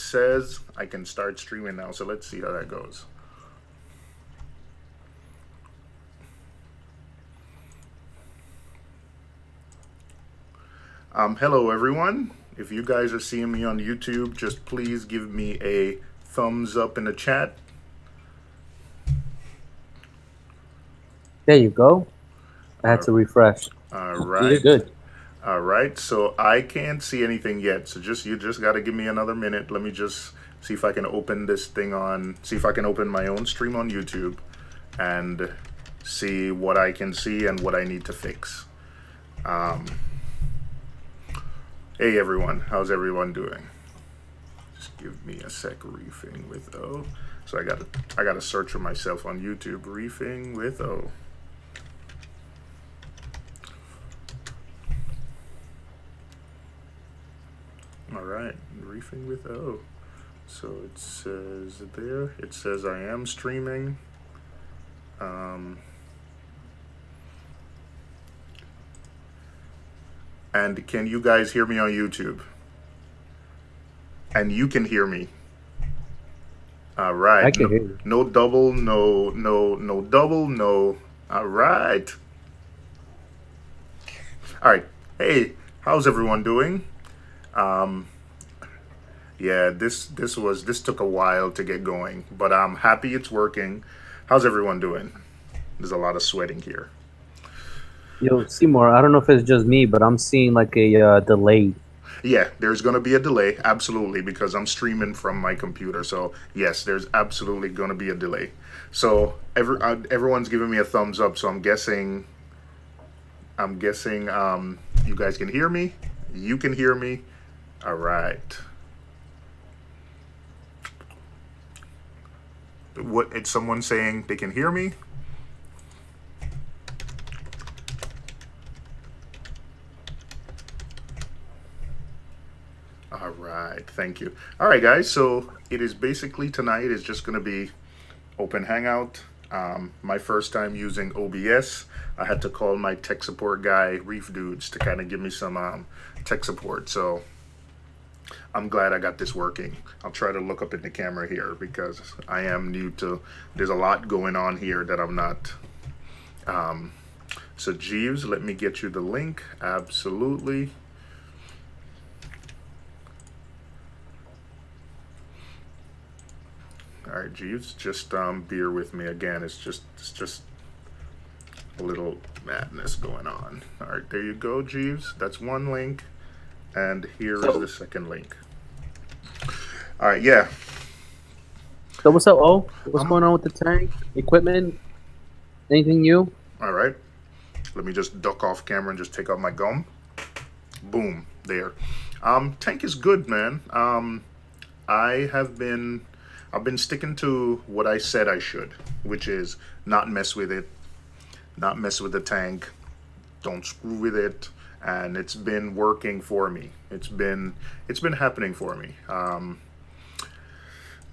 says I can start streaming now, so let's see how that goes. Hello everyone. If you guys are seeing me on YouTube, just please give me a thumbs up in the chat. There you go. I had to refresh. All right. You're good. All right. So I can't see anything yet. So you just got to give me another minute. Let me just see if I can open this thing on, see if I can open my own stream on YouTube and see what I can see and what I need to fix. Hey everyone, how's everyone doing? Just give me a sec. Reefing with O. So I gotta search for myself on YouTube. Reefing with O. All right, Reefing with O. So it says there. It says I am streaming. And can you guys hear me on YouTube? And you can hear me. All right. I can hear you. No double, no double, no. All right. All right. Hey, how's everyone doing? Yeah, this took a while to get going, but I'm happy it's working. How's everyone doing? There's a lot of sweating here. Yo, Seymour, I don't know if it's just me, but I'm seeing like a delay. Yeah, there's going to be a delay, absolutely, because I'm streaming from my computer. So yes, there's absolutely going to be a delay. So everyone's giving me a thumbs up. So I'm guessing you guys can hear me. You can hear me. All right. What? It's someone saying they can hear me. All right, thank you. All right, guys, so it is basically tonight is just going to be open hangout. My first time using OBS. I had to call my tech support guy, Reef Dudes, to kind of give me some tech support. So I'm glad I got this working. I'll try to look up in the camera here because I am new to, there's a lot going on here that I'm not. So Jeeves, let me get you the link. Absolutely. All right, Jeeves, just bear with me again. It's just a little madness going on. All right, there you go, Jeeves. That's one link, and here is the second link. All right, yeah. So what's up, O? What's going on with the tank equipment? Anything new? All right, let me just duck off camera and just take out my gum. Boom, there. Tank is good, man. I've been sticking to what I said I should, which is not mess with it, not mess with the tank, don't screw with it, and it's been working for me. It's been happening for me.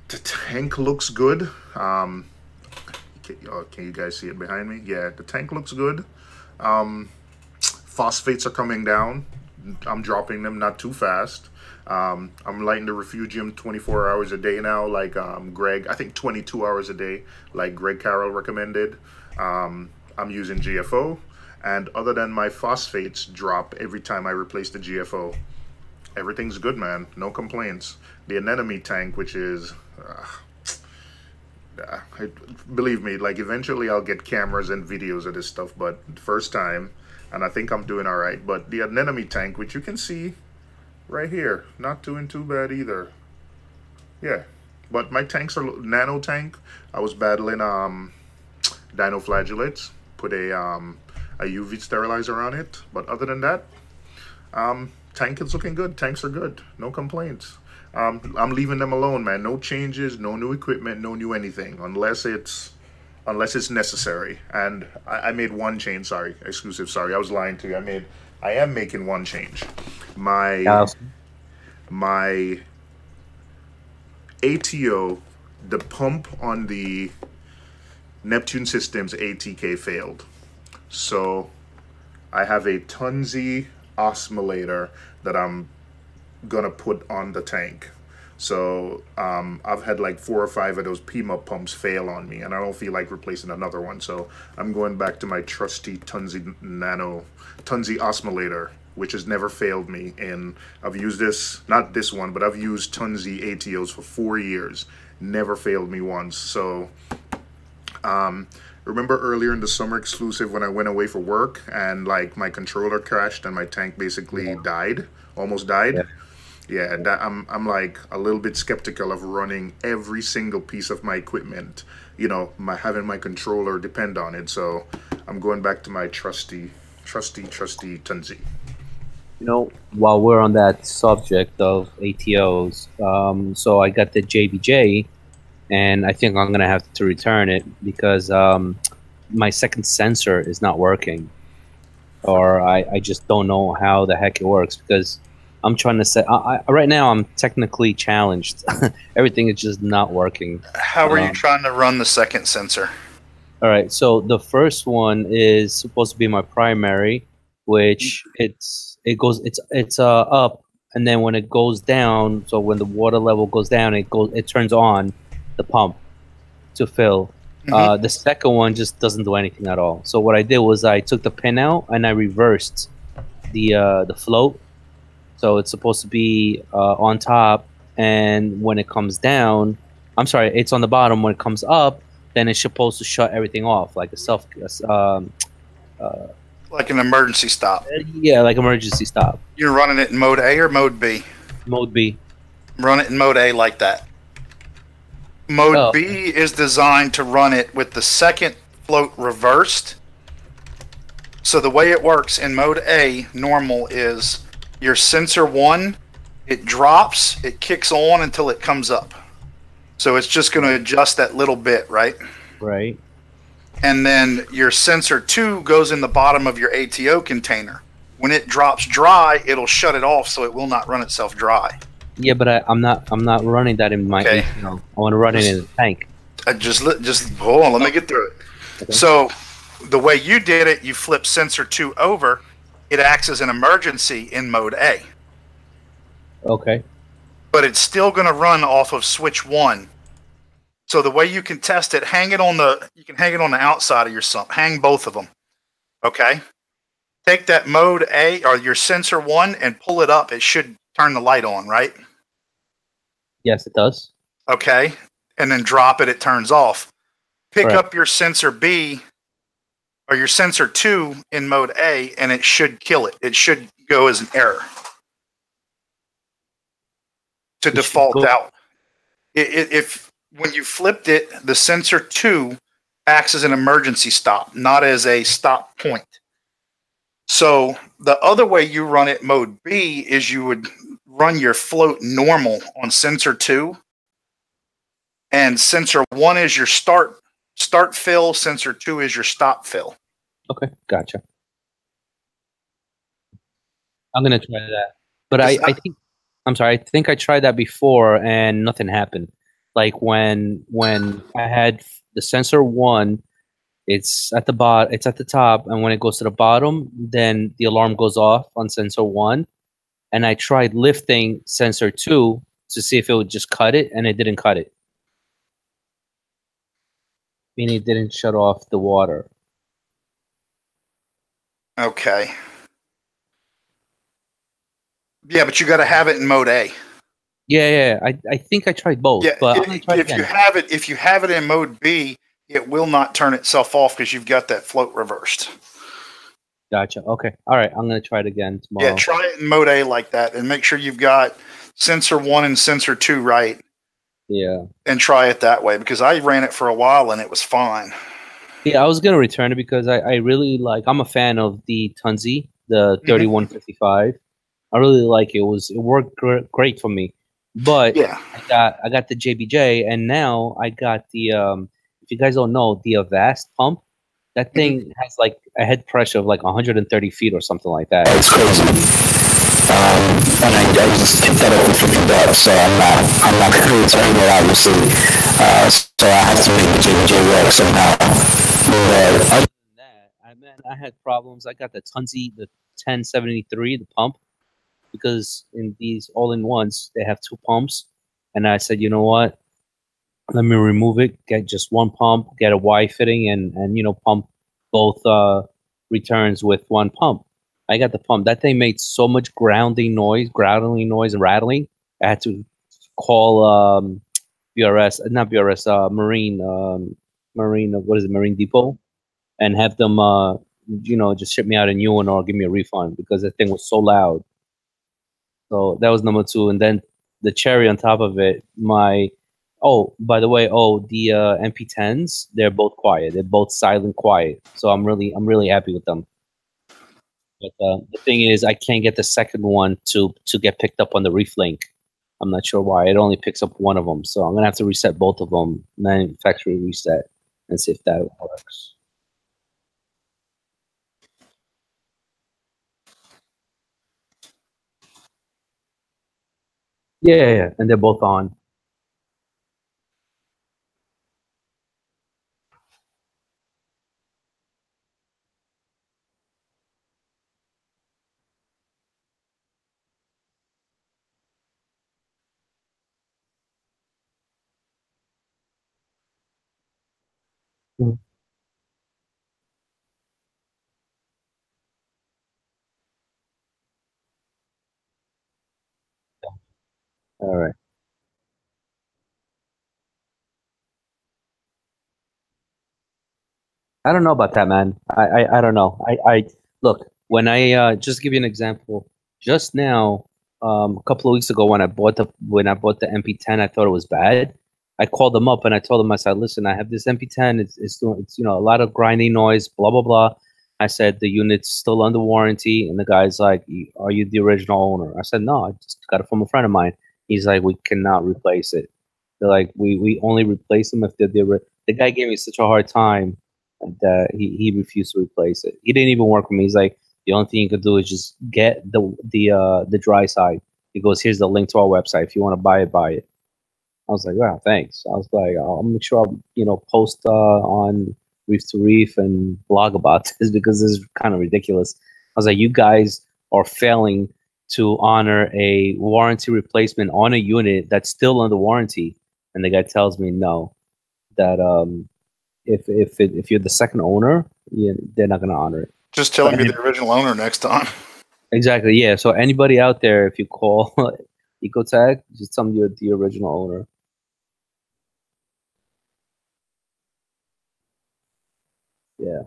The tank looks good. Can you guys see it behind me? Yeah, the tank looks good. Phosphates are coming down. I'm dropping them not too fast. I'm lighting the refugium 24 hours a day now, like Greg, I think 22 hours a day, like Greg Carroll recommended. I'm using GFO, and other than my phosphates drop every time I replace the GFO, everything's good, man. No complaints. The anemone tank, which is, believe me, like eventually I'll get cameras and videos of this stuff, but first time, and I think I'm doing all right. But the anemone tank, which you can see right here, not doing too bad either. Yeah, but my tanks are nano tank. I was battling dinoflagellates, put a UV sterilizer on it, but other than that, tank is looking good. Tanks are good, no complaints. I'm leaving them alone, man. No changes, no new equipment, no new anything, unless it's necessary. And I made one change. Sorry, exclusive. Sorry, I was lying to you. I am making one change. My ATO, the pump on the Neptune Systems ATK failed. So I have a Tunzi osmolator that I'm gonna put on the tank. So I've had like 4 or 5 of those PMUP pumps fail on me, and I don't feel like replacing another one. So I'm going back to my trusty Tunzi osmolator, which has never failed me. And I've used this, not this one, but I've used Tunzi ATOs for 4 years. Never failed me once. So remember earlier in the summer exclusive when I went away for work and like my controller crashed and my tank basically died, almost died? Yeah, that I'm like a little bit skeptical of running every single piece of my equipment, you know, having my controller depend on it. So I'm going back to my trusty Tunzi. You know, while we're on that subject of ATOs, so I got the JBJ, and I think I'm gonna have to return it because my second sensor is not working, or I just don't know how the heck it works because I'm trying to set. Right now, I'm technically challenged. Everything is just not working. How are you trying to run the second sensor? All right, so the first one is supposed to be my primary, which it's up, and then when it goes down, so when the water level goes down, it turns on the pump to fill. The second one just doesn't do anything at all. So what I did was I took the pin out and I reversed the float. So it's supposed to be on top, and when it comes down, I'm sorry, it's on the bottom. When it comes up, then it's supposed to shut everything off, like like an emergency stop. Yeah, like emergency stop. You're running it in mode A or mode B? Mode B. Run it in mode A like that. Mode B is designed to run it with the second float reversed. So the way it works in mode A, normal, is your sensor 1, it drops, it kicks on until it comes up. So it's just going to adjust that little bit, right? Right. And then your sensor 2 goes in the bottom of your ATO container. When it drops dry, it'll shut it off so it will not run itself dry. Yeah, but I'm not running that in my ATO. I want to run it in the tank. Just hold on, let me get through it. Okay. So the way you did it, you flip sensor 2 over. It acts as an emergency in mode A. Okay. But it's still going to run off of switch 1. So the way you can test it, you can hang it on the outside of your sump. Hang both of them. Okay? Take that mode A or your sensor 1 and pull it up. It should turn the light on, right? Yes, it does. Okay. And then drop it, it turns off. Pick up your sensor B or your sensor 2 in mode A, and it should kill it. It should go as an error to default out. If when you flipped it, the sensor 2 acts as an emergency stop, not as a stop point. So the other way you run it mode B is you would run your float normal on sensor 2, and sensor 1 is your start fill, sensor 2 is your stop fill. Okay, gotcha. I'm gonna try that. But I think I think I tried that before and nothing happened. Like when I had the sensor 1, it's at the top, and when it goes to the bottom, then the alarm goes off on sensor 1. And I tried lifting sensor 2 to see if it would just cut it, and it didn't cut it. Meaning it didn't shut off the water. Okay. Yeah, but you got to have it in mode A. Yeah. I think I tried both. Yeah, but I'm gonna try if you have it in mode B, it will not turn itself off because you've got that float reversed. Gotcha. Okay. All right. I'm gonna try it again tomorrow. Yeah, try it in mode A like that, and make sure you've got sensor 1 and sensor 2 right. Yeah. And try it that way, because I ran it for a while and it was fine. Yeah, I was gonna return it because I really I'm a fan of the Tunzi, the 3155. I really like it. It worked great for me. But yeah, I got the JBJ, and now I got the if you guys don't know, the Avast pump. That thing has like a head pressure of like 130 feet or something like that. It's crazy. And I just picked that up for $50, so I'm not going to return it, obviously. So I have to make the JBJ work somehow. But other than that, I had problems. I got the Tunzi, the 1073, the pump, because in these all-in-ones they have 2 pumps, And I said, you know what? Let me remove it, get just one pump, get a Y fitting, and you know, pump both returns with one pump. I got the pump. That thing made so much grounding noise, and rattling. I had to call BRS, not BRS, Marine, what is it, Marine Depot, and have them, you know, just ship me out a new one or give me a refund because that thing was so loud. So that was number two, and then the cherry on top of it, oh, by the way, the MP10s, they're both quiet. They're both silent quiet. So I'm really happy with them. But the thing is, I can't get the second one to get picked up on the Reef link. I'm not sure why. It only picks up one of them. So I'm gonna have to reset both of them, factory reset, and see if that works. Yeah, and they're both on. Mm. All right. I don't know about that, man. I don't know. I look, when I just give you an example. Just now, a couple of weeks ago, when I bought the MP10, I thought it was bad. I called them up and I told them, I said, listen, I have this MP10. It's doing, it's, you know, a lot of grinding noise, blah blah blah. I said the unit's still under warranty, and the guy's like, are you the original owner? I said, no, I just got it from a friend of mine. He's like, we cannot replace it. They're like, we only replace them if they're the guy gave me such a hard time that he refused to replace it. He didn't even work with me. He's like, the only thing you could do is just get the dry side. He goes, here's the link to our website. If you want to buy it, buy it. I was like, wow, thanks. I was like, I'll make sure I'll, you know, post on Reef to Reef and blog about this because this is kind of ridiculous. I was like, you guys are failing to honor a warranty replacement on a unit that's still under warranty. And the guy tells me no, that if you're the second owner, they're not going to honor it. Just tell him you're the original owner next time. Exactly, yeah. So anybody out there, if you call Ecotech, just tell them you're the original owner. Yeah.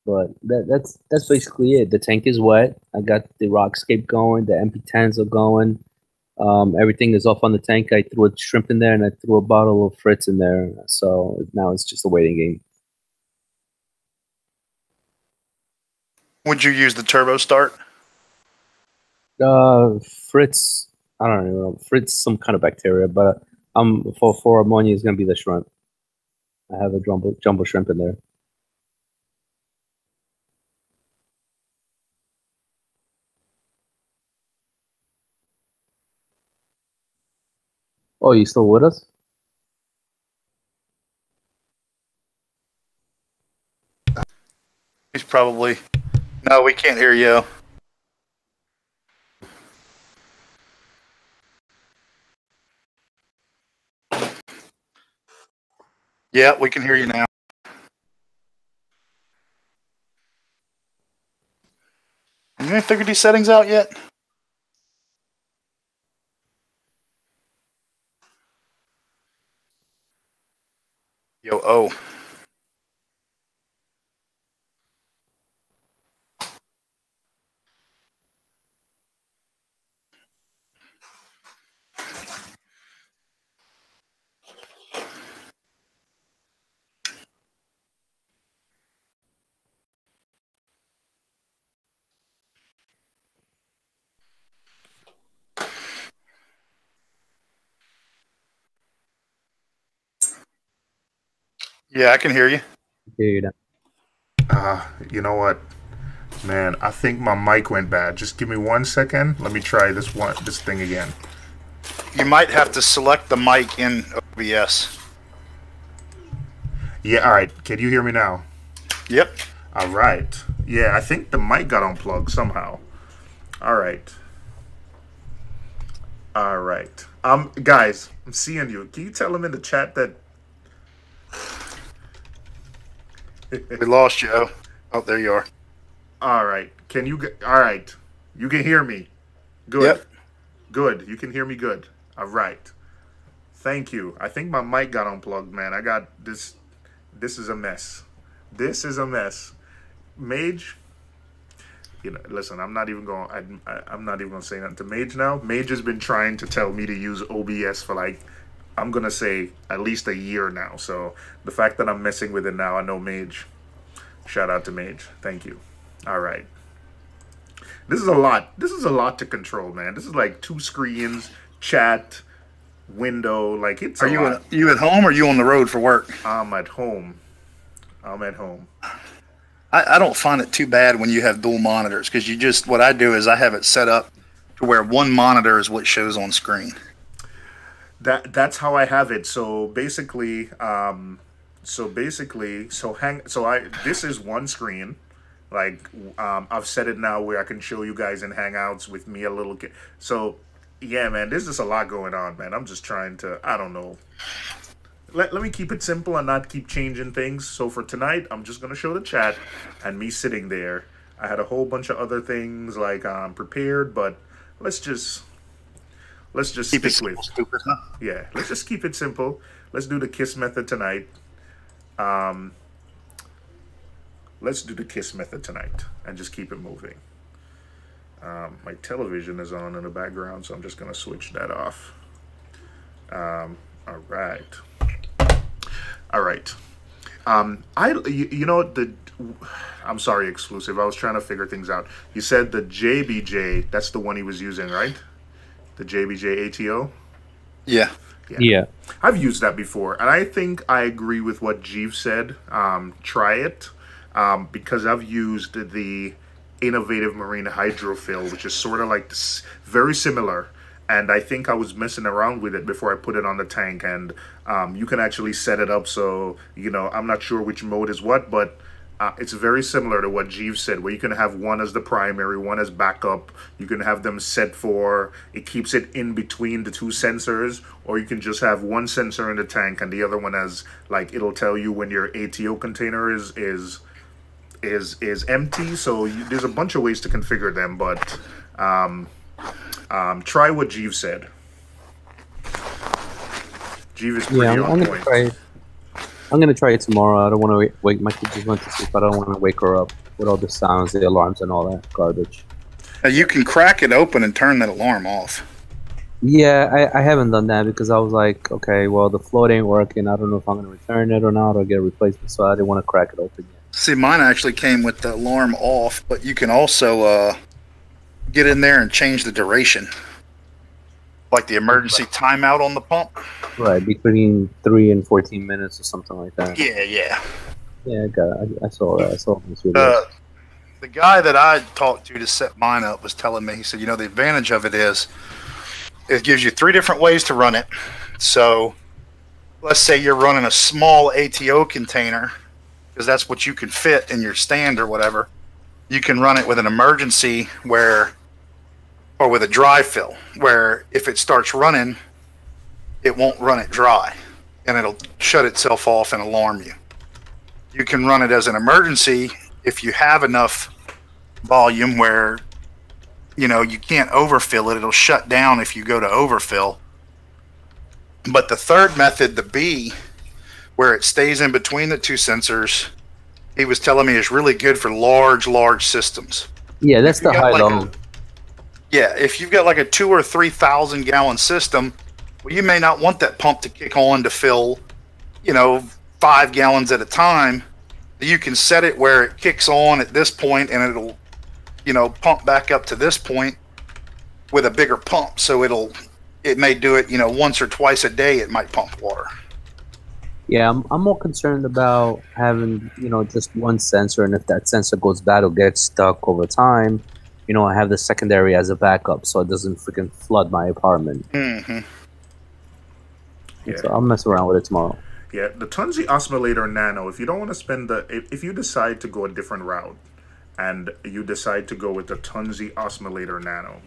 But that's basically it. The tank is wet. I got the Rockscape going. The MP10s are going. Everything is off on the tank. I threw a shrimp in there and I threw a bottle of Fritz in there. So now it's just a waiting game. Would you use the turbo start? Fritz, I don't know. Fritz, some kind of bacteria, but for ammonia is gonna be the shrimp. I have a jumbo shrimp in there. Oh, you still with us? He's probably... No, we can't hear you. Yeah, we can hear you now. You didn't figure these settings out yet? Yo, oh. Yeah, I can hear you. Dude. You know what, man? I think my mic went bad. Just give me 1 second. Let me try this thing again. You might have to select the mic in OBS. Yeah, all right. Can you hear me now? Yep. All right. Yeah, I think the mic got unplugged somehow. All right. All right. Guys, I'm seeing you. Can you tell them in the chat that We lost you. Oh, there you are. all right. Can you get all right? You can hear me. Good. Yep. Good. You can hear me good. All right. Thank you. I think my mic got unplugged, man. I got this. This is a mess. This is a mess. Mage, listen. I'm not even going. I'm not even going to say nothing to Mage now. Mage has been trying to tell me to use OBS for like, I'm gonna say at least a year now. So the fact that I'm messing with it now, I know Mage. Shout out to Mage. Thank you. All right. This is a lot. This is a lot to control, man. This is like 2 screens, chat, window. Like it's. Are you at home or are you on the road for work? I'm at home. I'm at home. I don't find it too bad when you have dual monitors because what I do is I have it set up to where one monitor is what shows on screen. That's how I have it. So basically, this is one screen. Like I've set it now where I can show you guys in Hangouts with me a little kid. So yeah, man, there's just a lot going on, man. I'm just trying to, I don't know. Let me keep it simple and not keep changing things. So for tonight, I'm just gonna show the chat and me sitting there. I had a whole bunch of other things like prepared, but let's just Keep it stick with stupid, huh? yeah. Let's just keep it simple. Let's do the kiss method tonight. Let's do the kiss method tonight and just keep it moving. My television is on in the background, so I'm just gonna switch that off. All right. I'm sorry, exclusive. I was trying to figure things out. You said the JBJ. That's the one he was using, right? The JBJ ATO. Yeah. Yeah. I've used that before, and I think I agree with what Jeev said. Try it, because I've used the Innovative Marine Hydrofill, which is sort of like this, very similar. And I think I was messing around with it before I put it on the tank, and you can actually set it up so, I'm not sure which mode is what, but it's very similar to what Jeeves said, where you can have one as the primary, one as backup. You can have them set for, it keeps it in between the 2 sensors, or you can just have one sensor in the tank and the other one as, like, it'll tell you when your ATO container is empty. So there's a bunch of ways to configure them, but try what Jeeves said. Jeeves is pretty on point. I'm gonna try it tomorrow. I don't want to wake my kid just went to sleep, but I don't want to wake her up with all the sounds, the alarms, and all that garbage. Now you can crack it open and turn that alarm off. Yeah, I haven't done that because I was like, okay, well, the float ain't working. I don't know if I'm gonna return it or not or get a replacement, so I didn't want to crack it open yet. See, mine actually came with the alarm off, but you can also get in there and change the duration, like the emergency timeout on the pump. Right, between 3 and 14 minutes or something like that. Yeah. Yeah, I saw that. I saw this video. The guy that I talked to set mine up was telling me, he said, the advantage of it is it gives you 3 different ways to run it. So let's say you're running a small ATO container, because that's what you can fit in your stand or whatever. You can run it with an emergency or with a dry fill, where if it starts running, it won't run it dry, and it'll shut itself off and alarm you. You can run it as an emergency if you have enough volume where, you can't overfill it. It'll shut down if you go to overfill. But the third method, the B, where it stays in between the 2 sensors, he was telling me is really good for large systems. Yeah, that's the high-low. Yeah, if you've got like a 2,000 or 3,000 gallon system, well, you may not want that pump to kick on to fill, 5 gallons at a time. You can set it where it kicks on at this point and it'll, pump back up to this point with a bigger pump. So it may do it, once or twice a day. It might pump water. Yeah, I'm more concerned about having, just one sensor, and if that sensor goes bad or gets stuck over time, I have the secondary as a backup so it doesn't freaking flood my apartment. Mm-hmm. Yeah. So I'll mess around with it tomorrow. Yeah, the Tunzi Osmolator Nano, if you don't want to spend if you decide to go a different route and you decide to go with the Tunzi Osmolator Nano,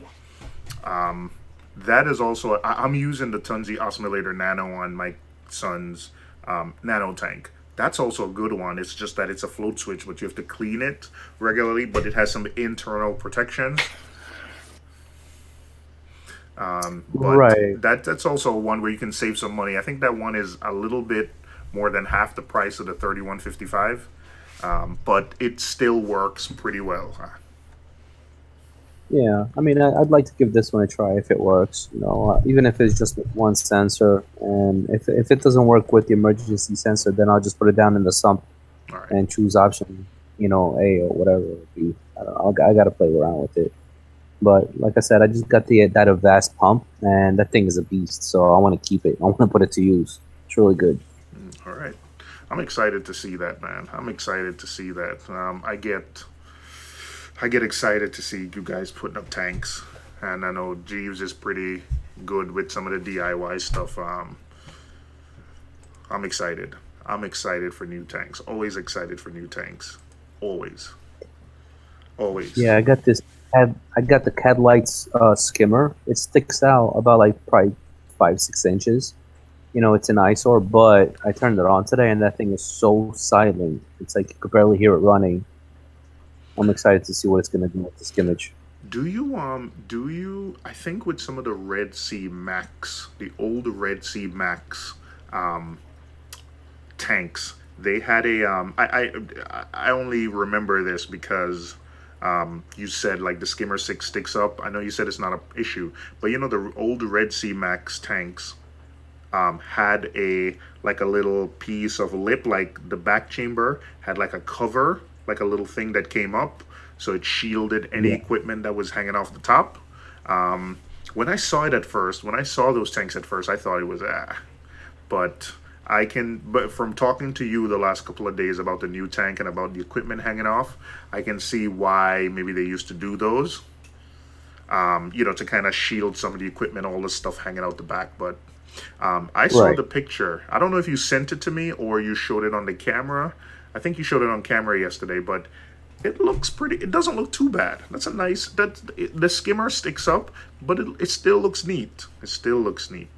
that is also, I'm using the Tunzi Osmolator Nano on my son's nano tank. That's also a good one. It's just that it's a float switch, but you have to clean it regularly, but it has some internal protections. But Right. that's also one where you can save some money. I think that one is a little bit more than half the price of the 3155, but it still works pretty well. Yeah, I mean, I'd like to give this one a try if it works. You know, even if it's just with one sensor, and if it doesn't work with the emergency sensor, then I'll just put it down in the sump All right. and choose option, you know, A or whatever it would be. I don't know. I got to play around with it. But like I said, I just got that Avast pump, and that thing is a beast. So I want to keep it. I want to put it to use. It's really good. All right. I'm excited to see that, man. I'm excited to see that. I get excited to see you guys putting up tanks, and I know Jeeves is pretty good with some of the DIY stuff. I'm excited. I'm excited for new tanks. Always excited for new tanks. Always. Always. Yeah, I got this. I got the Cat Lights skimmer. It sticks out about like probably 5-6 inches. You know, it's an eyesore, but I turned it on today, and that thing is so silent. It's like you could barely hear it running. I'm excited to see what it's going to do with this skimmage. Do you, I think with some of the Red Sea Max, the old Red Sea Max tanks, they had a, I only remember this because you said like the Skimmer 6 sticks up. I know you said it's not an issue, but you know the old Red Sea Max tanks had a little piece of lip, like the back chamber had like a cover, like a little thing that came up, so it shielded any equipment that was hanging off the top. When I saw it at first, when I saw those tanks at first, I thought it was but from talking to you the last couple of days about the new tank and about the equipment hanging off, I can see why maybe they used to do those, you know, to kind of shield some of the equipment, all the stuff hanging out the back. But I saw the picture. I don't know if you sent it to me or you showed it on the camera. I think you showed it on camera yesterday, but it looks pretty. It doesn't look too bad. That's a nice. The skimmer sticks up, but it still looks neat. It still looks neat.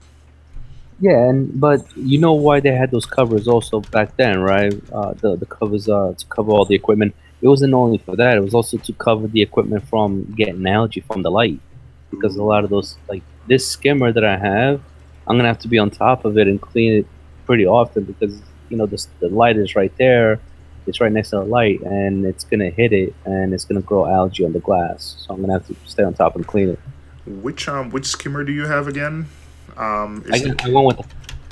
Yeah, but you know why they had those covers also back then, right? The covers to cover all the equipment. It wasn't only for that. It was also to cover the equipment from getting algae from the light, because a lot of those, like this skimmer that I have, I'm gonna have to be on top of it and clean it pretty often because you know the light is right there. It's right next to the light, and it's gonna hit it, and it's gonna grow algae on the glass. So I'm gonna have to stay on top and clean it. Which skimmer do you have again? I went with the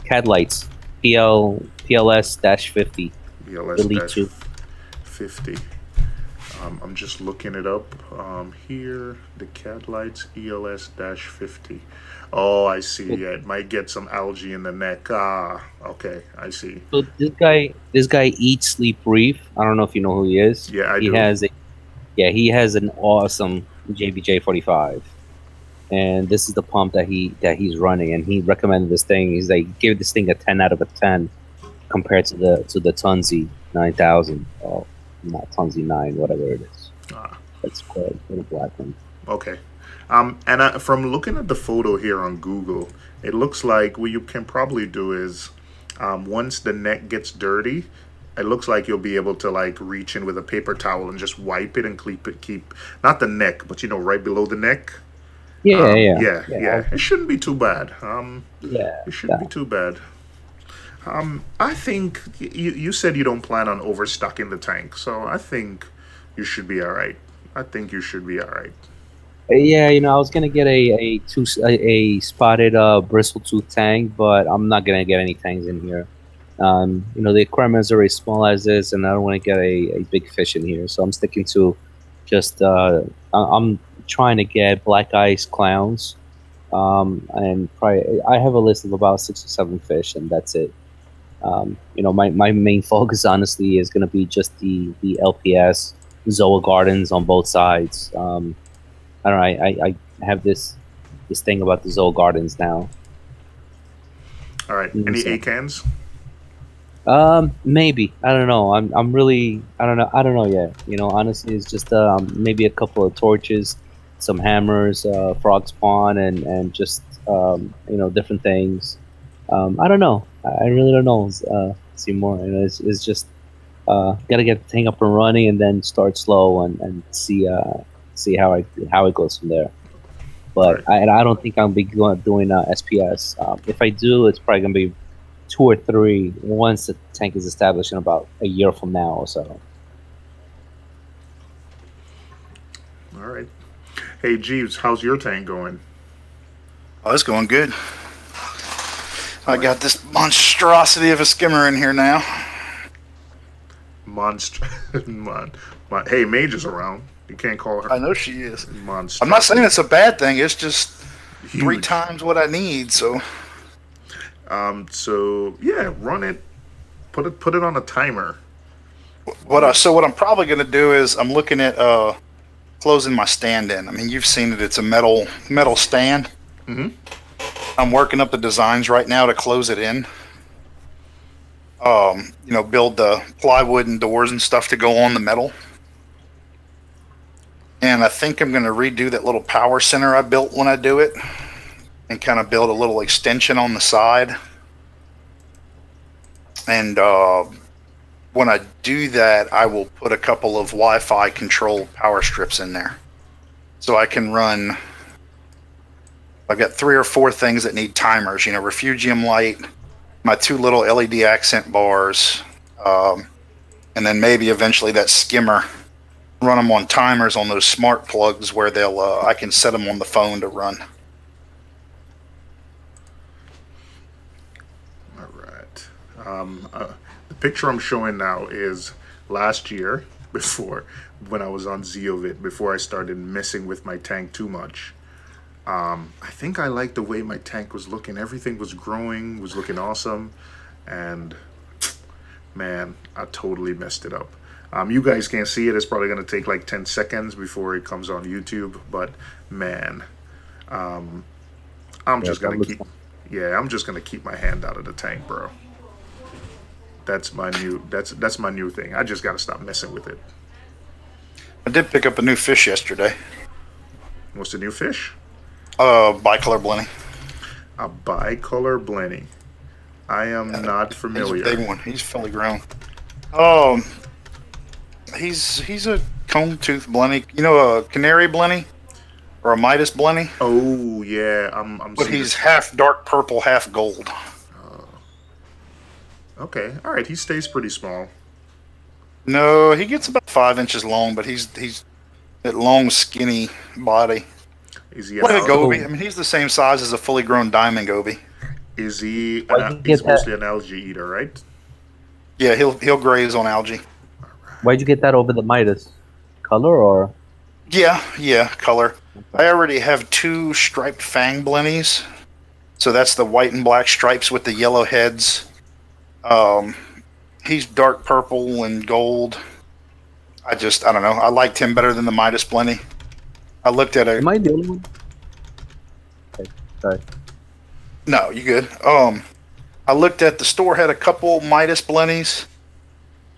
Cat Lights PLS-50. PLS-50. I'm just looking it up here. The Cat Lights ELS-50. Oh, I see. Yeah, it might get some algae in the neck. Okay, I see. So this guy eats sleep reef. I don't know if you know who he is. Yeah, he do. He has an awesome JBJ45, and this is the pump that he's running. And he recommended this thing. He's like, give this thing a 10 out of a 10 compared to the Tunzi 9000. Oh, not Tunzi 9, whatever it is. That's called the black one. Okay. And from looking at the photo here on Google, it looks like what you can probably do is once the neck gets dirty, it looks like you'll be able to like reach in with a paper towel and just wipe it and keep not the neck, but you know, right below the neck. Yeah. It shouldn't be too bad. It shouldn't be too bad. I think you said you don't plan on overstocking the tank, so I think you should be all right. Yeah, you know, I was gonna get a spotted bristletooth tank, but I'm not gonna get any tanks in here. You know, the aquarium is already small as is, and I don't want to get a big fish in here, so I'm sticking to just. I'm trying to get black ice clowns, and probably I have a list of about 6 or 7 fish, and that's it. You know, my main focus honestly is gonna be just the LPS Zoa Gardens on both sides. I don't know. I have this thing about the Zoa Gardens now. All right. Any acans? Maybe. I don't know. I'm really. I don't know yet. You know, honestly, it's just maybe a couple of torches some hammers, frog spawn, and just different things. I don't know. I really don't know. See more. It's just gotta get the thing up and running, and then start slow and see how it goes from there. But I don't think I'll be doing SPS. If I do, it's probably gonna be 2 or 3 once the tank is established in about a year from now or so. All right. Hey, Jeeves, how's your tank going? Oh, it's going good. I got this monstrosity of a skimmer in here now. Hey, Mage is around. You can't call her. I know she is. Monster. I'm not saying it's a bad thing. It's just Huge. 3 times what I need. So. So yeah, run it. Put it on a timer. What I'm probably going to do is I'm looking at closing my stand in. I mean, you've seen it. It's a metal stand. Mm-hmm. I'm working up the designs right now to close it in. Build the plywood and doors and stuff to go on the metal. And I think I'm going to redo that little power center I built when I do it, and kind of build a little extension on the side. And when I do that, I will put a couple of Wi-Fi controlled power strips in there, so I can run. I've got 3 or 4 things that need timers. Refugium light, my 2 little LED accent bars, and then maybe eventually that skimmer. Run them on timers on those smart plugs where they'll. I can set them on the phone to run. All right. The picture I'm showing now is last year, when I was on Zeovit, before I started messing with my tank too much. I think I liked the way my tank was looking. Everything was growing, was looking awesome, and man, I totally messed it up. You guys can't see it. It's probably going to take like 10 seconds before it comes on YouTube. But man, I'm just going to keep my hand out of the tank, bro. That's my new thing. I just got to stop messing with it. I did pick up a new fish yesterday. What's the new fish? Bicolor blenny. A bicolor blenny. I am not familiar. He's a big one. He's fully grown. He's a cone tooth blenny. A canary blenny or a Midas blenny. Oh yeah, But he's half dark purple, half gold. Okay, all right. He stays pretty small. No, he gets about 5 inches long, but he's that long, skinny body. Is he like a goby? I mean, he's the same size as a fully grown diamond goby. Is he? He's mostly an algae eater, right? Yeah, he'll graze on algae. Why'd you get that over the Midas? Color or? Yeah, color. I already have 2 striped fang blennies. So that's the white and black stripes with the yellow heads. He's dark purple and gold. I don't know. I liked him better than the Midas blenny. I looked at it. Am I the only one? Okay, sorry. No, you good. I looked at the store, had a couple Midas blennies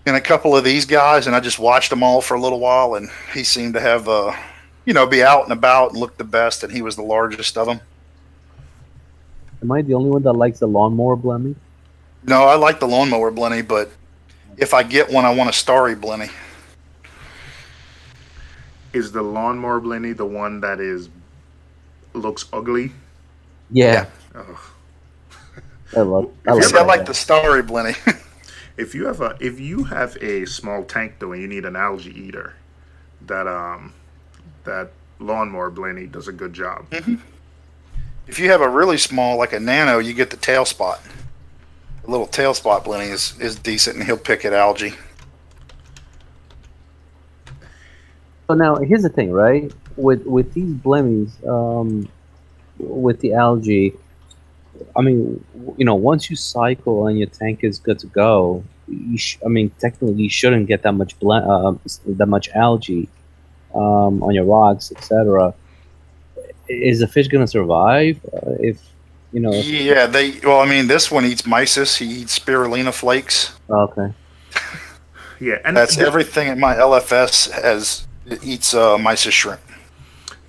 and a couple of these guys, and I just watched them all for a little while, and he seemed to have, be out and about and look the best, and he was the largest of them. Am I the only one that likes the lawnmower blenny? No, I like the lawnmower blenny, but if I get one, I want a starry blenny. Is the lawnmower blenny the one that looks ugly? Yeah. Oh. I like the starry blenny. If you have a small tank though, and you need an algae eater, that lawnmower blenny does a good job. Mm-hmm. If you have a really small, like a nano, you get the tail spot. The little tail spot blenny is decent, and he'll pick at algae. So now here's the thing, right? With these blennies, with the algae, I mean, once you cycle and your tank is good to go, technically you shouldn't get that much algae on your rocks, etc. Is the fish gonna survive? Yeah, this one eats mysis. He eats spirulina flakes. Okay. Yeah, and that's everything in my LFS it eats mysis shrimp.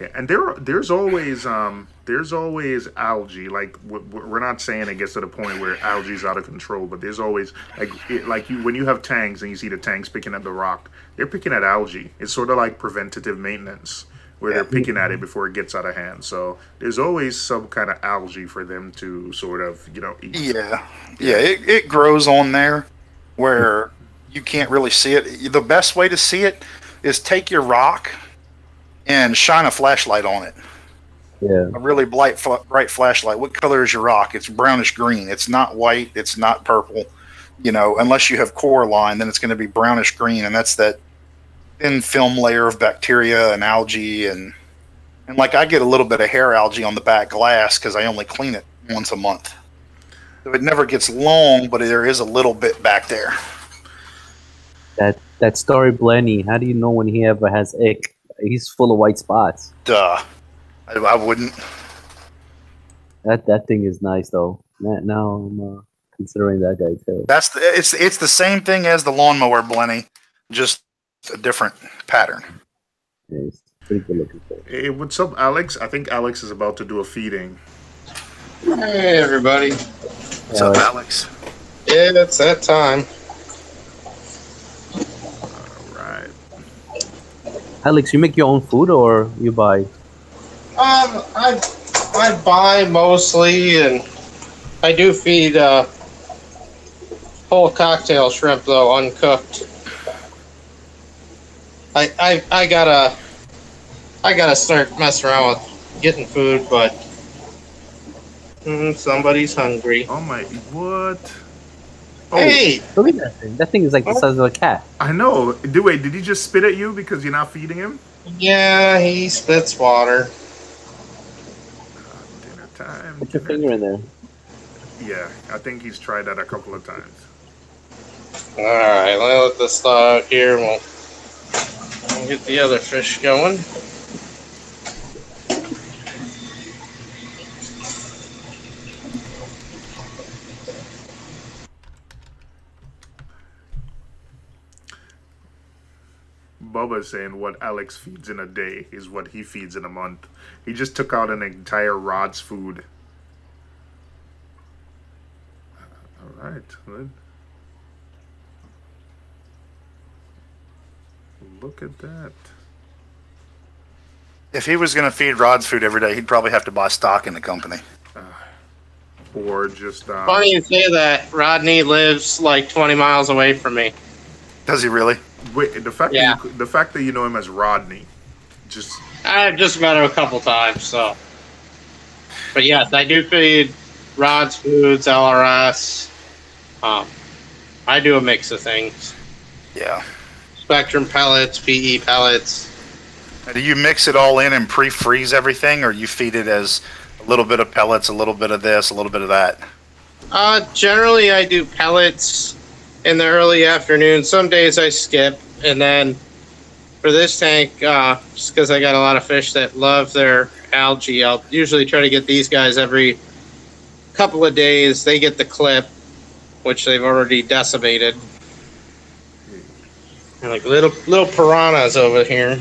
Yeah, and there's always algae. Like we're not saying it gets to the point where algae's out of control, but there's always when you have tanks and you see the tanks picking at the rock, they're picking at algae. It's sort of like preventative maintenance where they're picking at it before it gets out of hand. So there's always some kind of algae for them to sort of eat. Yeah, it grows on there where you can't really see it. The best way to see it is take your rock and shine a flashlight on it. Yeah. A really bright flashlight. What color is your rock? It's brownish green. It's not white. It's not purple. Unless you have coralline, then it's going to be brownish green, and that's that thin film layer of bacteria and algae, and like I get a little bit of hair algae on the back glass because I only clean it once a month. So it never gets long, but there is a little bit back there. That story, Blenny. How do you know when he ever has ick? He's full of white spots. Duh. I wouldn't. That thing is nice though. Now I'm considering that guy too. It's the same thing as the lawnmower, Blenny, just a different pattern. Yeah, it's pretty good looking fish. Hey, what's up, Alex? I think Alex is about to do a feeding. Hey, everybody. What's up, Alex? Yeah, it's that time. All right. Alex, you make your own food or you buy? I buy mostly, and I do feed whole cocktail shrimp though, uncooked. I gotta start messing around with getting food, but somebody's hungry. Oh my, what? Oh, Hey, Look at that thing. That thing is like the size of a cat. I know. Wait, did he just spit at you because you're not feeding him? yeah, he spits water. Dinner time. Put your finger in there. Yeah, I think he's tried that a couple of times. All right, let this thaw out here, and we'll get the other fish going. Bubba's saying what Alex feeds in a day is what he feeds in a month. He just took out an entire rod's food. All right. Look at that. If he was going to feed Rod's food every day, he'd probably have to buy stock in the company. Or just... Funny you say that. Rodney lives like 20 miles away from me. Does he really? Wait, the fact that you know him as Rodney, just... I've just met him a couple times, so... But yes, I do feed Rod's Foods, LRS. I do a mix of things. Yeah. Spectrum pellets, PE pellets. Now, do you mix it all in and pre-freeze everything, or you feed it as a little bit of pellets, a little bit of this, a little bit of that? Generally, I do pellets in the early afternoon. Some days I skip, and then for this tank, just because I got a lot of fish that love their algae, I'll usually try to get these guys every couple of days. They get the clip, which they've already decimated. And like little piranhas over here.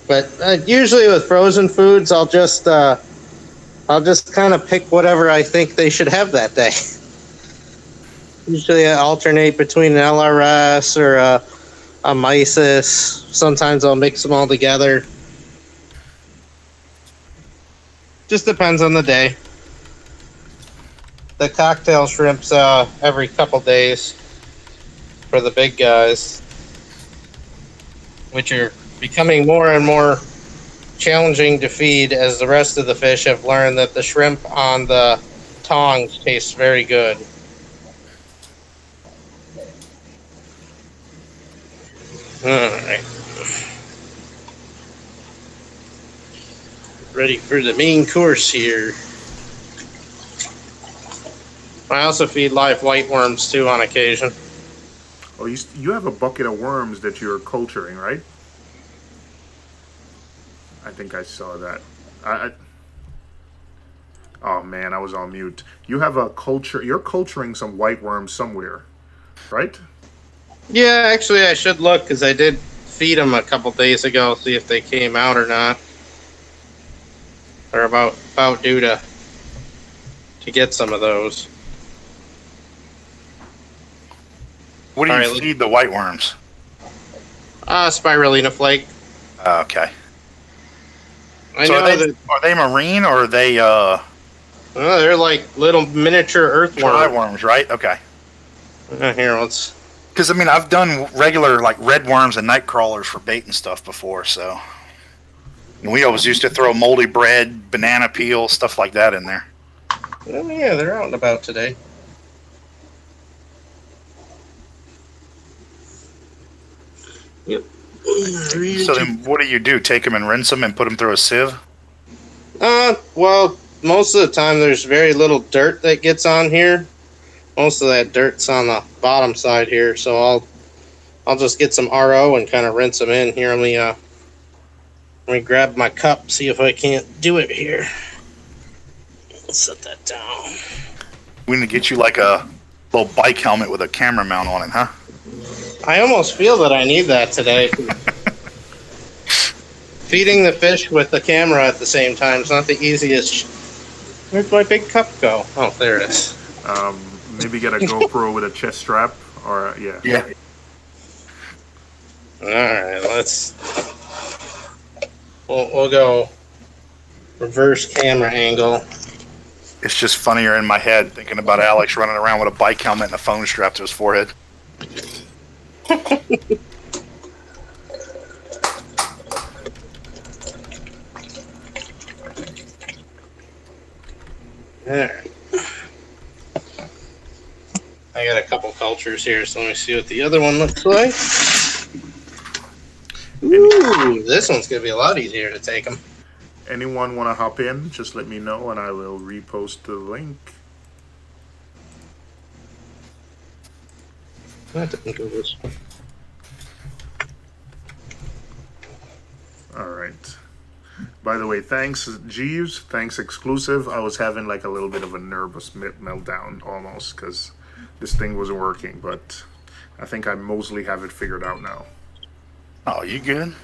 But usually with frozen foods, I'll just kind of pick whatever I think they should have that day. Usually I alternate between an LRS or a mysis. Sometimes I'll mix them all together. Just depends on the day. The cocktail shrimps every couple days for the big guys, which are becoming more and more challenging to feed as the rest of the fish have learned that the shrimp on the tongs taste very good. Alright. Ready for the main course here. I also feed live white worms too on occasion. Oh, you have a bucket of worms that you're culturing, right? I think I saw that. Oh man, I was on mute. You have a culture. You're culturing some white worms somewhere, right? Yeah, actually, I should look because I did feed them a couple days ago, see if they came out or not. They're about due to get some of those. What do you feed the white worms? Spirulina flake. Okay. So are they marine or are they they're like little miniature earthworms. dry worms, right? Okay. Here, let's. Because I mean, I've done regular like red worms and night crawlers for bait and stuff before, so. And we always used to throw moldy bread, banana peel, stuff like that in there. Oh yeah, they're out and about today. Yep. So then what do? Take them and rinse them and put them through a sieve? Well, most of the time there's very little dirt that gets on here. Most of that dirt's on the bottom side here, so I'll just get some RO and kind of rinse them in. Here, let me grab my cup, see if I can't do it here. Let's set that down. We're gonna get you like a little bike helmet with a camera mount on it, huh? I almost feel that I need that today. Feeding the fish with the camera at the same time is not the easiest. Where'd my big cup go? Oh, there it is. Maybe get a GoPro with a chest strap, or yeah. Yeah. All right, we'll go reverse camera angle. It's just funnier in my head thinking about Alex running around with a bike helmet and a phone strapped to his forehead. There. I got a couple cultures here, so let me see what the other one looks like. Ooh, this one's gonna be a lot easier to take them. Anyone want to hop in? Just let me know, and I will repost the link. That didn't go this way. All right. By the way, thanks Jeeves, thanks Exclusive. I was having like a little bit of a nervous meltdown almost because this thing wasn't working, but I think I mostly have it figured out now. Oh, you good?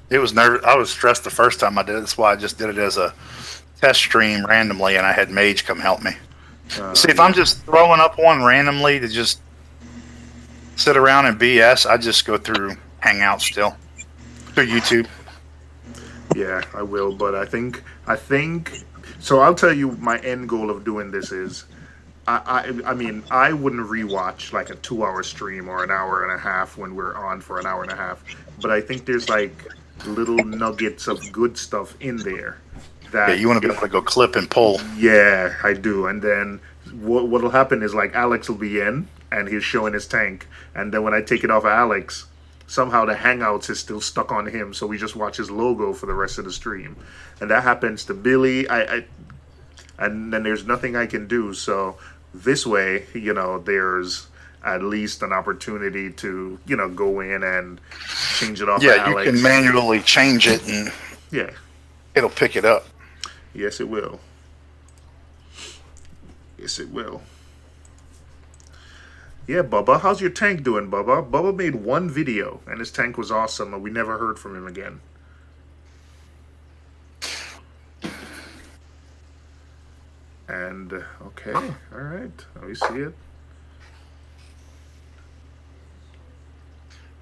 It was I was stressed the first time I did it. That's why I just did it as a test stream randomly, and I had Mage come help me. See, if I'm just throwing up one randomly to just sit around and BS, I just go through Hangout still through YouTube. Yeah, I will, but I think so. I'll tell you my end goal of doing this is, I mean, I wouldn't rewatch like a 2-hour stream or an hour and a half when we're on for an hour and a half, but I think there's like little nuggets of good stuff in there. That, yeah, you want to be able to go clip and pull. Yeah, I do. And then what'll happen is like Alex will be in and he's showing his tank, and then when I take it off of Alex, somehow the Hangouts is still stuck on him, so we just watch his logo for the rest of the stream. And that happens to Billy. And then there's nothing I can do. So this way, you know, there's at least an opportunity to, you know, go in and change it off. Yeah, of Alex. You can manually change it, and yeah, it'll pick it up. Yes, it will. Yes, it will. Yeah, Bubba, how's your tank doing, Bubba? Bubba made one video, and his tank was awesome, and we never heard from him again. And, okay, all right, let me see it.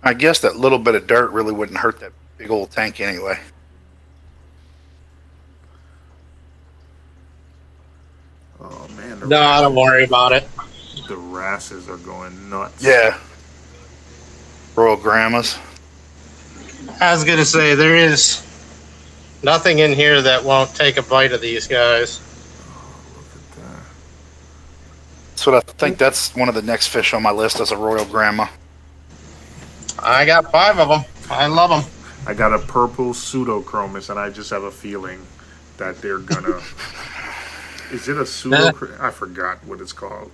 I guess that little bit of dirt really wouldn't hurt that big old tank anyway. Oh, man. No, don't worry about it. The wrasses are going nuts. Yeah. Royal Grandmas. I was gonna say, there is nothing in here that won't take a bite of these guys. Oh, look at that. So I think that's one of the next fish on my list as a Royal Grandma. I got 5 of them. I love them. I got a purple pseudochromis, and I just have a feeling that they're gonna... Is it a pseudo? I forgot what it's called.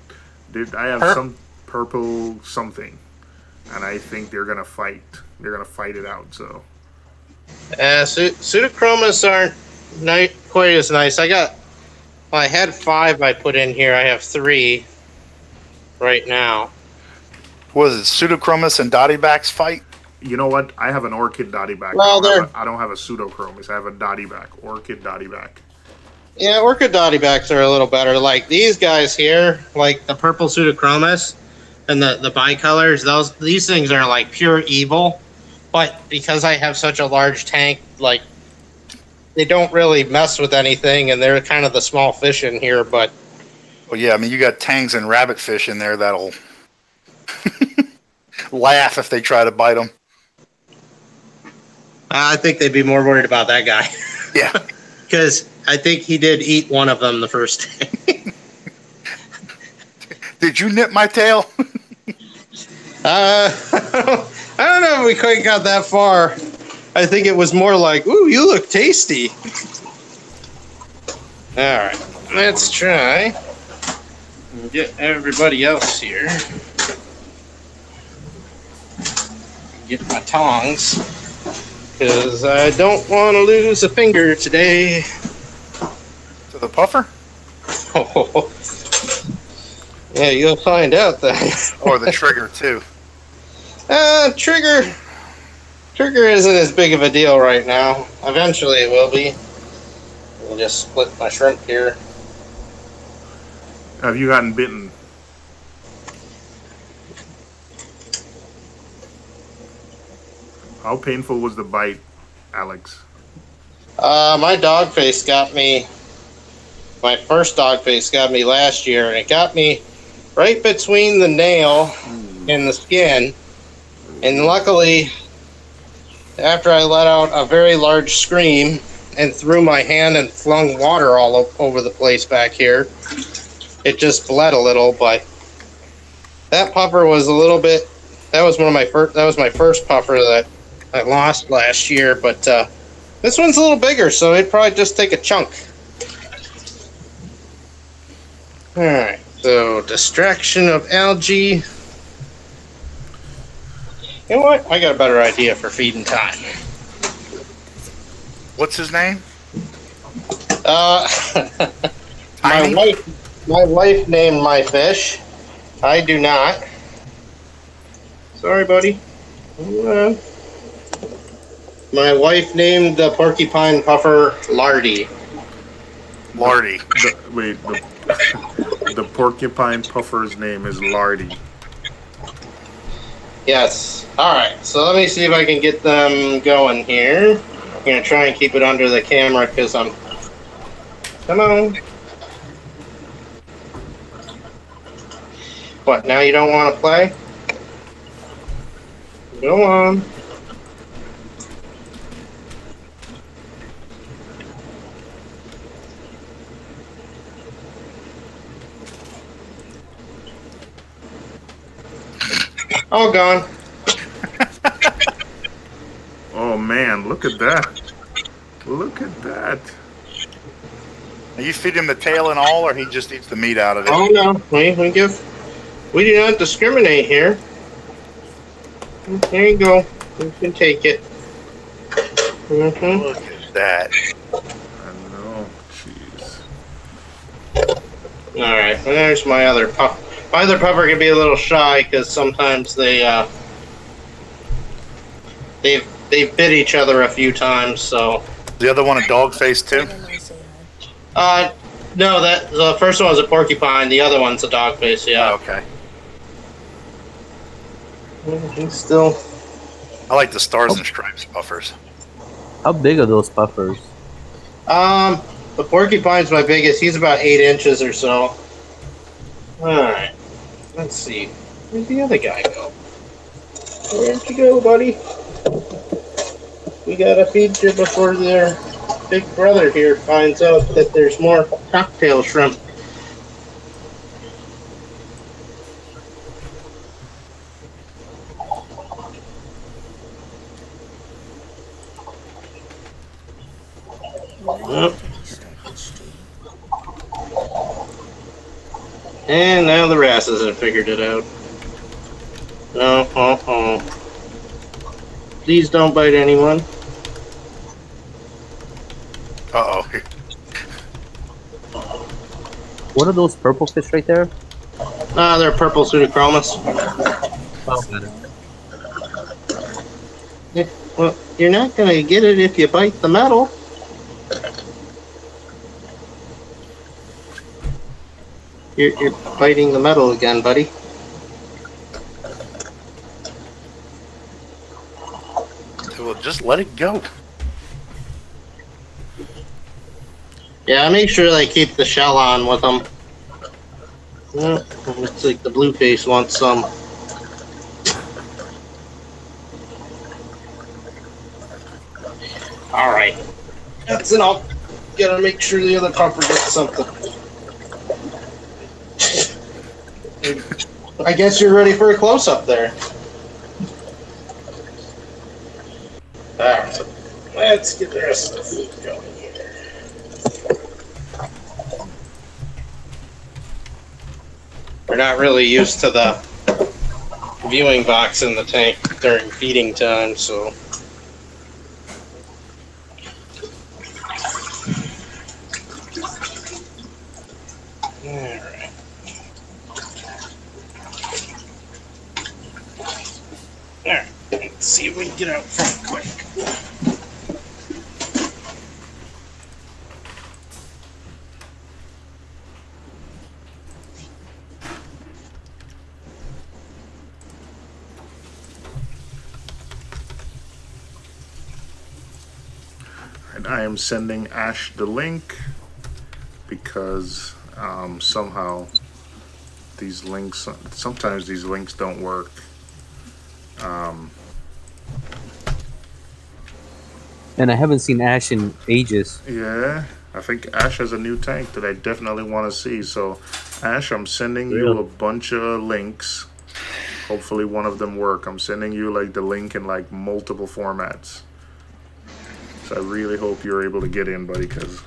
I have some purple something, and I think they're gonna fight. They're gonna fight it out. So, pseudochromis aren't quite as nice. I had 5 I put in here. I have 3 right now. what is it, Pseudochromis and Dottybacks fight? You know what? I have an orchid dottyback. Well, I don't have a pseudochromis. I have a dottyback, orchid dottyback. Yeah, orchid dottybacks are a little better. Like these guys here, like the purple pseudochromis and the bicolors, these things are like pure evil. But because I have such a large tank, like they don't really mess with anything, and they're kind of the small fish in here. But well, yeah, I mean you got tangs and rabbitfish in there that'll laugh if they try to bite them. I think they'd be more worried about that guy. Yeah. Because I think he did eat one of them the first day. Did you nip my tail? I don't know if we quite got that far. I think it was more like, ooh, you look tasty. All right, let's try and get everybody else here. Get my tongs. Because I don't want to lose a finger today. To the puffer? Oh. Yeah, you'll find out then. Or the trigger, too. Trigger isn't as big of a deal right now. Eventually it will be. I'll just split my shrimp here. Have you gotten bitten? How painful was the bite, Alex? My dog face got me. My first dog face got me last year, and it got me right between the nail and the skin. And luckily, after I let out a very large scream and threw my hand and flung water all over the place back here, it just bled a little. But that puffer was a little bit. That was one of my first. That was my first puffer that I lost last year, but this one's a little bigger, so it'd probably just take a chunk. Alright, so distraction of algae. You know what? I got a better idea for feeding time. What's his name? My wife named my fish. I do not. Sorry, buddy. My wife named the porcupine puffer Lardy. Lardy. The porcupine puffer's name is Lardy. Yes. Alright, so let me see if I can get them going here. I'm going to try and keep it under the camera because I'm... Come on. What, now you don't want to play? Go on. All gone. Oh man, look at that. Look at that. Are you feed him the tail and all, or he just eats the meat out of it? Oh no, we do not discriminate here. There you go. You can take it. Look at that. I know. Jeez. Alright, there's my other pup. My other puffer can be a little shy because sometimes they've bit each other a few times. So the other one a dog face too? No, the first one was a porcupine. The other one's a dog face. Yeah. Oh, okay. He's still. I like the stars and stripes puffers. How big are those puffers? The porcupine's my biggest. He's about 8 inches or so. Alright. Let's see. Where'd the other guy go? Where'd you go, buddy? We gotta feed you before their big brother here finds out that there's more cocktail shrimp. Yep. And now the Rasses have figured it out. No, Please don't bite anyone. Uh-oh. What are those purple fish right there? They're purple pseudochromis. Oh, got it. Yeah, well, you're not gonna get it if you bite the metal. You're biting the metal again, buddy. Well, just let it go. Yeah, make sure they keep the shell on with them. Yeah, looks like the blue face wants some. Alright. That's enough. Gotta make sure the other pumper gets something. I guess you're ready for a close-up there. Alright. Let's get the rest of the food going here. We're not really used to the viewing box in the tank during feeding time, so. Alright. Alright, let's see if we can get out front quick. And I am sending Ash the link because somehow these links, sometimes these links don't work. And I haven't seen Ash in ages. Yeah, I think Ash has a new tank that I definitely want to see. So, Ash, I'm sending you a bunch of links. Hopefully one of them work. I'm sending you like the link in like multiple formats. So I really hope you're able to get in, buddy, because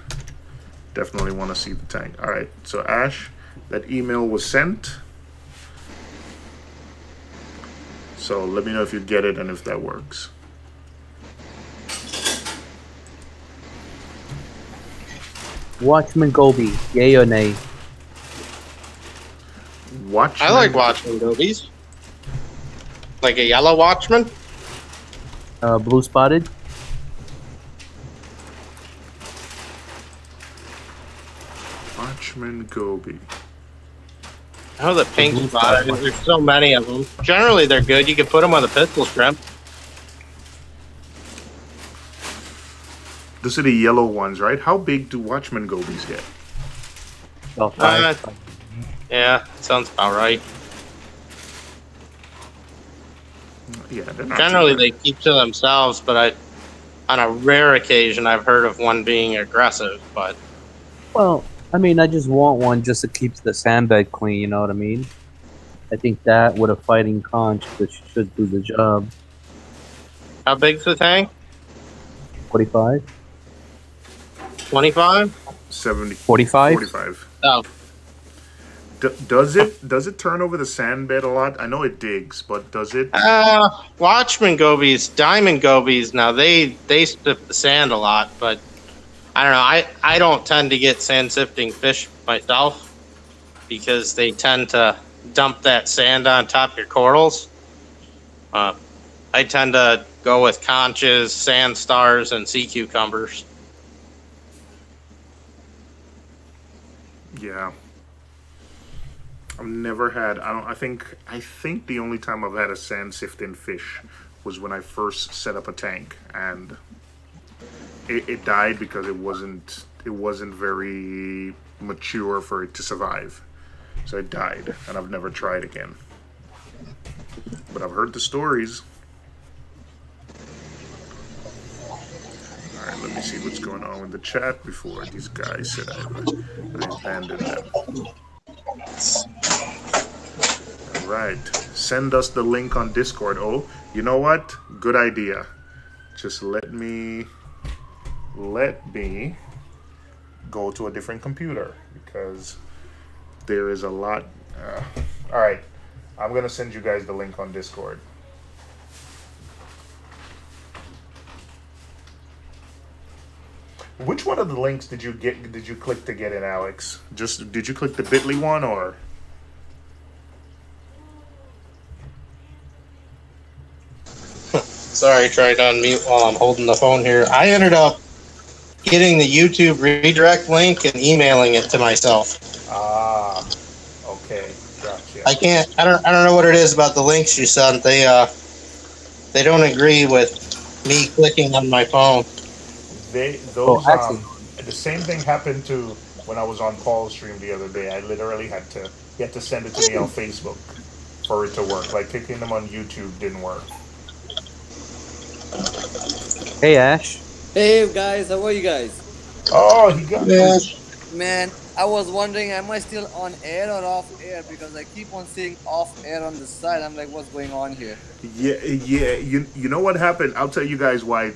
definitely want to see the tank. All right, so Ash, that email was sent. So let me know if you get it and if that works. Watchman Gobi, yay or nay? Watchman. I like Watchman gobies. Like a yellow Watchman? Blue spotted? Watchman Gobi. Oh, the pink spotted. There's so many of them. Generally, they're good. You can put them on the pistol shrimp. Those are the yellow ones, right? How big do Watchman Gobies get? Oh, five. Yeah, sounds about right. Yeah, they're not Generally, too they keep to themselves, but on a rare occasion, I've heard of one being aggressive. But Well, I mean, I just want one just to keep the sandbed clean, you know what I mean? I think that with a fighting conch, that should do the job. how big's the tank? 45? 25? 70. 45? 45. Oh, Does it turn over the sand bed a lot? I know it digs, but does it? Watchman gobies, diamond gobies. Now they strip the sand a lot, but I don't know. I don't tend to get sand sifting fish myself because they tend to dump that sand on top of your corals. I tend to go with conches, sand stars, and sea cucumbers. Yeah. I've never had. I think the only time I've had a sand sifting fish was when I first set up a tank, and it died because it wasn't very mature for it to survive. So it died, and I've never tried again. But I've heard the stories. Alright, let me see what's going on in the chat before these guys said I abandoned them. Alright, send us the link on Discord. Oh, you know what? Good idea. Just let me go to a different computer because there is a lot. Alright, I'm gonna send you guys the link on Discord. Which one of the links did you click to get in, Alex? Did you click the bit.ly one or? Sorry, I tried to unmute while I'm holding the phone here. I ended up getting the YouTube redirect link and emailing it to myself. Ah, okay, gotcha. I can't. I don't know what it is about the links you sent. They don't agree with me clicking on my phone. The same thing happened to when I was on Paul's stream the other day. I literally he had to send it to me on Facebook for it to work. Like clicking them on YouTube didn't work. Hey, Ash. Hey guys, how are you guys? Oh, he got this. Man, I was wondering, am I still on air or off air? Because I keep on seeing off air on the side. I'm like, what's going on here? Yeah. You know what happened? I'll tell you guys why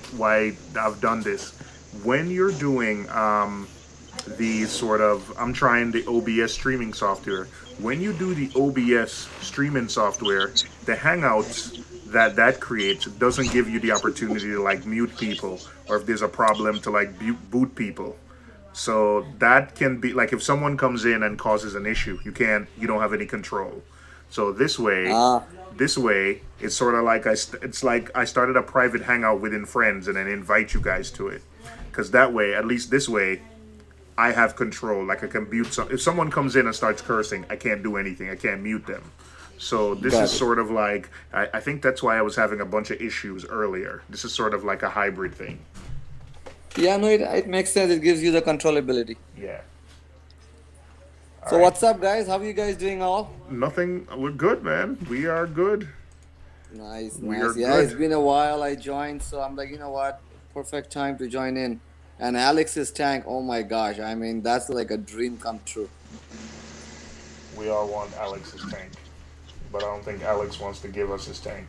I've done this. When you're doing the sort of, I'm trying the OBS streaming software. When you do the OBS streaming software, the Hangouts that creates doesn't give you the opportunity to like mute people, or if there's a problem to like boot people. So that can be like if someone comes in and causes an issue, you don't have any control. So this way, it's sort of like it's like I started a private hangout within friends and then invite you guys to it, because that way, at least this way, I have control. Like I can mute if someone comes in and starts cursing, I can't do anything. I can't mute them. So this is sort of like I think that's why I was having a bunch of issues earlier. This is sort of like a hybrid thing. Yeah, no, it makes sense. It gives you the controllability. Yeah. So what's up, guys? How are you guys doing all? Nothing. We're good, man. We are good. Nice, We nice. are Yeah, good. it's been a while. I joined, so I'm like, you know what? Perfect time to join in. And Alex's tank, oh my gosh. I mean, that's like a dream come true. We all want Alex's tank, but I don't think Alex wants to give us his tank.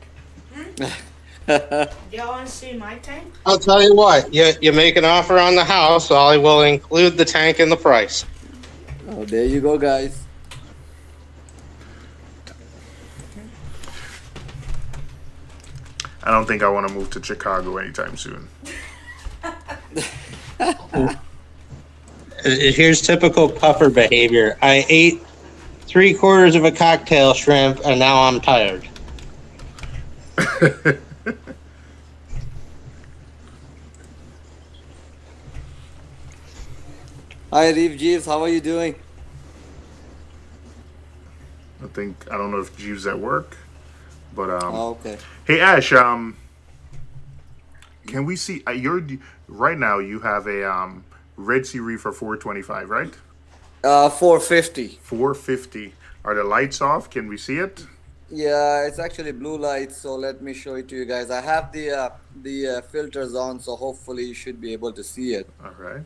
Y'all want to see my tank? I'll tell you what. You make an offer on the house, I will include the tank in the price. Oh, there you go, guys. I don't think I want to move to Chicago anytime soon. Here's typical puffer behavior. I ate 3/4 of a cocktail shrimp, and now I'm tired. Hi, Reef Jeeves. How are you doing? I don't know if Jeeves at work, but Oh, okay. Hey Ash, can we see right now you have a Red Sea Reefer 425, right? 450. 450. Are the lights off? Can we see it? Yeah, it's actually blue light, so let me show it to you guys. I have the filters on, so hopefully you should be able to see it. All right.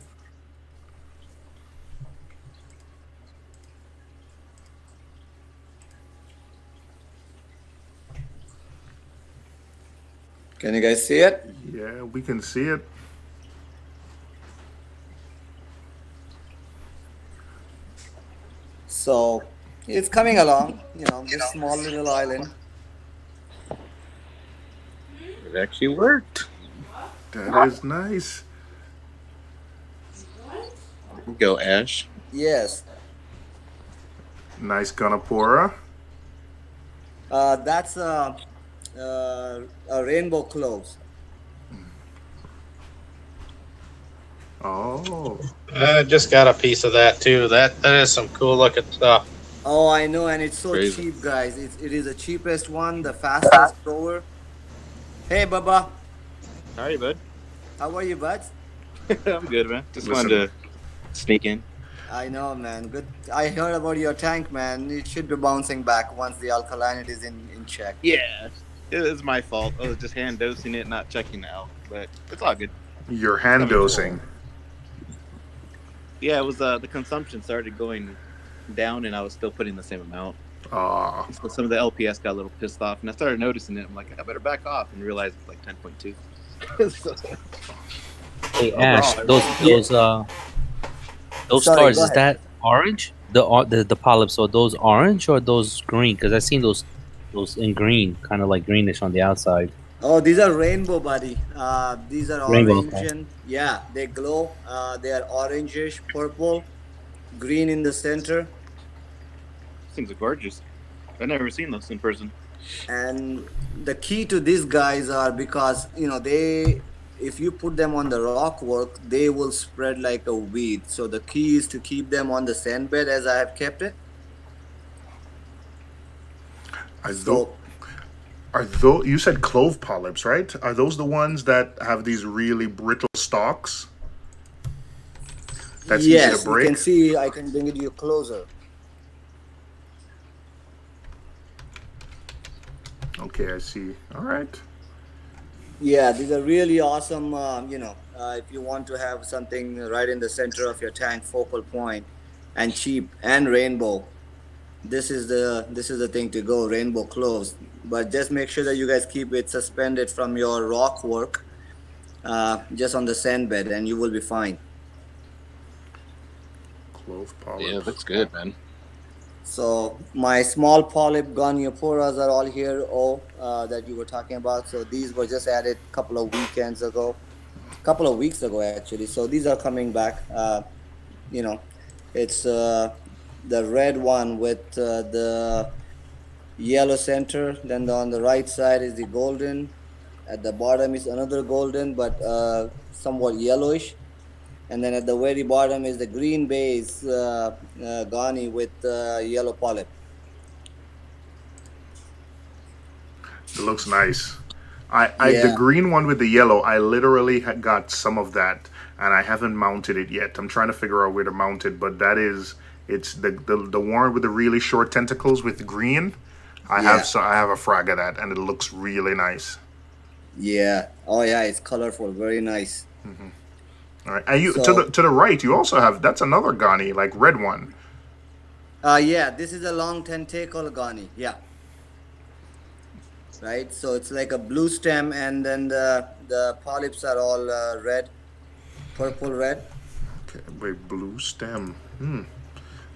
Can you guys see it? Yeah, we can see it. So it's coming along, this small little island. It actually worked. That is nice. There you go, Ash. Yes. Nice Gunapora. That's a rainbow cloves. Oh. I just got a piece of that too. That is some cool looking stuff. Oh, I know, and it's so Crazy. cheap, guys. It is the cheapest one, the fastest thrower. Hey, Bubba. Hi, bud. How are you, bud? I'm good, man. Just Listen. wanted to sneak in. I know, man. Good. I heard about your tank, man. It should be bouncing back once the alkalinity is in check. Yeah. It was my fault. I was just hand dosing it, not checking the alk, but it's all good. You're hand dosing. Yeah, it was the consumption started going down, and I was still putting the same amount. Ah. So some of the LPS got a little pissed off, and I started noticing it. I'm like, I better back off, and realized it's like 10.2. So, Hey, Ash, those Sorry, stars, go is that orange? The polyps, are those orange or those green? Because I've seen those in green, kind of like greenish on the outside. Oh, these are rainbow, buddy. These are Rainbow, orange. okay. And, yeah, they glow. They are orangish, purple, green in the center. things are gorgeous. I've never seen those in person. And the key to these guys are because if you put them on the rock work, they will spread like a weed. So the key is to keep them on the sand bed as I have kept it. Are those, you said clove polyps, right? Are those the ones that have these really brittle stalks? That's easy to break? You can see, I can bring it you closer. Okay, I see. All right. Yeah, these are really awesome. If you want to have something right in the center of your tank, focal point, and cheap and rainbow, this is the thing to go. Rainbow cloves, but just make sure that you guys keep it suspended from your rock work, just on the sand bed, and you will be fine. Clove polyps. Yeah, looks good, man. So my small polyp gonioporas are all here, that you were talking about. So these were just added a couple of weeks ago actually. So these are coming back. It's the red one with the yellow center. Then on the right side is the golden. At the bottom is another golden, but somewhat yellowish. And then at the very bottom is the green base Ghani with yellow polyp. It looks nice. The green one with the yellow, I literally got some of that, and I haven't mounted it yet. I'm trying to figure out where to mount it, but it's the one with the really short tentacles with green. I have a frag of that, and it looks really nice. Yeah. Oh yeah, it's colorful, very nice. Mm-hmm. All right, and to the right, you also have, that's another Ghani, like red one. Yeah, this is a long tentacle Ghani. Yeah. Right, so it's like a blue stem, and then the polyps are all red, purple red. Okay, wait, blue stem.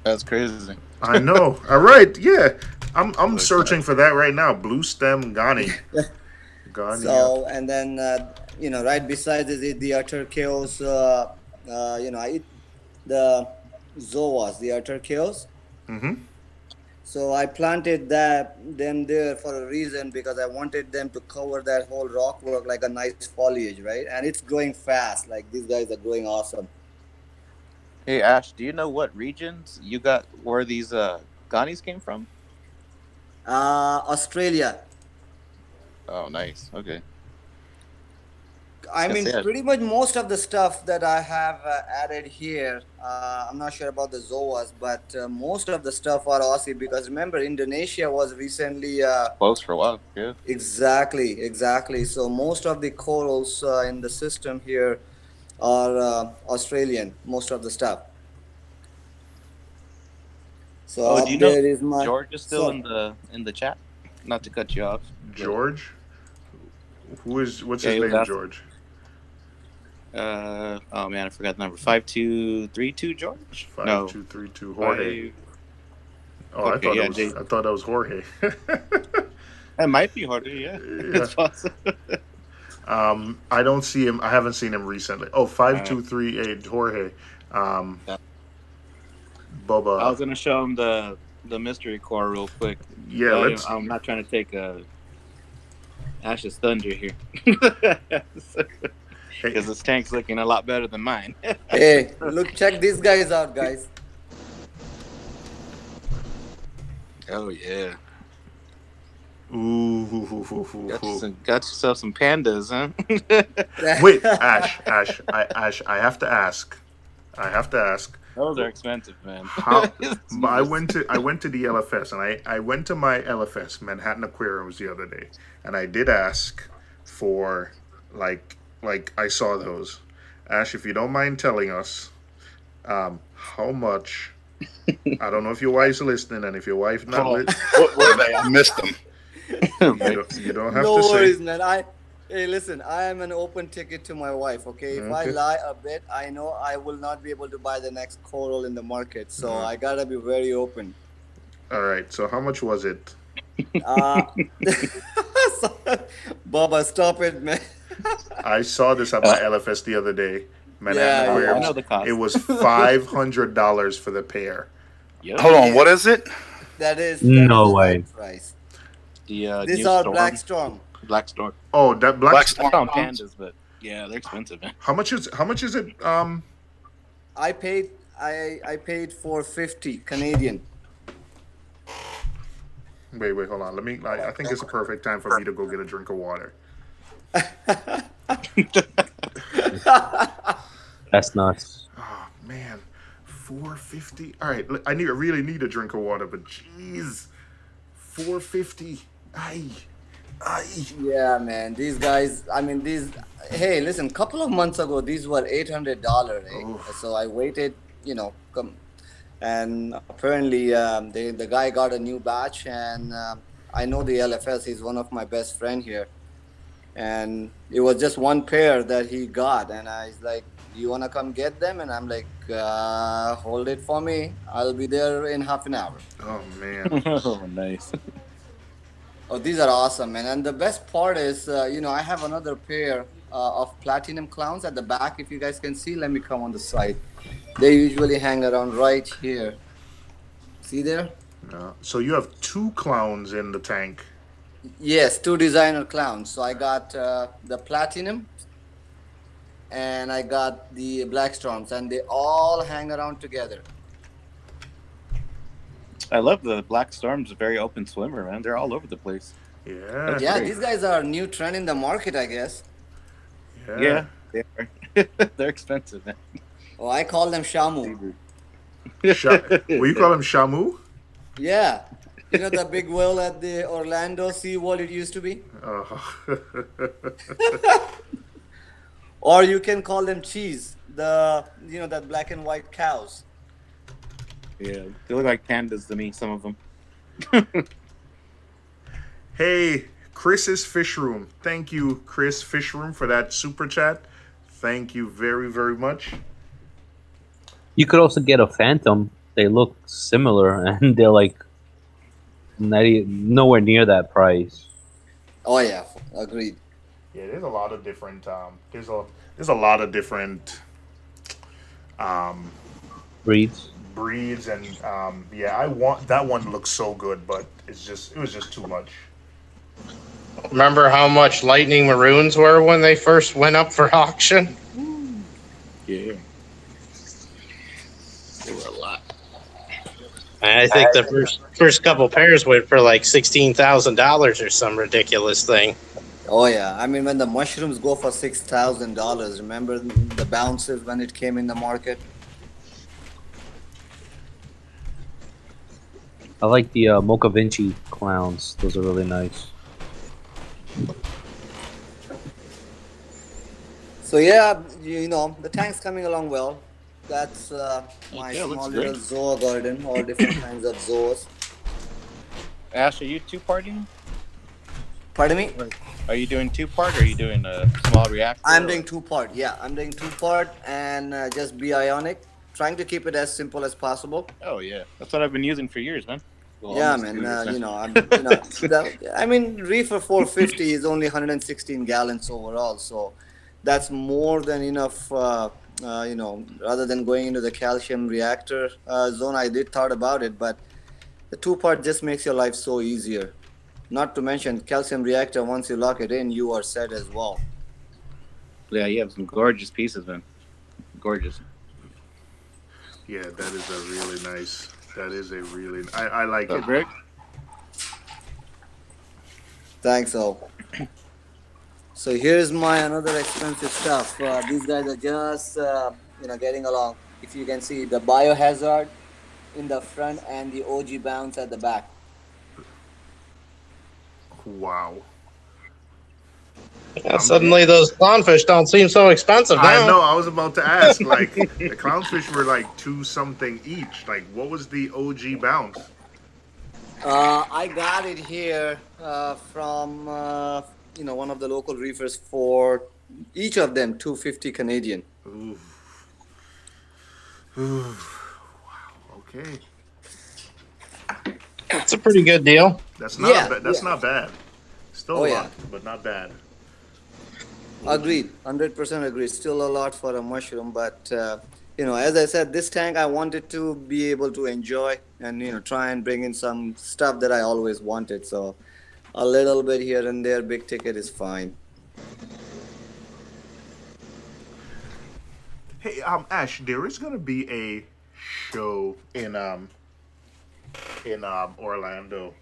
That's crazy. I know. All right, yeah, I'm searching for that right now. Blue stem Ghani. Ghani. So and then right beside is the Atercheos. I eat the zoas, the Atercheos. Mm-hmm. So I planted them there for a reason, because I wanted them to cover that whole rock work like a nice foliage, right? And it's growing fast. Like, these guys are growing awesome. Hey Ash, do you know what regions you got where these Ghanis came from? Australia. Oh, nice. Okay. I mean, pretty much most of the stuff that I have added here, I'm not sure about the zoas, but most of the stuff are Aussie, because remember, Indonesia was recently closed for a while. Yeah. Exactly. So most of the corals in the system here are Australian, most of the stuff. So do you know George is still in the chat? Not to cut you off. George? What's his name, George? Oh man, I forgot the number. 5232 George? 5232 Jorge. Okay, I thought that was Jorge. That might be Jorge, yeah. It's possible. I don't see him. I haven't seen him recently. 5238 Jorge. Bubba. I was gonna show him the mystery core real quick. Yeah, I'm not trying to take Ash's thunder here. Because this tank's looking a lot better than mine. Hey, look, check these guys out, guys. Oh, yeah. Ooh. Got yourself some pandas, huh? Wait, Ash, I have to ask. Those are expensive, man. I went to the LFS, and I went to my LFS, Manhattan Aquariums, the other day, and I did ask for, like I saw those. Ash, if you don't mind telling us how much, I don't know if your wife's listening, and if your wife not listening. What were they? I missed them. You don't have no to worries, say. Man. Hey, listen, I am an open ticket to my wife, okay? If I lie a bit, I know I will not be able to buy the next coral in the market, so I gotta be very open. All right, so how much was it? Bubba, stop it, man. I saw this at my LFS the other day. Manhattan Aquariums. I know the cost. It was $500 for the pair. Yep. Hold on, what is it? That is no way. Price. The These new are storm, Black Storm. Black Storm. Oh, that black. Black I Storm found ponds. pandas, but yeah, they're expensive, man. How much is it? I paid 450 Canadian. Wait, hold on. Let me. I think it's a perfect time for me to go get a drink of water. That's nuts. Oh man, 450. All right, I really need a drink of water, but jeez, 450. Aye. Yeah, man. These guys. I mean, these. Hey, listen. Couple of months ago, these were $800. So I waited. And apparently, the guy got a new batch, and I know the LFS. He's one of my best friend here, and it was just one pair that he got, and I was like, "You wanna come get them?" And I'm like, "Hold it for me. I'll be there in half an hour." Oh man. Oh, nice. Oh, these are awesome, man. And the best part is, I have another pair of platinum clowns at the back. If you guys can see, let me come on the side. They usually hang around right here. See there? So you have 2 clowns in the tank. Yes, 2 designer clowns. So I got the platinum and I got the black storms, and they all hang around together. I love the Black Storm's a very open swimmer, man. They're all over the place. Yeah. Yeah, these guys are a new trend in the market, I guess. Yeah, they are. They're expensive, man. Oh, I call them Shamu. Well, you call him Shamu? Yeah. You know the big whale at the Orlando SeaWorld it used to be? Or you can call them cheese. That black and white cows. Yeah, they look like pandas to me, some of them. Hey, Chris's Fish Room. Thank you, Chris Fish Room, for that super chat. Thank you very, very much. You could also get a Phantom. They look similar, and they're like nowhere near that price. Oh yeah, agreed. Yeah, there's a lot of different. There's a lot of different breeds, and I want that one. Looks so good, but it was just too much. Remember how much lightning maroons were when they first went up for auction? Yeah. They were a lot. I think the first couple pairs went for like $16,000 or some ridiculous thing. Oh yeah, I mean when the mushrooms go for $6,000, remember the bounces when it came in the market? I like the Mocha Vinci clowns. Those are really nice. So yeah, the tank's coming along well. That's my small little zoo garden, all different kinds of zoos. Ash, are you 2-parting? Pardon me? Are you doing 2-part, or are you doing a small reactor? I'm doing 2-part, yeah. I'm doing 2-part and just be ionic. Trying to keep it as simple as possible. Oh, yeah. That's what I've been using for years, man. Well, yeah, man. I mean, Reefer 450 is only 116 gallons overall, so that's more than enough. Rather than going into the calcium reactor zone, I did thought about it, but the 2-part just makes your life so easier. Not to mention calcium reactor. Once you lock it in, you are set as well. Yeah, you have some gorgeous pieces, man. Gorgeous. Yeah, that is a really nice. That is a really. I like it. Rick? Thanks, all. So here's my another expensive stuff. These guys are just getting along. If you can see the biohazard in the front and the OG bounce at the back. Wow. Yeah, suddenly those clownfish don't seem so expensive now. I know. I was about to ask. Like the clownfish were like $2 something each. Like, what was the OG bounce? I got it here from one of the local reefers for each of them $250 Canadian. Ooh. Wow. Okay. It's a pretty good deal. That's not not bad. Still a lot, but not bad. Agreed. 100% agreed. Still a lot for a mushroom, but as I said, this tank I wanted to be able to enjoy and try and bring in some stuff that I always wanted. So A little bit here and there, big ticket is fine. Hey, Ash, there is gonna be a show in Orlando.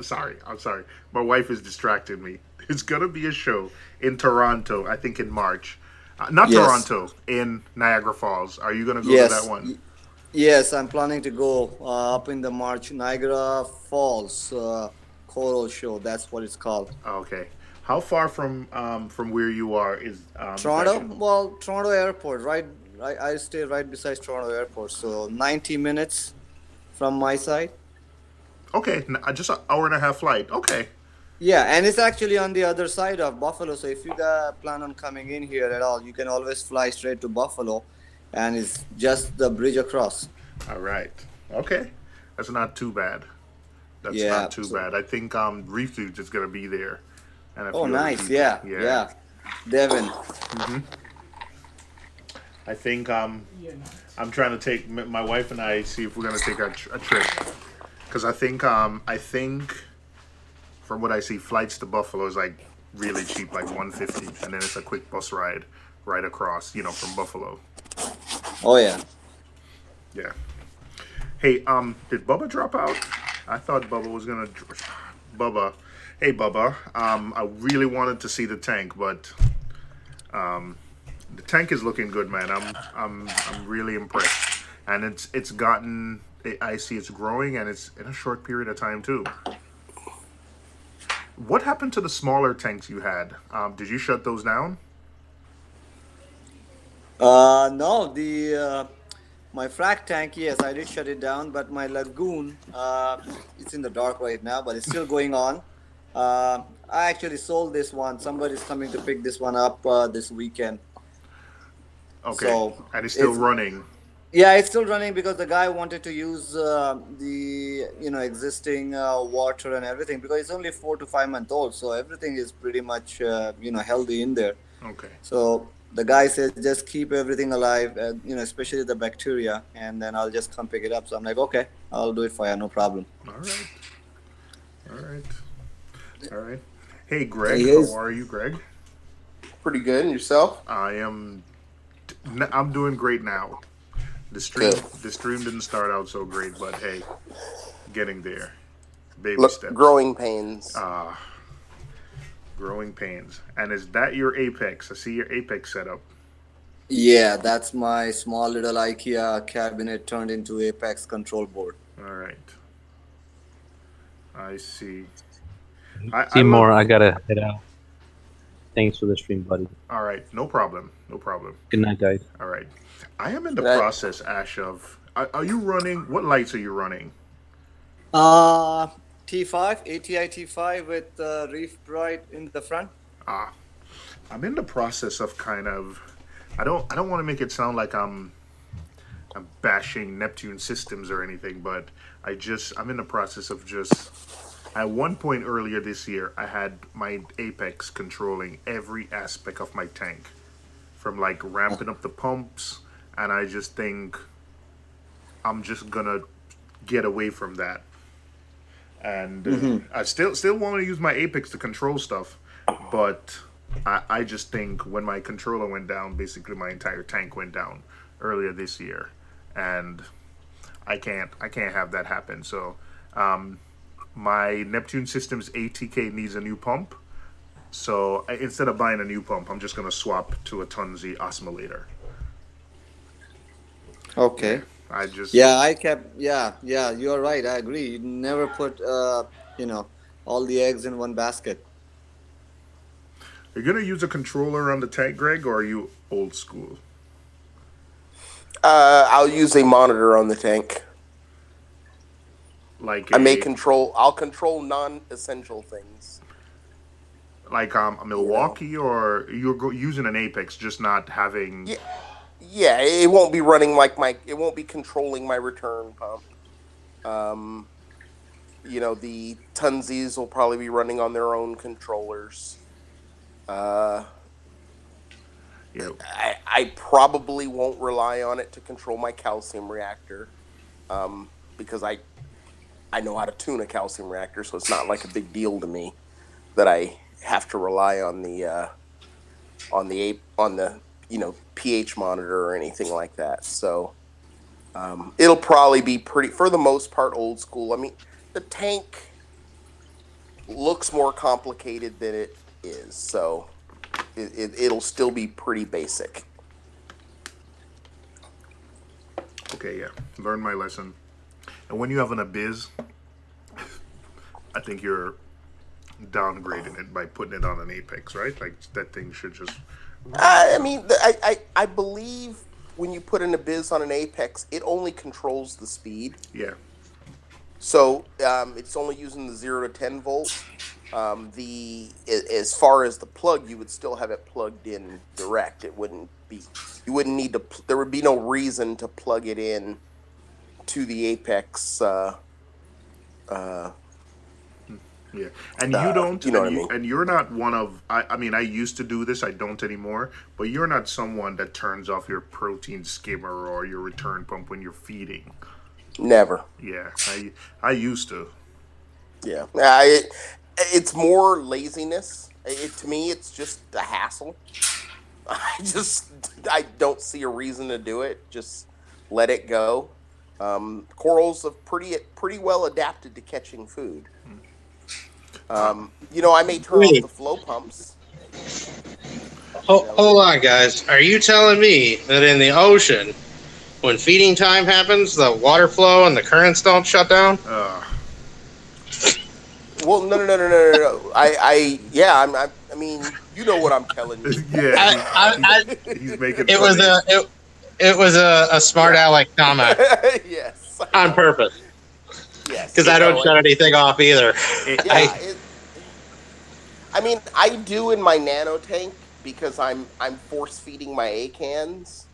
Sorry, I'm sorry. My wife is distracting me. It's gonna be a show in Toronto, I think in March. Not Yes. Toronto, in Niagara Falls. Are you gonna go Yes. to that one? Yes, I'm planning to go up in the March Niagara Falls Coral Show. That's what it's called. Okay. How far from where you are is Toronto? that show? Well, Toronto Airport, right? I stay right beside Toronto Airport, so 90 minutes from my side. Okay, just an hour and a half flight. Okay. Yeah, and it's actually on the other side of Buffalo. So if you plan on coming in here at all, you can always fly straight to Buffalo, and it's just the bridge across. All right. Okay. That's not too bad. That's Yeah, not too so- bad. I think Reefing is gonna be there. And a Oh, few other nice. people. Yeah. Devin. I think I'm trying to take my wife and I see if we're gonna take a trip, because I think from what I see, flights to Buffalo is like really cheap, like $150, and then it's a quick bus ride right across, from Buffalo. Oh yeah. Yeah. Hey, did Bubba drop out? I thought Bubba was gonna. Bubba, hey Bubba. I really wanted to see the tank, but the tank is looking good, man. I'm really impressed, and it's gotten. I see it's growing, and it's in a short period of time too. What happened to the smaller tanks you had? Did you shut those down? No, the my frac tank, yes, I did shut it down, but my lagoon, it's in the dark right now, but it's still going on. I actually sold this one. Somebody's coming to pick this one up this weekend. Okay, So, and it's still it's- running. Yeah, it's still running because the guy wanted to use the existing water and everything, because it's only 4 to 5 months old, so everything is pretty much healthy in there. Okay. So the guy says just keep everything alive, especially the bacteria, and then I'll just come pick it up. So I'm like, okay, I'll do it for you, no problem. All right. All right. All right. Hey, Greg, Hey, yes. how are you, Greg? Pretty good. And yourself? I'm doing great now. The stream didn't start out so great, but hey, getting there. Baby steps. Growing pains. Growing pains. And is that your Apex? I see your Apex setup. Yeah, that's my small little IKEA cabinet turned into Apex control board. All right. I see. Seymour, I gotta head out. Thanks for the stream, buddy. All right, no problem. No problem. Good night, guys. All right. I am in the Right. process, Ash, of. Are you running? What lights are you running? T5, ATI T5 with Reef Bright in the front. I'm in the process of kind of. I don't want to make it sound like I'm bashing Neptune systems or anything, but I'm in the process of just. At one point earlier this year, I had my Apex controlling every aspect of my tank, from like ramping up the pumps, and I just think I'm just gonna get away from that. And I still want to use my Apex to control stuff, but I just think when my controller went down, basically my entire tank went down earlier this year, and I can't have that happen. So my Neptune Systems ATK needs a new pump. So instead of buying a new pump, I'm just gonna swap to a Tunzi osmolator. Okay. Yeah, you're right. I agree. You never put, all the eggs in one basket. Are you gonna use a controller on the tank, Greg, or are you old school? I'll use a monitor on the tank. Like I'll control non-essential things. like a Milwaukee, or you're using an Apex, just not having. Yeah, it won't be running it won't be controlling my return pump. The Tunzies will probably be running on their own controllers. I probably won't rely on it to control my calcium reactor, because I know how to tune a calcium reactor, so it's not like a big deal to me that I have to rely on the pH monitor or anything like that. So it'll probably be pretty, for the most part, old school. I mean, the tank looks more complicated than it is, so it'll still be pretty basic. Okay, yeah. Learn my lesson. And when you have an abyss, I think you're downgrading it by putting it on an apex, right? Like, that thing should just... I mean, I believe when you put an abyss on an apex, it only controls the speed. Yeah. So it's only using the 0 to 10 volt. As far as the plug, you would still have it plugged in direct. It wouldn't be, you wouldn't need to, there would be no reason to plug it in to the apex. Yeah, and you don't, you know what I mean? And you're not one of, I mean, I used to do this, I don't anymore, but you're not someone that turns off your protein skimmer or your return pump when you're feeding. Never. Yeah, I used to. Yeah, it's more laziness. To me, it's just a hassle. I don't see a reason to do it. Just let it go. Corals are pretty well adapted to catching food. I may turn off the flow pumps. Hold on, guys. Are you telling me that in the ocean, when feeding time happens, the water flow and the currents don't shut down? Well, no. I mean, you know what I'm telling you. Yeah, he's making. It was a smart aleck comment. Yes. On purpose. Yes. Because I don't shut anything off either. I mean, I do in my nano tank because I'm force feeding my ACANs,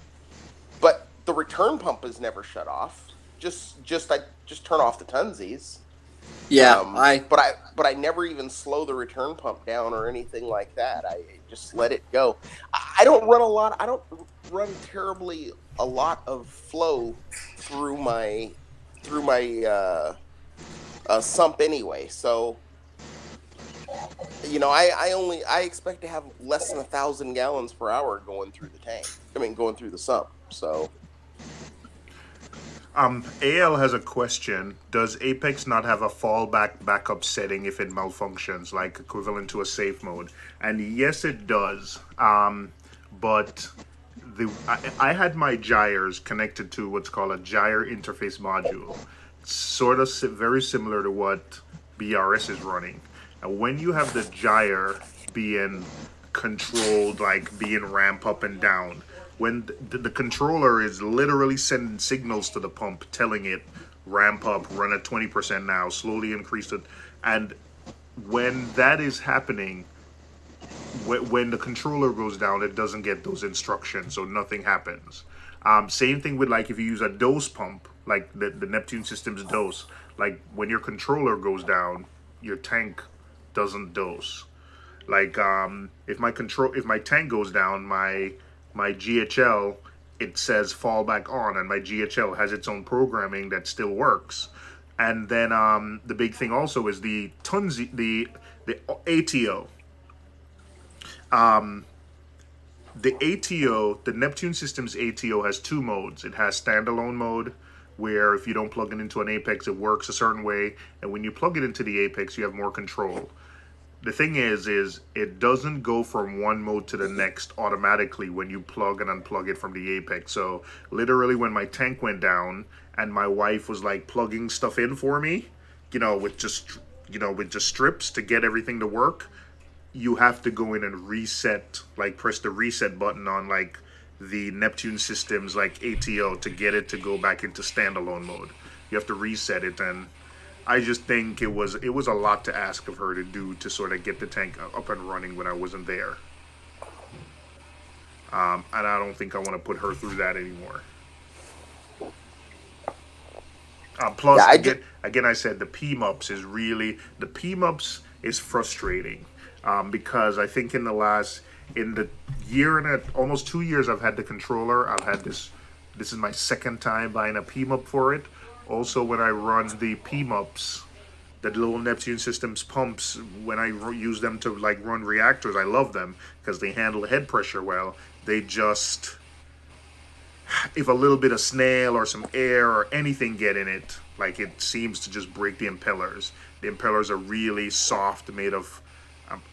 but the return pump is never shut off. I just turn off the tunsies. Yeah, but I never even slow the return pump down or anything like that. I just let it go. I don't run terribly a lot of flow through my sump anyway. So I expect to have less than 1,000 gallons per hour going through the tank. I mean, going through the sump. So. AL has a question. Does Apex not have a fallback backup setting if it malfunctions, like equivalent to a safe mode? And yes, it does. But I had my gyres connected to what's called a gyre interface module, sort of very similar to what BRS is running. And when you have the gyre being controlled, like being ramp up and down, when the controller is literally sending signals to the pump telling it ramp up, run at 20% now, slowly increase it, and when that is happening, when the controller goes down, it doesn't get those instructions, so nothing happens. Same thing with, like, if you use a dose pump, like the Neptune Systems dose, like when your controller goes down, your tank doesn't dose. Like if my tank goes down, my GHL, it says fall back on, and my GHL has its own programming that still works. And then the big thing also is the ATO. The ATO, the Neptune Systems ATO, has two modes. It has standalone mode, where if you don't plug it into an Apex, it works a certain way, and when you plug it into the Apex, you have more control. The thing is it doesn't go from one mode to the next automatically when you plug and unplug it from the Apex. So literally when my tank went down and my wife was like plugging stuff in for me, with just strips to get everything to work, you have to go in and reset, like press the reset button on like the Neptune Systems like ATO to get it to go back into standalone mode. You have to reset it, and I just think it was a lot to ask of her to do to sort of get the tank up and running when I wasn't there. And I don't think I want to put her through that anymore. Plus, yeah, again, I said the PMUPs is frustrating because I think in the year and almost 2 years I've had the controller, I've had this is my second time buying a PMUP for it. Also, when I run the PMUPs, the little Neptune Systems pumps, when I use them to like run reactors, I love them because they handle head pressure well. They just, if a little bit of snail or some air or anything get in it, like it seems to just break the impellers. The impellers are really soft, made of,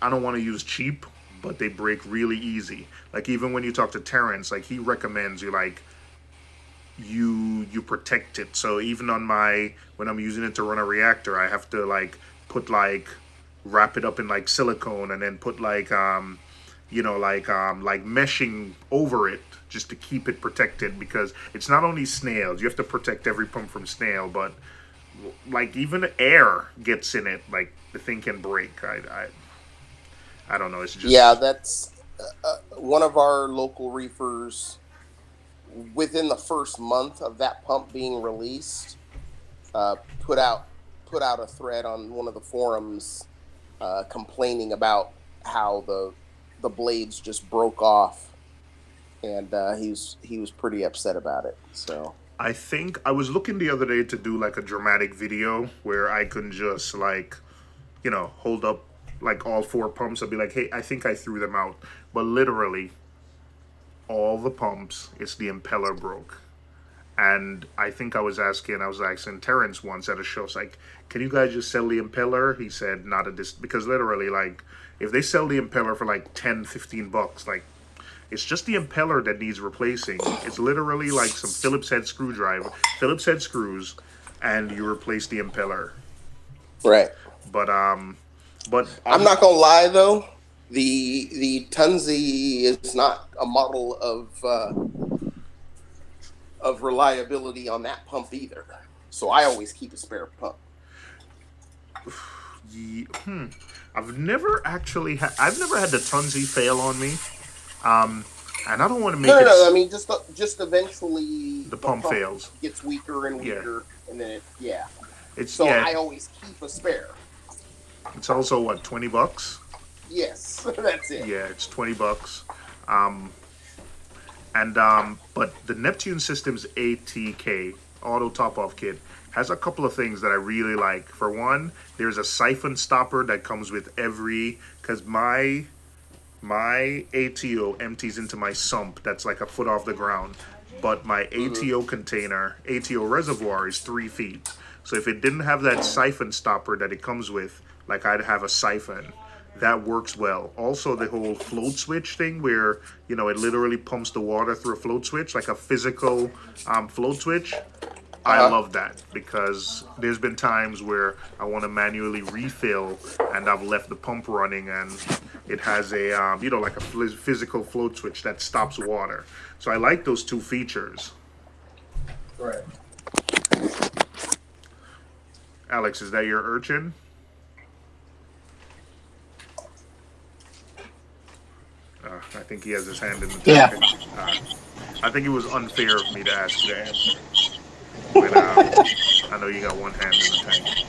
I don't want to use cheap, but they break really easy. Like even when you talk to Terrence, like he recommends you like, you protect it. So even on my, when I'm using it to run a reactor, I have to like put like, wrap it up in like silicone and then put like, you know, like meshing over it just to keep it protected, because it's not only snails. You have to protect every pump from snail, but like even air gets in it, like the thing can break. I don't know. It's just, yeah, that's one of our local reefers. Within the first month of that pump being released, put out a thread on one of the forums complaining about how the blades just broke off, and he was pretty upset about it. So I think I was looking the other day to do like a dramatic video where I can just like, you know, hold up like all 4 pumps and be like, hey, I think I threw them out. But literally all the pumps, it's the impeller broke. And I think I was asking Terrence once at a show, it's like, can you guys just sell the impeller? He said, not at this, because literally, like, if they sell the impeller for like 10, 15 bucks, like, it's just the impeller that needs replacing. It's literally like some Phillips head screws, and you replace the impeller. Right. But I'm not gonna lie though, the Tunzi is not a model of reliability on that pump either. So I always keep a spare pump. I've never had the Tunzi fail on me. And I don't want to make No, I mean just eventually the pump fails, gets weaker and weaker, and then it's I always keep a spare. It's also what, 20 bucks? Yes, that's it. Yeah, it's 20 bucks. But the Neptune Systems ATK auto top-off kit has a couple of things that I really like. For one, there's a siphon stopper that comes with every, because my ATO empties into my sump that's like a foot off the ground, but my ATO container, ATO reservoir is 3 feet. So if it didn't have that siphon stopper that it comes with, like I'd have a siphon, that works well. Also, the whole float switch thing where, you know, it literally pumps the water through a float switch, like a physical float switch. I love that, because there's been times where I want to manually refill and I've left the pump running and it has a, you know, like a physical float switch that stops water. So I like those 2 features. Right. Alex, is that your urchin? I think he has his hand in the tank. Yeah. I think it was unfair of me to ask you to answer. When, I know you got one hand in the tank.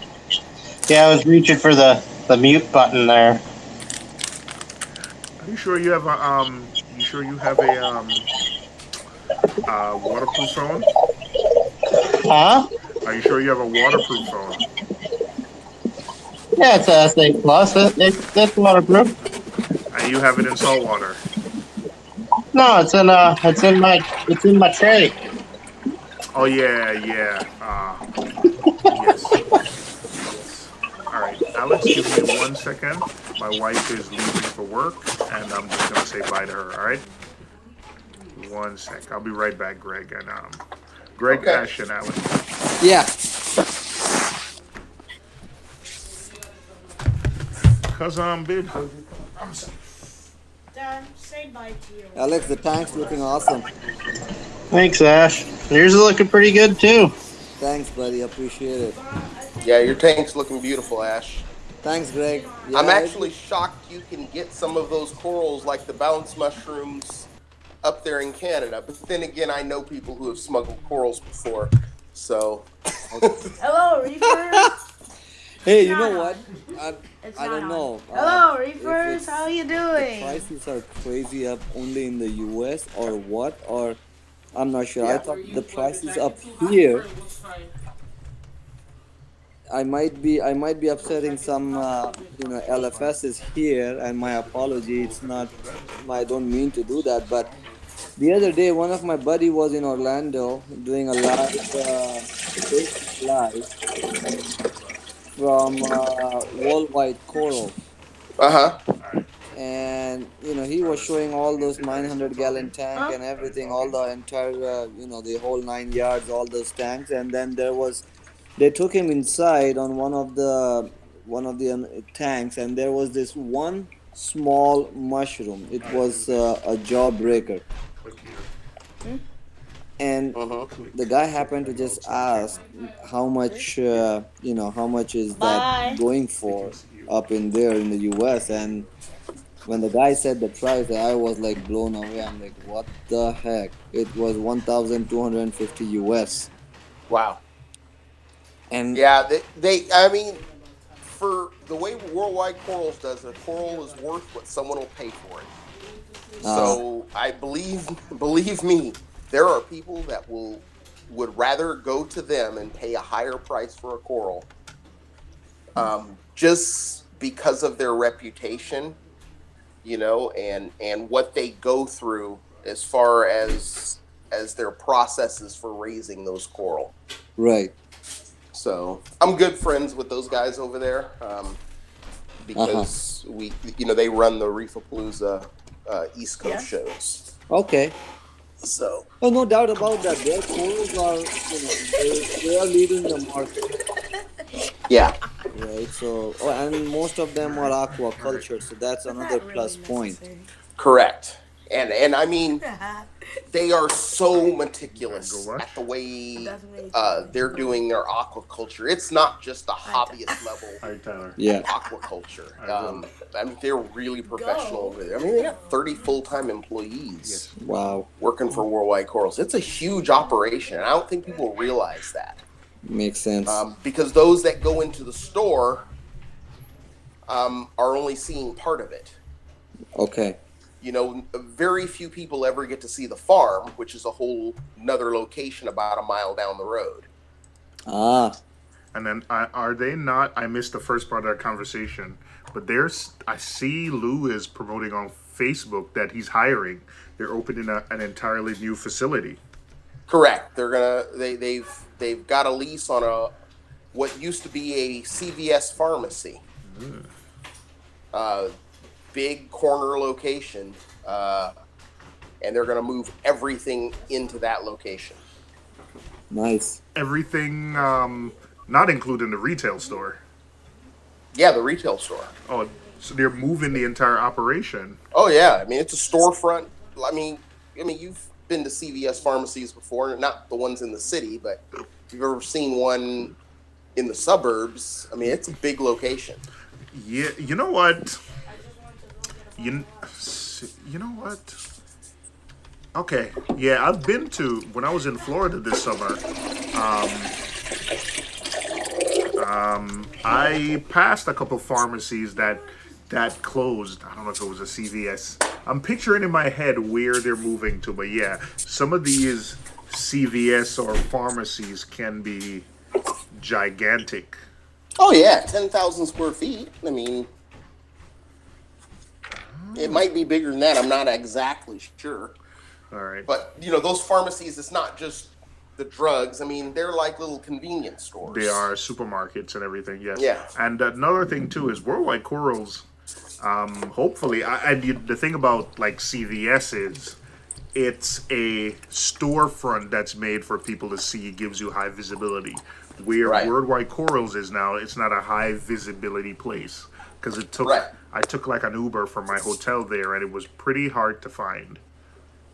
Yeah, I was reaching for the mute button there. Are you sure you have a waterproof phone? Huh? Are you sure you have a waterproof phone? Yeah, it's a S8 Plus. It's waterproof. And you have it in salt water? No, it's in my tray. Oh yeah. Yes. All right, Alex, give me 1 second. My wife is leaving for work, and I'm just gonna say bye to her. All right. 1 sec. I'll be right back, Greg. And Greg, okay. Ash, and Alex. Yeah. Cause babe. Dad, say bye to you. Alex, the tank's looking awesome. Thanks, Ash. Yours is looking pretty good too. Thanks, buddy. Appreciate it. Yeah, your tank's looking beautiful, Ash. Thanks, Greg. Yeah, I'm actually shocked you can get some of those corals like the bounce mushrooms up there in Canada. But then again, I know people who have smuggled corals before, so. Hello, Reefers. Hey, you know what? It's I don't not know. Hello, Reefers. How you The doing? prices are crazy up only in the US or what? Or I'm not sure. I thought the prices up here I might be upsetting some LFSs here, and my apology. It's not. I don't mean to do that, but the other day, one of my buddy was in Orlando doing a live from worldwide corals, Uh huh. and he was showing all those 900-gallon tank and everything, all the entire the whole 9 yards, all those tanks, and then they took him inside on one of the tanks, and there was this one small mushroom. It was a jawbreaker. And the guy happened to just ask how much how much is that going for up in there in the US. And when the guy said the price, I was like blown away. I'm like, what the heck? It was 1,250 US. Wow. And yeah, I mean, for the way Worldwide Corals does, a coral is worth what someone will pay for it. So I believe me, there are people that would rather go to them and pay a higher price for a coral, just because of their reputation, and what they go through as far as their processes for raising those coral. Right. So I'm good friends with those guys over there, because they run the Reefapalooza East Coast shows. Okay. So. Oh, no doubt about that. Their corals are, they are leading the market. Yeah. Right. So, and most of them are aquaculture, so that's another plus point. Correct. And I mean, they are so meticulous at the way they're doing their aquaculture. It's not just a hobbyist level aquaculture. I mean, they're really professional over there. I mean, they got 30 full-time employees. Wow. Working for Worldwide Corals. It's a huge operation, and I don't think people realize that. Makes sense. Because those that go into the store are only seeing part of it. Okay. Very few people ever get to see the farm, which is a whole another location about a mile down the road. And then are they not? I missed the first part of that conversation, but I see Lou is promoting on Facebook that he's hiring. They're opening an entirely new facility. Correct. They've got a lease on what used to be a CVS pharmacy. Big corner location, and they're going to move everything into that location. Nice. Everything, not including the retail store. Yeah, the retail store. Oh, so they're moving the entire operation. Oh yeah, I mean it's a storefront. I mean you've been to CVS pharmacies before, not the ones in the city, but if you've ever seen one in the suburbs, I mean it's a big location. Yeah, you know what? You know what? Okay, yeah, I've been to, when I was in Florida this summer, I passed a couple pharmacies that closed. I don't know if it was a CVS. I'm picturing in my head where they're moving to, but yeah, some of these CVS or pharmacies can be gigantic. Oh yeah, 10,000 square feet. I mean, it might be bigger than that. I'm not exactly sure. All right. But, those pharmacies, it's not just the drugs. I mean, they're like little convenience stores. They are supermarkets and everything, yes. Yeah. And another thing, too, is Worldwide Corals, hopefully, the thing about, like, CVS is it's a storefront that's made for people to see, gives you high visibility. Where Worldwide Corals is now, it's not a high visibility place. Because I took like an Uber from my hotel there, and it was pretty hard to find.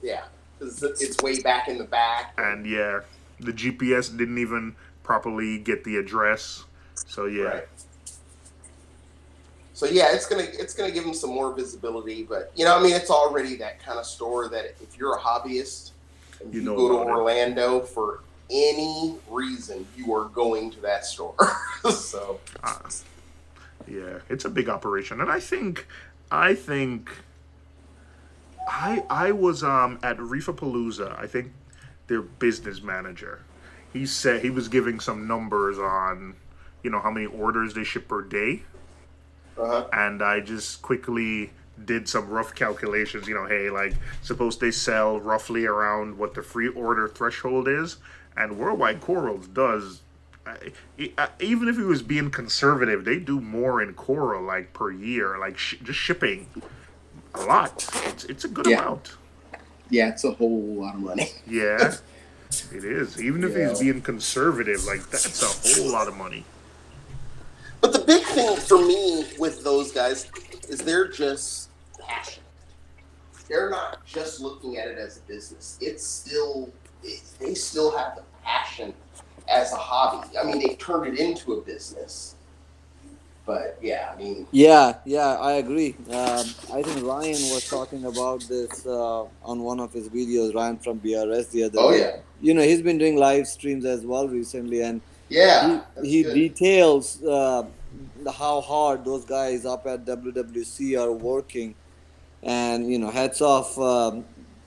Yeah, because it's way back in the back. And yeah, the GPS didn't even properly get the address. So yeah. Right. So yeah, it's gonna give them some more visibility. But it's already that kind of store that if you're a hobbyist and you go to Orlando for any reason, you are going to that store. So. Yeah, it's a big operation, and I was at Reefapalooza. I think their business manager. He said he was giving some numbers on how many orders they ship per day. And I just quickly did some rough calculations. Hey, like, suppose they sell roughly around what the free order threshold is, and Worldwide Corals does. Even if it was being conservative, they do more in coral like per year, like just shipping a lot. It's a good amount. Yeah, it's a whole lot of money. Yeah, it is. Even if he's being conservative, like that's a whole lot of money. But the big thing for me with those guys is they're just passionate. They're not just looking at it as a business. They still have the passion as a hobby. I mean, they've turned it into a business. But yeah, I mean. Yeah, I agree. I think Ryan was talking about this on one of his videos. Ryan from BRS the other day. Yeah. He's been doing live streams as well recently, and he good. details how hard those guys up at WWC are working, and hats off.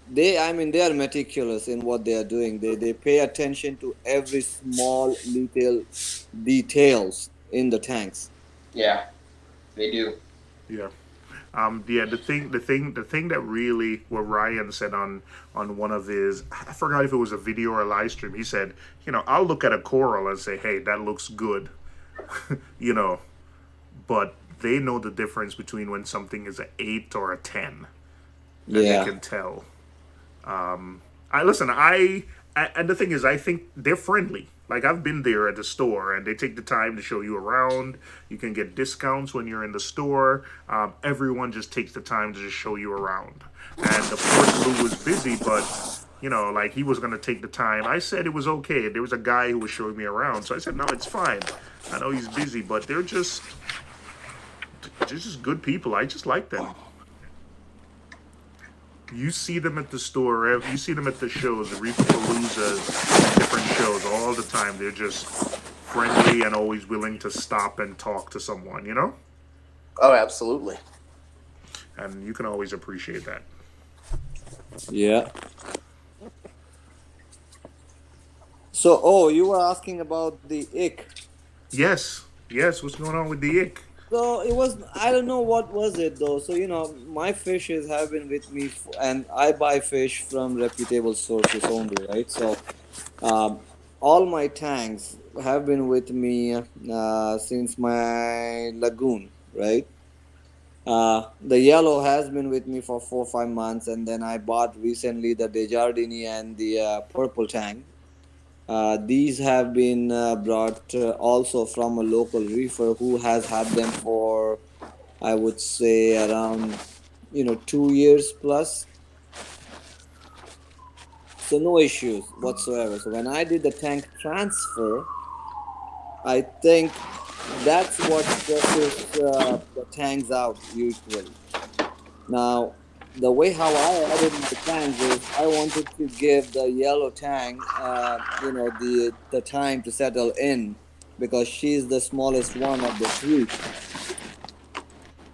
They are meticulous in what they are doing. They pay attention to every small little details in the tanks. Yeah, they do. Yeah. The thing that really, what Ryan said on one of his, I forgot if it was a video or a live stream. He said, I'll look at a coral and say, hey, that looks good, but they know the difference between when something is an 8 or a 10. And they can tell. And the thing is, I think they're friendly. Like, I've been there at the store, and they take the time to show you around. You can get discounts when you're in the store. Everyone just takes the time to just show you around. And of course, Lou was busy, but, like, he was going to take the time. I said it was okay. There was a guy who was showing me around. So I said, no, it's fine. I know he's busy, but they're just good people. I just like them. You see them at the store, you see them at the shows, the Reef Paloozas, different shows all the time. They're just friendly and always willing to stop and talk to someone, Oh, absolutely. And you can always appreciate that. Yeah. So, you were asking about the ick. Yes, what's going on with the ick? So it was, I don't know what was it though. So, my fishes have been with me and I buy fish from reputable sources only, right? So, all my tanks have been with me since my lagoon, right? The yellow has been with me for 4 or 5 months, and then I bought recently the Desjardins and the purple tank. These have been brought also from a local reefer who has had them for, I would say, around 2 years plus. So no issues whatsoever. So when I did the tank transfer, I think that's what stresses the tanks out usually. Now, the way how I added my tanks is I wanted to give the yellow tank, the time to settle in, because she's the smallest one of the three.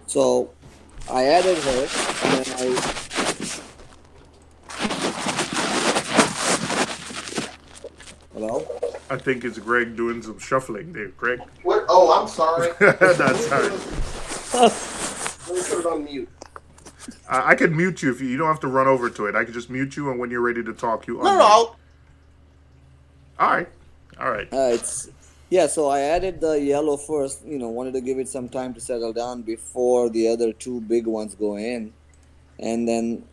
So I added her, and then Hello? I think it's Greg doing some shuffling there. Greg? What? Oh, I'm sorry. That's all right. Let me put it on mute. I can mute you if you don't have to run over to it. I can just mute you, and when you're ready to talk, you unmute. No. All right. So I added the yellow first, wanted to give it some time to settle down before the other two big ones go in. And then,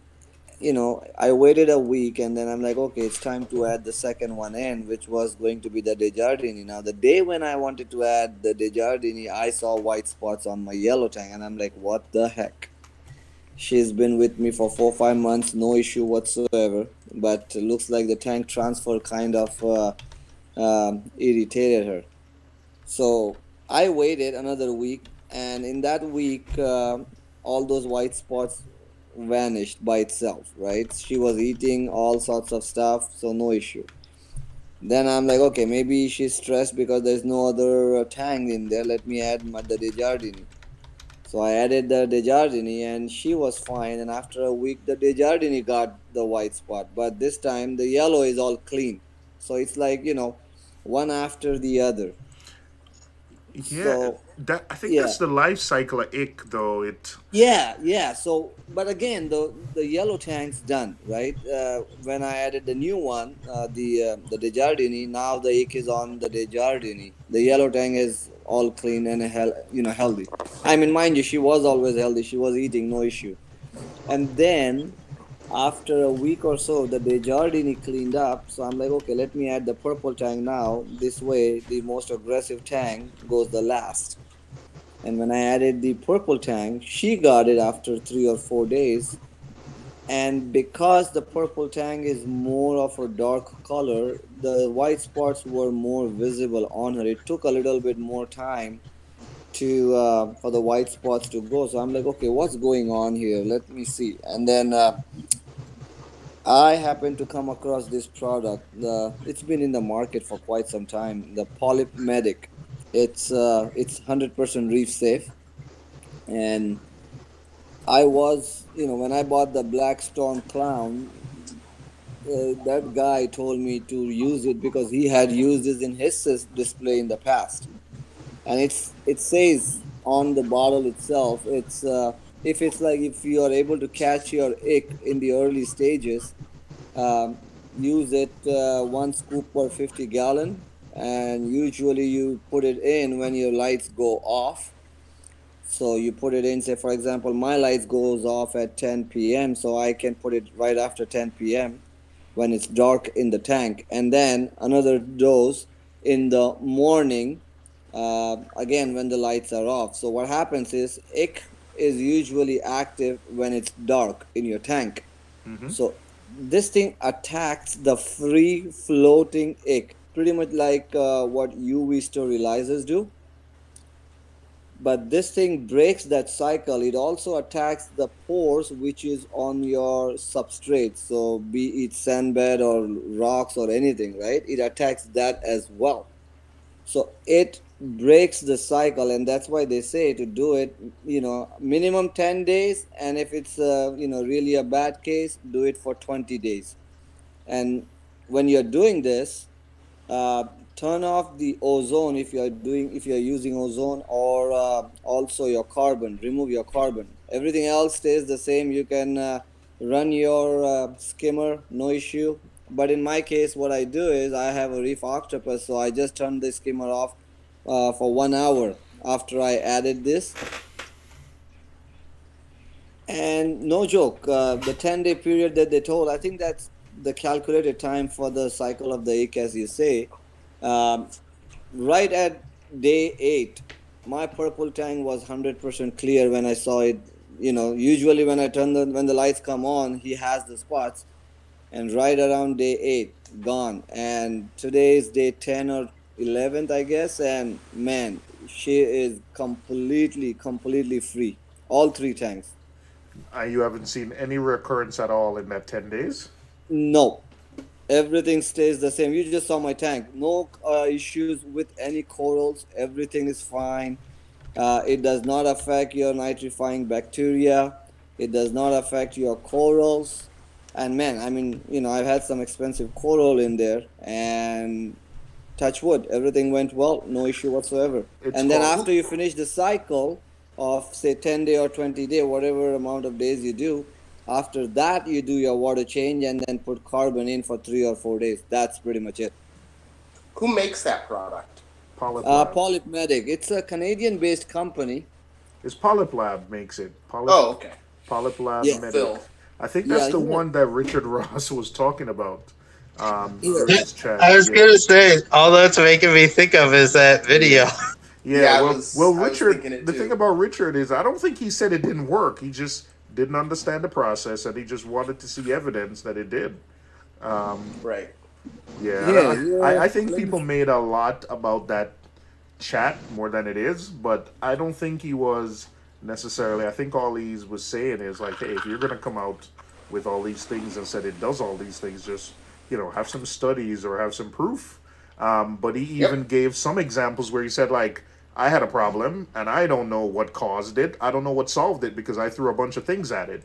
I waited a week, and then I'm like, okay, it's time to add the second one in, which was going to be the Desjardins. Now, the day when I wanted to add the Desjardins, I saw white spots on my yellow tank, and I'm like, what the heck? She's been with me for 4 or 5 months, no issue whatsoever. But it looks like the tank transfer kind of irritated her. So I waited another week, and in that week, all those white spots vanished by itself, right? She was eating all sorts of stuff, so no issue. Then I'm like, okay, maybe she's stressed because there's no other tank in there. Let me add the Desjardins. So I added the Desjardins, and she was fine. And after a week, the Desjardins got the white spot. But this time, the yellow is all clean. So it's like, one after the other. Yeah, So that I think yeah, that's the life cycle of ick, though. It. yeah. So, but again, the yellow tank's done, right? When I added the new one, the Desjardins, now the ink is on the Desjardins. The yellow tank is all clean and healthy. I mean, mind you, she was always healthy. She was eating, no issue. And then after a week or so, the Desjardins cleaned up. So I'm like, okay, let me add the purple tank now. This way, the most aggressive tank goes the last. And when I added the purple tank, she got it after 3 or 4 days. And because the purple tank is more of a dark color, the white spots were more visible on her. It took a little bit more time to for the white spots to go. So I'm like, okay, what's going on here? Let me see. And then I happened to come across this product. It's been in the market for quite some time. The Polyp Medic. It's 100% reef safe, and I was, when I bought the Black Storm Clown, that guy told me to use it because he had used this in his display in the past, and it says on the bottle itself, if it's like if you are able to catch your ick in the early stages, um, use it 1 scoop per 50 gallon, and usually you put it in when your lights go off. So you put it in, say for example, my lights goes off at 10 p.m. So I can put it right after 10 p.m. when it's dark in the tank, and then another dose in the morning, again when the lights are off. So what happens is ick is usually active when it's dark in your tank. Mm-hmm. So this thing attacks the free floating ick, pretty much like what UV sterilizers do. But this thing breaks that cycle. It also attacks the pores which is on your substrate. So be it sandbed or rocks or anything, right? It attacks that as well. So it breaks the cycle, and that's why they say to do it, minimum 10 days, and if it's really a bad case, do it for 20 days. And when you're doing this, uh, turn off the ozone if you're using ozone, or also your carbon. Remove your carbon. Everything else stays the same. You can run your skimmer, no issue. But in my case, what I do is I have a reef octopus, so I just turn the skimmer off for 1 hour after I added this. And no joke, the 10-day period that they told, I think that's the calculated time for the cycle of the ick, as you say. Right at day 8, my purple tank was 100% clear when I saw it. Usually when when the lights come on, he has the spots. And right around day 8, gone. And today is day 10 or 11th, I guess. And man, she is completely free. All 3 tanks. You haven't seen any recurrence at all in that 10 days. No, everything stays the same. You just saw my tank. No issues with any corals. Everything is fine. It does not affect your nitrifying bacteria. It does not affect your corals. And man, I mean, I've had some expensive coral in there, and touch wood, everything went well. No issue whatsoever. And then after you finish the cycle of say 10 day or 20 day, whatever amount of days you do, after that you do your water change and then put carbon in for 3 or 4 days. That's pretty much it. Who makes that product? Polyp Medic. It's a Canadian based company. It's Polyp Lab makes it. Oh, okay. Polyp Lab Medic. Phil. I think that's the one that Richard Ross was talking about during his chat. I was gonna say, all that's making me think of is that video. Well, Richard, the thing about Richard is I don't think he said it didn't work. He just didn't understand the process, and he just wanted to see evidence that it did. Right. I think people made a lot about that chat more than it is, but I don't think he was necessarily. I think all he was saying is like, hey, if you're going to come out with all these things and said it does all these things, just, have some studies or have some proof. But he even gave some examples where he said, like, I had a problem and I don't know what caused it. I don't know what solved it because I threw a bunch of things at it.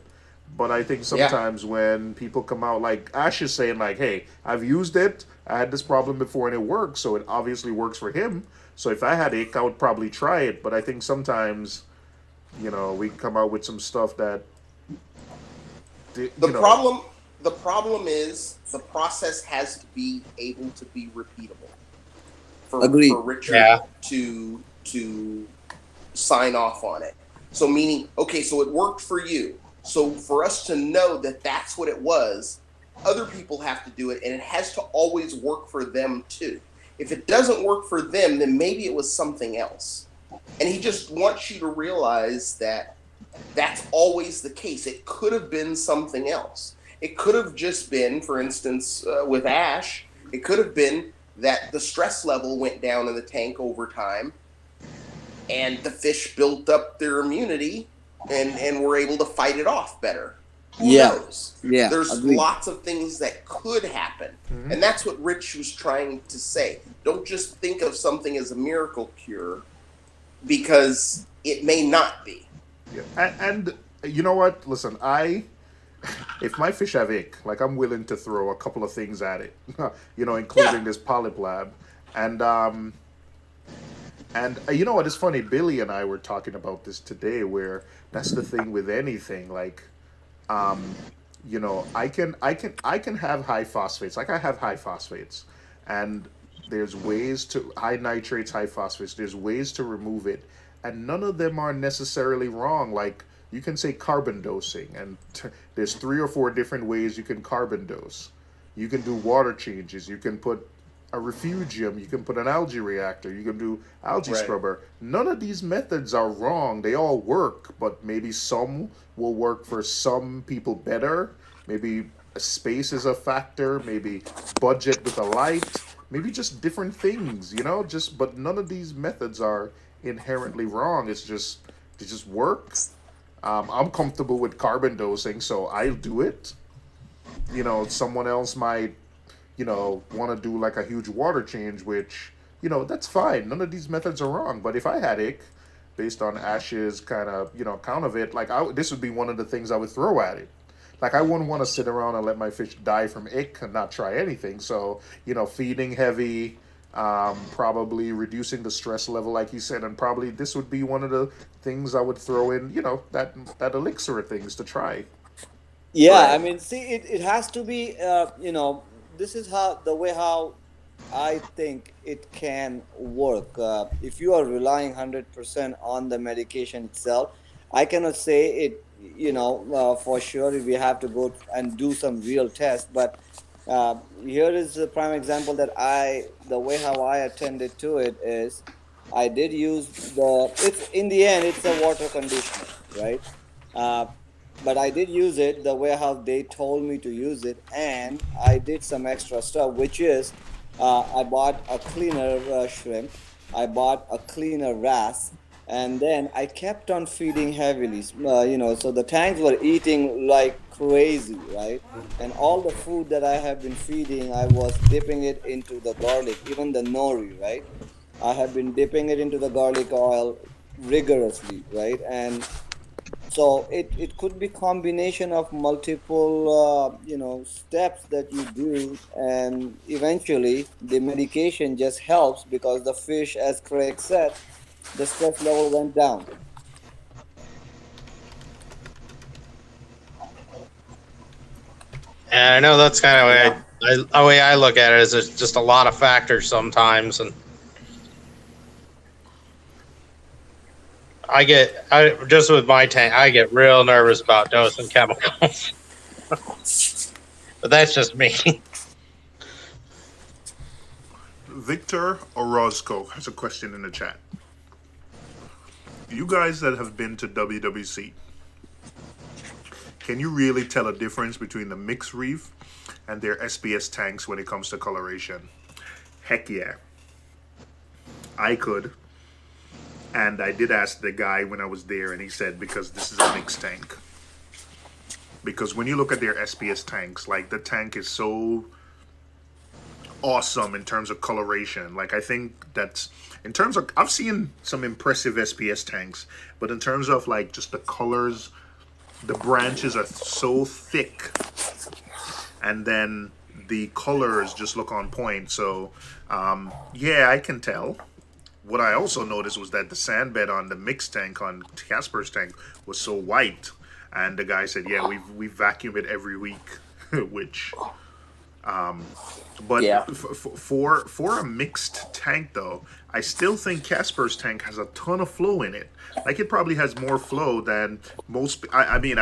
But I think sometimes when people come out, like Ash is saying, like, hey, I've used it, I had this problem before and it worked, so it obviously works for him. So if I had ick, I would probably try it. But I think sometimes, you know, we come out with some stuff that the problem is the process has to be able to be repeatable for Richard to sign off on it. So meaning, okay, so it worked for you. So for us to know that that's what it was, other people have to do it, and it has to always work for them too. If it doesn't work for them, then maybe it was something else. And he just wants you to realize that that's always the case. It could have been something else. It could have just been, for instance, with Ash, it could have been that the stress level went down in the tank over time, and the fish built up their immunity and were able to fight it off better. Who knows? Yeah. There's lots of things that could happen. Mm-hmm. And that's what Rich was trying to say. Don't just think of something as a miracle cure, because it may not be. Yeah. And you know what? Listen, if my fish have ick, like, I'm willing to throw a couple of things at it, you know, including this Polyp Lab. And you know what? It's funny. Billy and I were talking about this today, where that's the thing with anything. Like, you know, I can have high phosphates. Like, I have high phosphates, and there's ways to high nitrates, high phosphates. There's ways to remove it, and none of them are necessarily wrong. Like, you can say carbon dosing, and there's 3 or 4 different ways you can carbon dose. You can do water changes. You can put a refugium. You can put an algae reactor. You can do algae scrubber. None of these methods are wrong. They all work, but maybe some will work for some people better. Maybe space is a factor. Maybe budget with a light. Maybe just different things, you know. But none of these methods are inherently wrong. It just works. I'm comfortable with carbon dosing, so I'll do it. You know, someone else might, you know, want to do like a huge water change, which, you know, that's fine. None of these methods are wrong. But if I had ick, based on Ash's kind of, you know, account of it, like, this would be one of the things I would throw at it. Like, I wouldn't want to sit around and let my fish die from ick and not try anything. So, you know, feeding heavy, probably reducing the stress level, like you said, and probably this would be one of the things I would throw in, you know, that elixir of things to try. Yeah, I mean, see, it has to be, you know, this is the way how I think it can work. If you are relying 100% on the medication itself, I cannot say it, you know, for sure if we have to go and do some real tests. But here is a prime example that the way how I attended to it is, I did use in the end, it's a water conditioner, right? But I did use it the way how they told me to use it, and I did some extra stuff, which is I bought a cleaner shrimp, I bought a cleaner wrasse, and then I kept on feeding heavily, you know, so the tanks were eating like crazy, right? And all the food that I have been feeding, I was dipping it into the garlic, even the nori, right? I have been dipping it into the garlic oil rigorously, right? And so it could be combination of multiple, you know, steps that you do, and eventually the medication just helps because the fish, as Craig said, the stress level went down. And I know that's kind of the way I look at it is there's just a lot of factors sometimes, and just with my tank, I get real nervous about dosing chemicals. But that's just me. Victor Orozco has a question in the chat. You guys that have been to WWC, can you really tell a difference between the mixed reef and their SPS tanks when it comes to coloration? Heck yeah. I could. And I did ask the guy when I was there, and he said because this is a mixed tank. Because when you look at their SPS tanks, like, the tank is so awesome in terms of coloration. Like, I think that's, in terms of, I've seen some impressive SPS tanks, but in terms of, like, just the colors, the branches are so thick. And then the colors just look on point. So yeah, I can tell. What I also noticed was that the sand bed on the mixed tank, on Casper's tank, was so white. And the guy said, yeah, we vacuum it every week, which, but Yeah. for a mixed tank though, I still think Casper's tank has a ton of flow in it. Like it probably has more flow than most. I mean,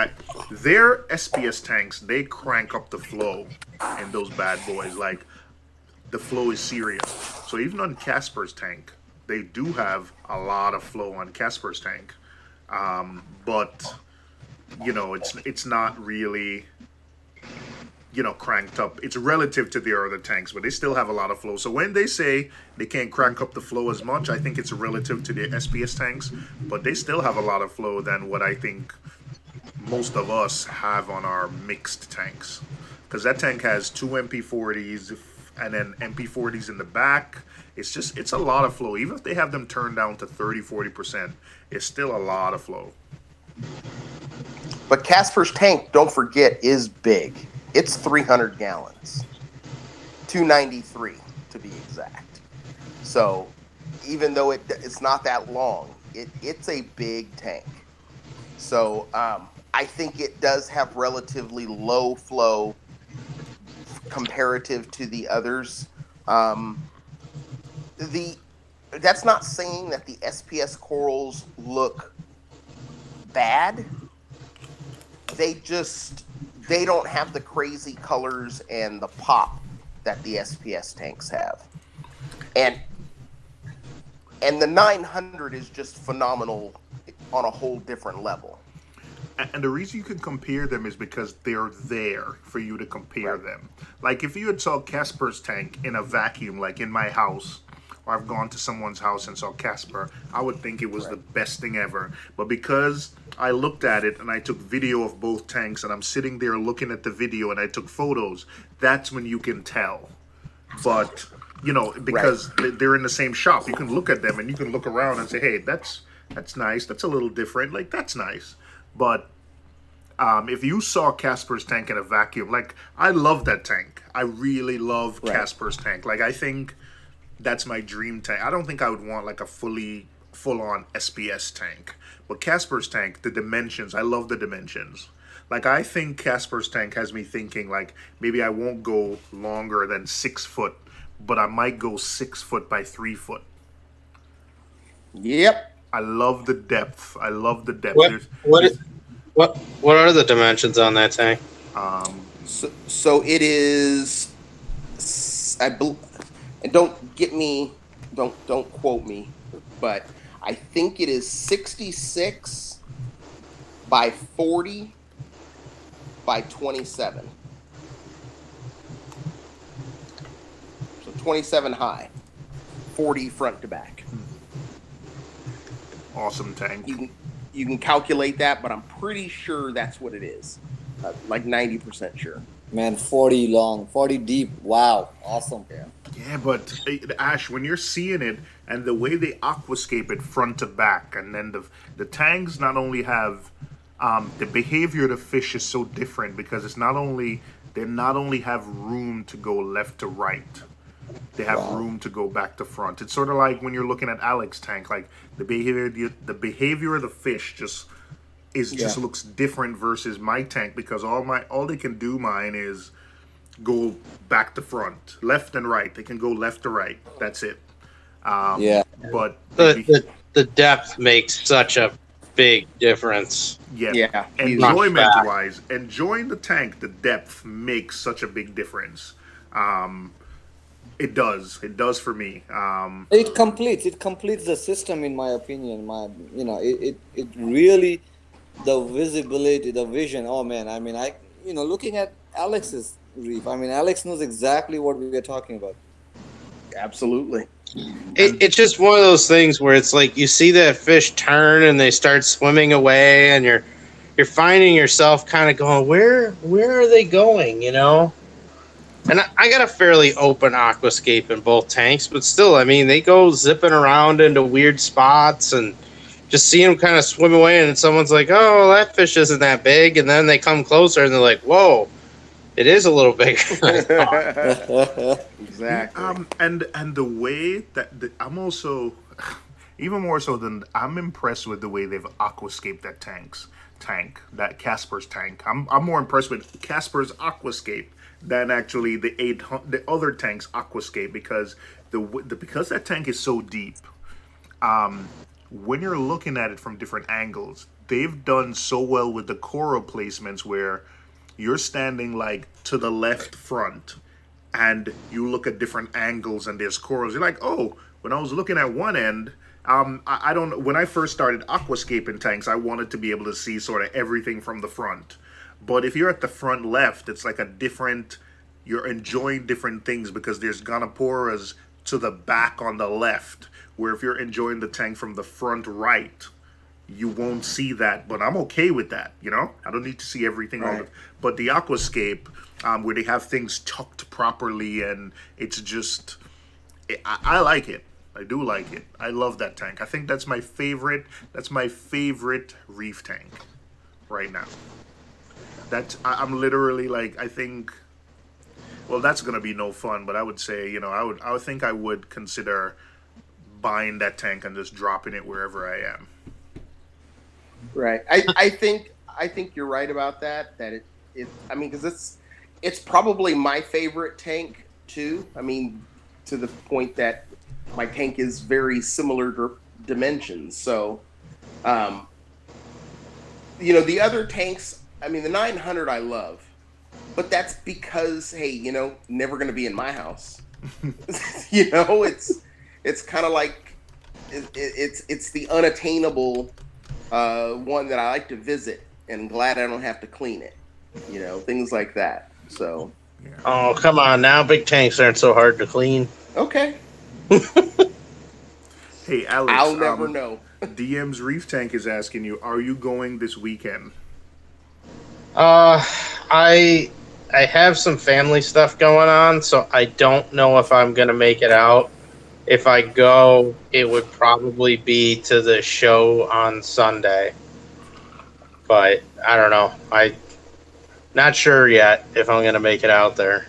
their SPS tanks, they crank up the flow in those bad boys. Like the flow is serious. So even on Casper's tank, they do have a lot of flow on Casper's tank, but you know, it's not really, you know, cranked up. It's relative to their other tanks, but they still have a lot of flow. So when they say they can't crank up the flow as much, I think it's relative to the SPS tanks, but they still have a lot of flow than what I think most of us have on our mixed tanks. Because that tank has 2 MP40s and then MP40s in the back. It's a lot of flow. Even if they have them turned down to 30-40%, it's still a lot of flow. But Casper's tank, don't forget, is big. It's 300 gallons. 293 to be exact. So even though it's not that long, it's a big tank. So I think it does have relatively low flow comparative to the others. That's not saying that the SPS corals look bad. They don't have the crazy colors and the pop that the SPS tanks have. And the 900 is just phenomenal on a whole different level. And the reason you can compare them is because they're there for you to compare them. Like if you had saw Casper's tank in a vacuum, like in my house, or I've gone to someone's house and saw Casper, I would think it was the best thing ever. But because I looked at it and I took video of both tanks and I'm sitting there looking at the video and I took photos, that's when you can tell. But, you know, because they're in the same shop, you can look at them and you can look around and say, hey, that's nice, that's a little different, like that's nice. But if you saw Casper's tank in a vacuum, like I love that tank. I really love Casper's tank. Like I think that's my dream tank. I don't think I would want like a full-on SPS tank. But Casper's tank, the dimensions, I love the dimensions. Like I think Casper's tank has me thinking like maybe I won't go longer than 6 foot, but I might go 6 foot by 3 foot. Yep. I love the depth. I love the depth. What are the dimensions on that tank? So it is. And don't quote me, but I think it is 66 by 40 by 27. So 27 high, 40 front to back. Awesome tank. You can calculate that, but I'm pretty sure that's what it is. Like 90% sure. Man, 40 long, 40 deep. Wow, awesome. Yeah, but Ash, when you're seeing it and the way they aquascape it front to back, and then the tanks not only have the behavior of the fish is so different because they not only have room to go left to right, they have room to go back to front. It's sort of like when you're looking at Alex's tank, like the behavior of the fish just looks different versus my tank because all they can do mine is go back to front, left and right. They can go left to right. That's it. But the depth makes such a big difference. Yeah. Enjoyment-wise, enjoying the tank, the depth makes such a big difference. It does for me. It completes the system, in my opinion. It really, the visibility, the vision. Oh man, I mean, looking at Alex's reef, I mean, Alex knows exactly what we are talking about. Absolutely. It's just one of those things where it's like you see that fish turn and they start swimming away, and you're finding yourself kind of going, where are they going? You know. And I got a fairly open aquascape in both tanks, but still, I mean, they go zipping around into weird spots and just see them kind of swim away, and someone's like, oh, that fish isn't that big, and then they come closer and they're like, whoa, It is a little bigger. Exactly. And the way that I'm also even more so than I'm impressed with the way they've aquascaped that that Casper's tank. I'm more impressed with Casper's aquascape than actually the other tank's aquascape because because that tank is so deep. When you're looking at it from different angles, they've done so well with the coral placements where you're standing like to the left front and you look at different angles and there's corals. You're like, oh, when I was looking at one end, I don't, when I first started aquascaping tanks, I wanted to be able to see sort of everything from the front. But if you're at the front left, it's like a different, you're enjoying different things because there's gonoporas to the back on the left, where if you're enjoying the tank from the front right, you won't see that. But I'm okay with that, you know? I don't need to see everything on but the aquascape, where they have things tucked properly and it's just, I like it. I do like it. I love that tank. I think that's my favorite reef tank right now. I'm literally like, I think, well, that's gonna be no fun, but I would say, you know, I would think I would consider buying that tank and just dropping it wherever I am. Right. I think you're right about that. That I mean, because it's probably my favorite tank too. I mean, to the point that my tank is very similar dimensions. So, you know, the other tanks, I mean, the 900 I love, but that's because, hey, you know, never going to be in my house. You know, it's kind of like it's the unattainable one that I like to visit, and I'm glad I don't have to clean it. You know, things like that. So. Oh, come on now. Big tanks aren't so hard to clean. Okay. Hey, Alex. I'll never know. DM's Reef Tank is asking you, are you going this weekend? I have some family stuff going on, so I don't know if I'm going to make it out. If I go, it would probably be to the show on Sunday. But I don't know. I'm not sure yet if I'm going to make it out there.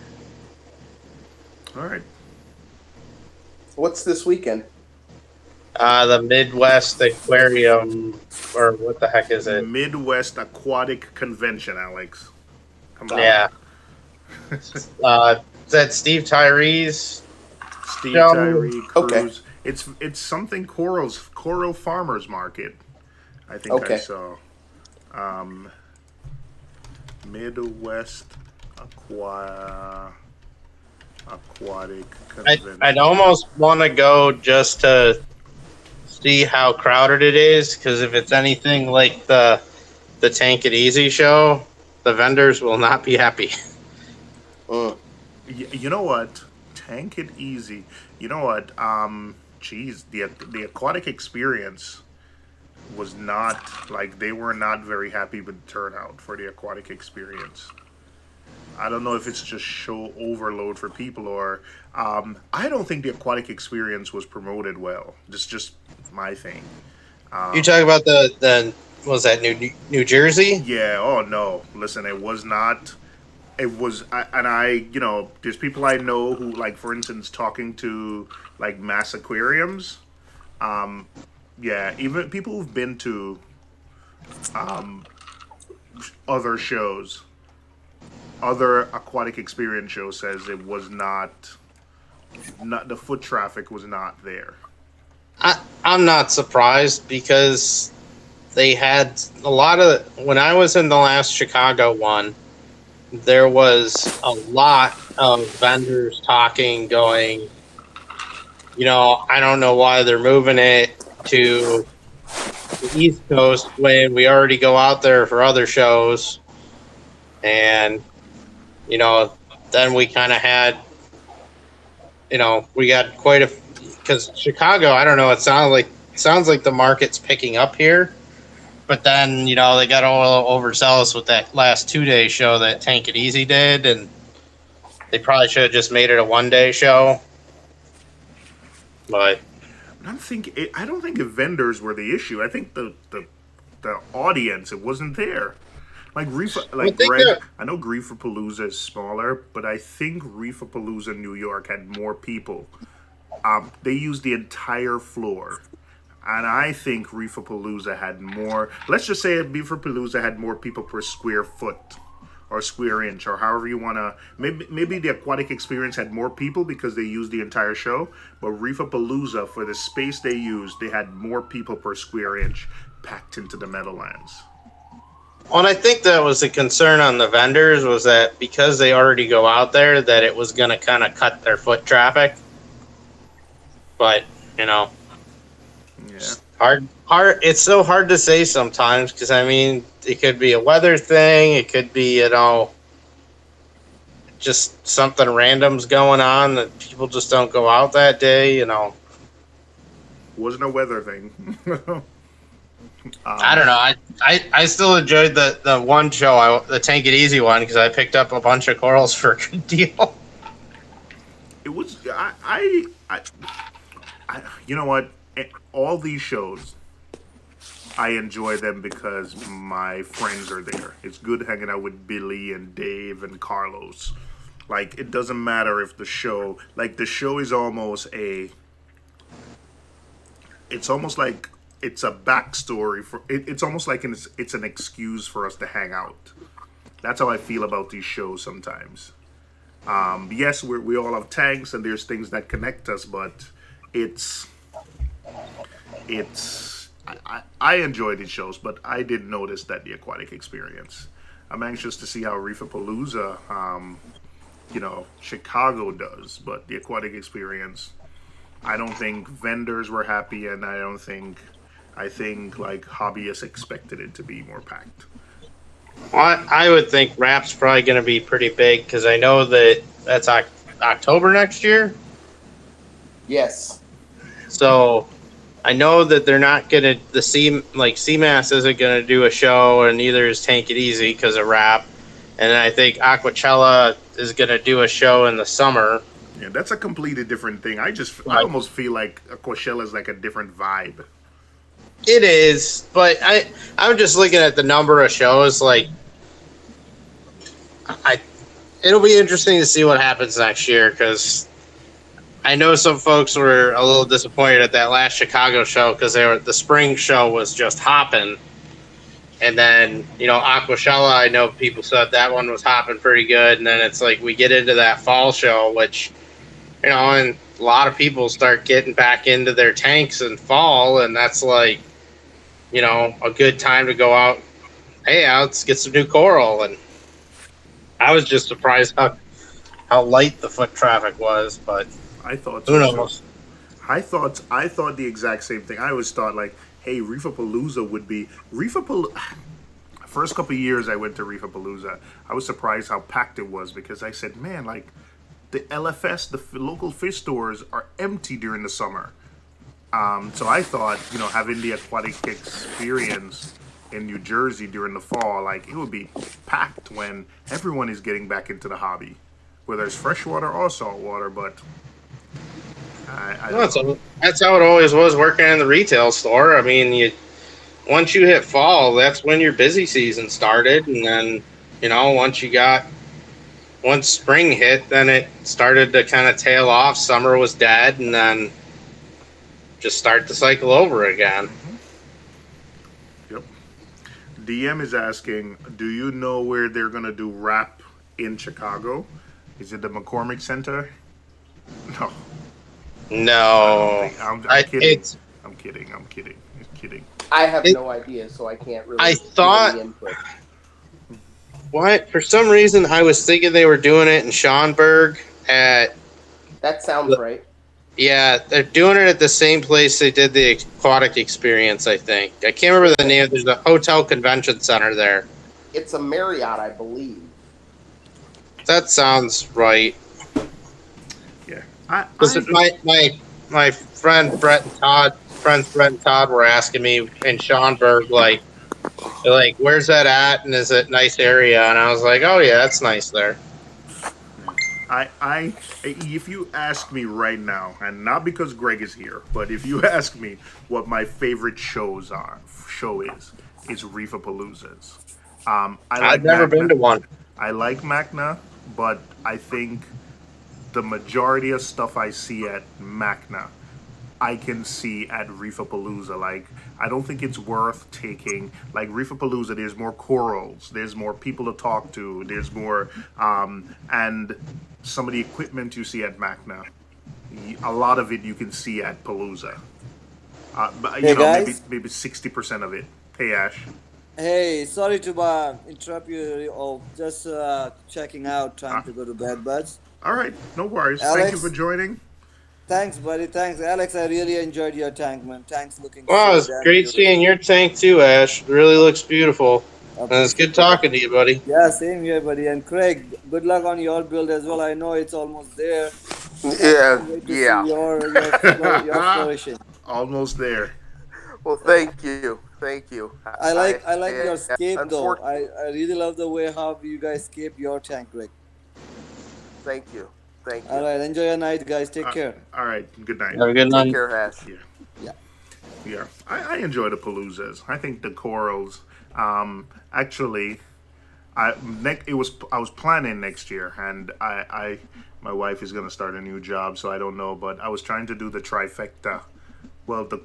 All right. What's this weekend? The Midwest Aquarium, or what the heck is it? Midwest Aquatic Convention, Alex. Come on. Yeah. Is that Steve Tyree's? Steve Tyree, Cruz. Okay. It's something Coral Farmers Market. I think I saw. Midwest Aquatic Convention. I'd almost want to go just to see how crowded it is, because if it's anything like the Tank It Easy show, the vendors will not be happy. You know what? Tank It Easy. You know what? Geez, the aquatic experience was not, like, they were not very happy with the turnout for the aquatic experience. I don't know if it's just show overload for people or I don't think the aquatic experience was promoted well. It's just my thing. You talk about the what was that, New Jersey? Yeah. Oh no. Listen, it was not. It was, you know, there's people I know who, like, for instance, talking to like mass aquariums. Yeah, even people who've been to other shows. Other aquatic experience show says it was not the foot traffic was not there. I'm not surprised, because they had a lot of, when I was in the last Chicago one, there was a lot of vendors talking, going, you know, I don't know why they're moving it to the East Coast when we already go out there for other shows. And you know, then we kind of had, you know, we got quite a, because Chicago, I don't know, it sounds like the market's picking up here, but then, you know, they got all overzealous with that last 2-day show that Tank It Easy did, and they probably should have just made it a 1-day show. But I don't think the vendors were the issue. I think the audience, it wasn't there. Like I know Reefapalooza is smaller, but I think Reefapalooza New York had more people. They used the entire floor. And I think Reefapalooza had more, let's just say Reefapalooza had more people per square foot or square inch or however you want to, maybe the aquatic experience had more people because they used the entire show, but Reefapalooza, for the space they used, they had more people per square inch packed into the Meadowlands. Well, I think that was the concern on the vendors, was that because they already go out there, that it was going to kind of cut their foot traffic. But, you know, yeah. Hard. It's so hard to say sometimes because, I mean, it could be a weather thing. It could be, you know, just something random's going on that people just don't go out that day, you know. Wasn't a weather thing. I don't know. I still enjoyed the one show, the Tank It Easy one, because I picked up a bunch of corals for a good deal. It was you know what? All these shows, I enjoy them because my friends are there. It's good hanging out with Billy and Dave and Carlos. Like, it doesn't matter if the show is almost it's almost like it's a backstory for it's almost like it's an excuse for us to hang out. That's how I feel about these shows sometimes. Yes, we all have tanks and there's things that connect us, but I enjoy these shows, but I did notice that the aquatic experience. I'm anxious to see how Reefapalooza, you know, Chicago does, but the aquatic experience, I don't think vendors were happy, and I think like hobbyists expected it to be more packed. Well, I would think Rap's probably going to be pretty big because I know that's October next year. Yes. So I know that they're not going to, CMAS isn't going to do a show, and neither is Tank It Easy because of Rap. And I think Aquacella is going to do a show in the summer. Yeah, that's a completely different thing. I almost feel like Aquacella is like a different vibe. It is, but I'm just looking at the number of shows. Like, it'll be interesting to see what happens next year because I know some folks were a little disappointed at that last Chicago show because the spring show was just hopping, and then Aquacella, I know people said that one was hopping pretty good, and then it's like we get into that fall show, which and a lot of people start getting back into their tanks in fall, and that's like a good time to go out. Hey, let's get some new coral. And I was just surprised how light the foot traffic was, but I thought who knows? I thought the exact same thing. I always thought like, hey, Reefapalooza would be First couple of years I went to Reefapalooza, I was surprised how packed it was because I said, man, like the LFS, the local fish stores are empty during the summer. So I thought, having the aquatic experience in New Jersey during the fall, like it would be packed when everyone is getting back into the hobby, whether it's freshwater or saltwater. But that's how it always was working in the retail store. I mean, once you hit fall, that's when your busy season started, and then once spring hit, then it started to kind of tail off. Summer was dead, and then just start the cycle over again. Yep. DM is asking, do you know where they're going to do Rap in Chicago? Is it the McCormick Center? No. No. I'm kidding. I'm kidding. I have no idea, so I can't really give any input. What? For some reason, I was thinking they were doing it in Schaumburg at... That sounds right. Yeah, they're doing it at the same place they did the aquatic experience, I think. I can't remember the name. There's a hotel convention center there. It's a Marriott, I believe. That sounds right. Yeah. My friends Brett and Todd were asking me in Schaumburg, like, where's that at? And is it a nice area? And I was like, oh yeah, that's nice there. If you ask me right now, and not because Greg is here, but if you ask me what my favorite show is, it's Reefapaloozas. I've never been to one. I like Macna, but I think the majority of stuff I see at Macna, I can see at Reefapalooza. Like, I don't think it's worth taking. Like, Reefapalooza, there's more corals, there's more people to talk to, there's more, and some of the equipment you see at Macna, a lot of it you can see at Palooza. But, you know, guys? maybe 60% of it. Hey, Ash. Hey, sorry to interrupt you. Oh, just checking out, trying to go to bed, buds. All right, no worries. Alex? Thank you for joining. Thanks, buddy. Thanks, Alex. I really enjoyed your tank, man. Thanks, looking. Wow, so it's damn great beautiful. seeing your tank too, Ash. It really looks beautiful. And it's good talking to you, buddy. Yeah, same here, buddy. And Craig, good luck on your build as well. I know it's almost there. Yeah, Wait to yeah. see your flourishing. Almost there. Well, thank you. Thank you. I like your scape though. unfortunately- I really love the way how you guys scape your tank, Greg. Thank you. Thank you. All right, enjoy your night, guys. Take care. All right, good night. Have a good Take night. care, Ash. Yeah, I enjoy the Paloozas. I think the corals. Actually, I was planning next year, and my wife is gonna start a new job, so I don't know. But I was trying to do the trifecta, well, the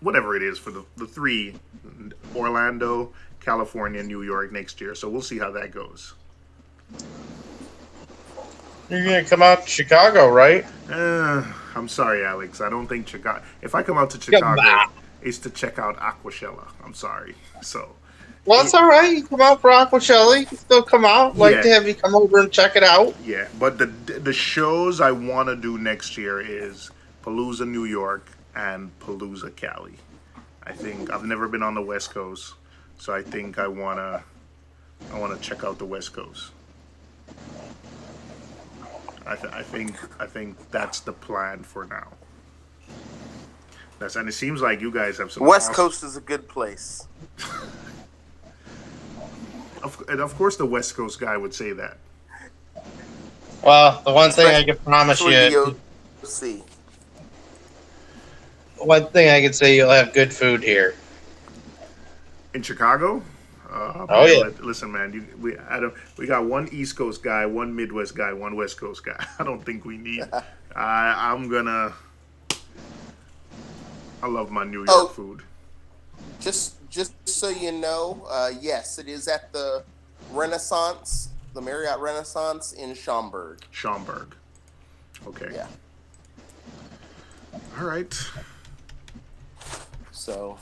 whatever it is for the three, Orlando, California, New York next year. So we'll see how that goes. You're gonna come out to Chicago, right? I'm sorry, Alex. I don't think Chicago. If I come out to Chicago, it's to check out Aquashella. I'm sorry. So. Well, that's all right. You come out for Aquashelly. You can still come out. Like to have you come over and check it out. Yeah, but the shows I want to do next year is Palooza, New York, and Palooza, Cali. I think I've never been on the West Coast, so I think I wanna check out the West Coast. I think that's the plan for now. And it seems like you guys have some West Coast is a good place. And of course, the West Coast guy would say that. Well, the one thing I can promise you, one thing I can say, you'll have good food here. In Chicago? Oh yeah. Listen, man, we got one East Coast guy, one Midwest guy, one West Coast guy. I don't think we need. I love my New York food. Just so you know, yes, it is at the Renaissance, the Marriott Renaissance in Schaumburg. Schaumburg. Okay. Yeah. All right. So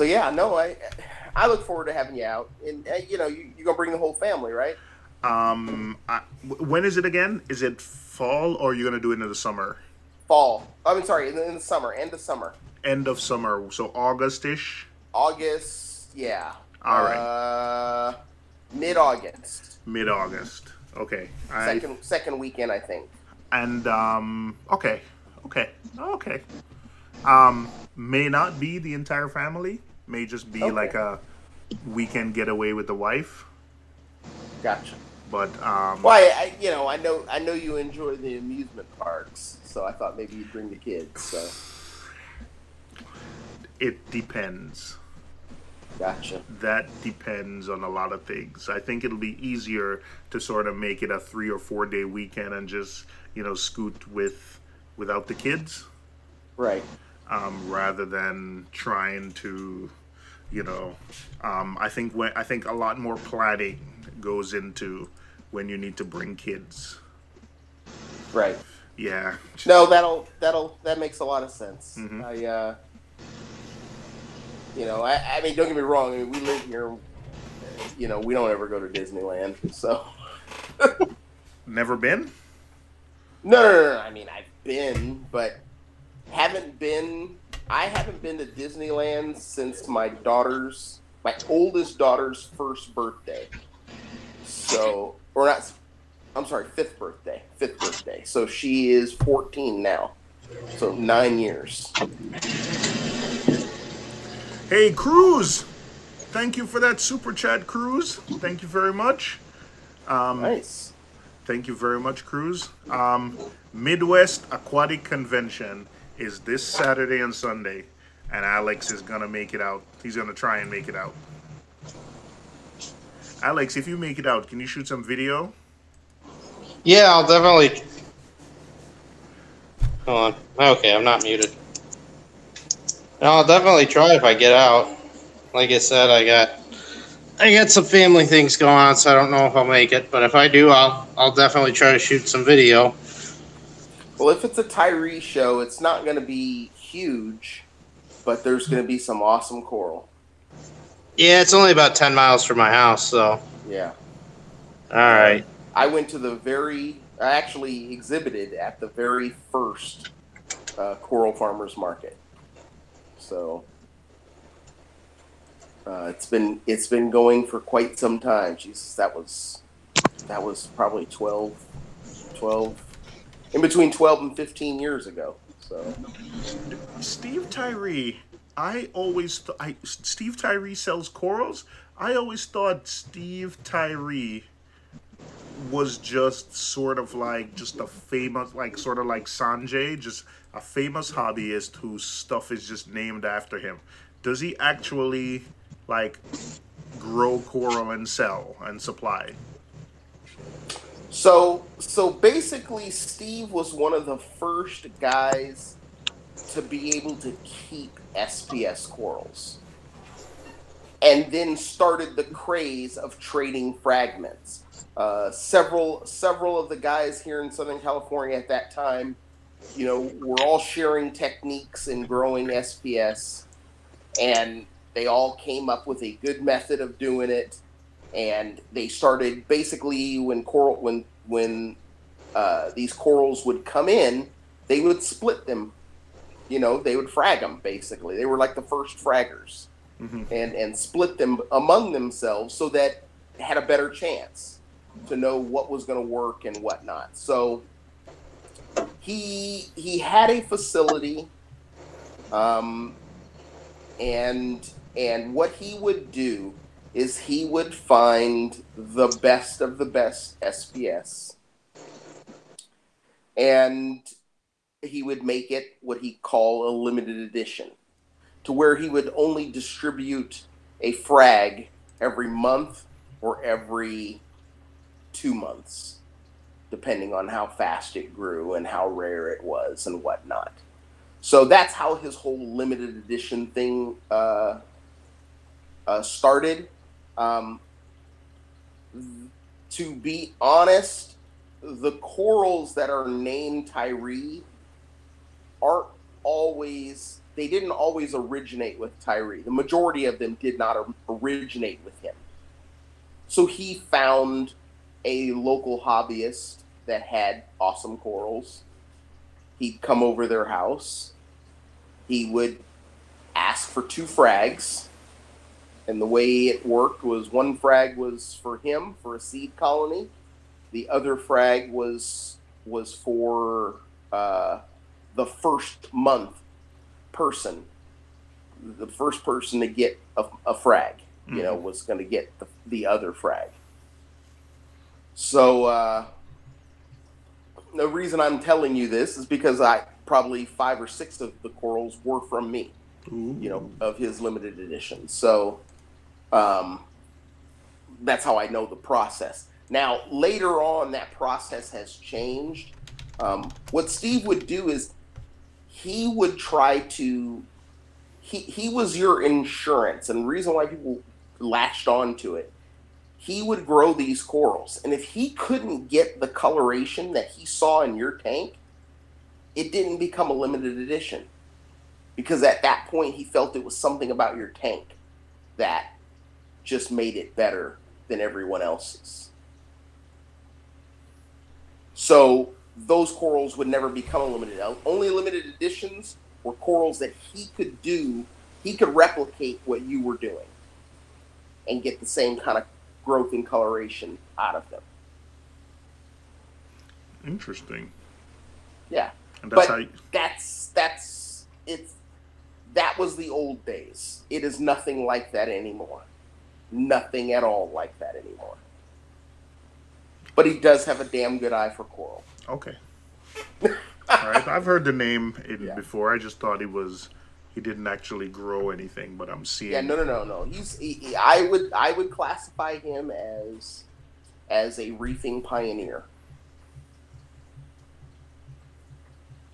yeah, no, I look forward to having you out, and you know, you're gonna bring the whole family, right? When is it again? Is it fall, or are you gonna do it in the summer? Fall. I mean, sorry, in the summer, end of summer. End of summer, so August-ish? August, yeah. All right. Mid-August. Mid-August. Okay. Second weekend, I think. And okay. May not be the entire family. May just be like a weekend getaway with the wife. Gotcha. But well, I know you enjoy the amusement parks, so I thought maybe you'd bring the kids. So it depends. Gotcha. That depends on a lot of things. I think it'll be easier to sort of make it a 3 or 4 day weekend and just, scoot without the kids. Right. Rather than trying to, I think a lot more planning goes into when you need to bring kids. Right. Yeah. No, that makes a lot of sense. Mm-hmm. I mean, don't get me wrong. I mean, we live here. We don't ever go to Disneyland, so. Never been? No. I mean, I've been, but I haven't been to Disneyland since my oldest daughter's first birthday. So, or not. I'm sorry, fifth birthday. So she is 14 now. So 9 years. Hey, Cruz! Thank you for that super chat, Cruz. Thank you very much. Nice. Thank you very much, Cruz. Midwest Aquatic Convention is this Saturday and Sunday, and Alex is gonna make it out. He's gonna try and make it out. Alex, if you make it out, can you shoot some video? Yeah, I'll definitely. Hold on. Okay, I'm not muted. No, I'll definitely try if I get out. Like I said, I got some family things going on, so I don't know if I'll make it. But if I do, I'll definitely try to shoot some video. Well, if it's a Tyree show, it's not going to be huge, but there's going to be some awesome coral. Yeah, it's only about 10 miles from my house, so. Yeah. All right. I went to I actually exhibited at the very first Coral Farmers Market. So it's been going for quite some time. Jesus, that was probably 12, in between 12 and 15 years ago. So Steve Tyree, Steve Tyree sells corals. I always thought Steve Tyree was just sort of like just a famous, like sort of like Sanjay, just a famous hobbyist whose stuff is just named after him. Does he actually like grow coral and sell and supply? So basically, Steve was one of the first guys to be able to keep SPS corals, and then started the craze of trading fragments. Several of the guys here in Southern California at that time, were all sharing techniques in growing SPS, and they all came up with a good method of doing it. And they started basically when these corals would come in, they would split them. They would frag them basically. They were like the first fraggers, and split them among themselves so that they had a better chance to know what was going to work and whatnot. So he had a facility, and what he would do is he would find the best of the best SPS, and he would make it what he call a limited edition, to where he would only distribute a frag every month or every 2 months, depending on how fast it grew and how rare it was and whatnot. So that's how his whole limited edition thing started. To be honest, the corals that are named Tyree didn't always originate with Tyree. The majority of them did not originate with him. So he found a local hobbyist that had awesome corals. He'd come over their house. He would ask for 2 frags. And the way it worked was one frag was for him, for a seed colony. The other frag was for the first month person. The first person to get a frag, was going to get the other frag. So the reason I'm telling you this is because probably 5 or 6 of the corals were from me, of his limited edition. So that's how I know the process. Now, later on, that process has changed. What Steve would do is he would try to, he was your insurance, and the reason why people latched on to it, he would grow these corals. And if he couldn't get the coloration that he saw in your tank, it didn't become a limited edition. Because at that point, he felt it was something about your tank that just made it better than everyone else's. So those corals would never become a limited. Only limited editions were corals that he could do. He could replicate what you were doing and get the same kind of growth and coloration out of them. Interesting. Yeah, and that's but that was the old days. It is nothing like that anymore. Nothing at all like that anymore. But he does have a damn good eye for coral. Okay. All right. I've heard the name before. I just thought he he didn't actually grow anything, but I'm seeing. Yeah, no. I would classify him as a reefing pioneer.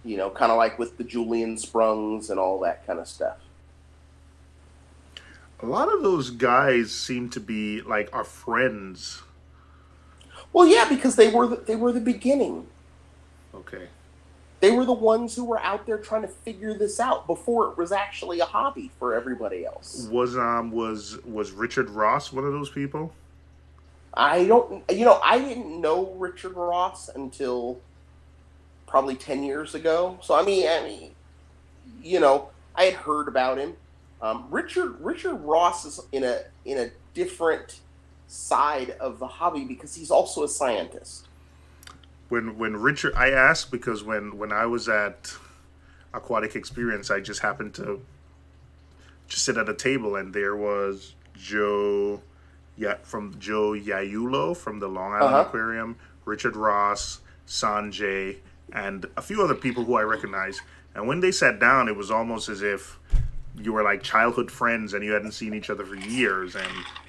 You know, kind of like with the Julian Sprungs and all that kind of stuff. A lot of those guys seem to be like our friends. Well, yeah, because they were the beginning. Okay. They were the ones who were out there trying to figure this out before it was actually a hobby for everybody else. Was Richard Ross one of those people? I didn't know Richard Ross until probably 10 years ago. So I mean, you know, I had heard about him. Richard Ross is in a different side of the hobby because he's also a scientist. When Richard, I asked because when I was at Aquatic Experience, I just happened to just sit at a table and there was Joe Yayulo from the Long Island Aquarium, Richard Ross, Sanjay, and a few other people who I recognize. And when they sat down, it was almost as if you were like childhood friends and you hadn't seen each other for years, and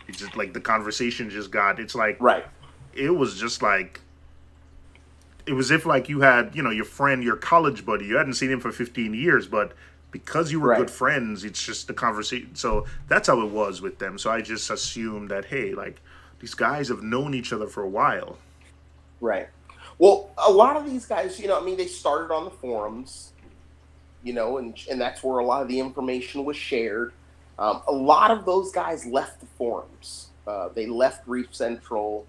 it's just like the conversation just got. It's like it was just like. It was if like you had, you know, your friend, your college buddy, you hadn't seen him for 15 years, but because you were good friends, it's just the conversation. So that's how it was with them. So I just assumed that, hey, like these guys have known each other for a while. Right. Well, a lot of these guys, you know, I mean, they started on the forums, you know, and that's where a lot of the information was shared. A lot of those guys left the forums. They left Reef Central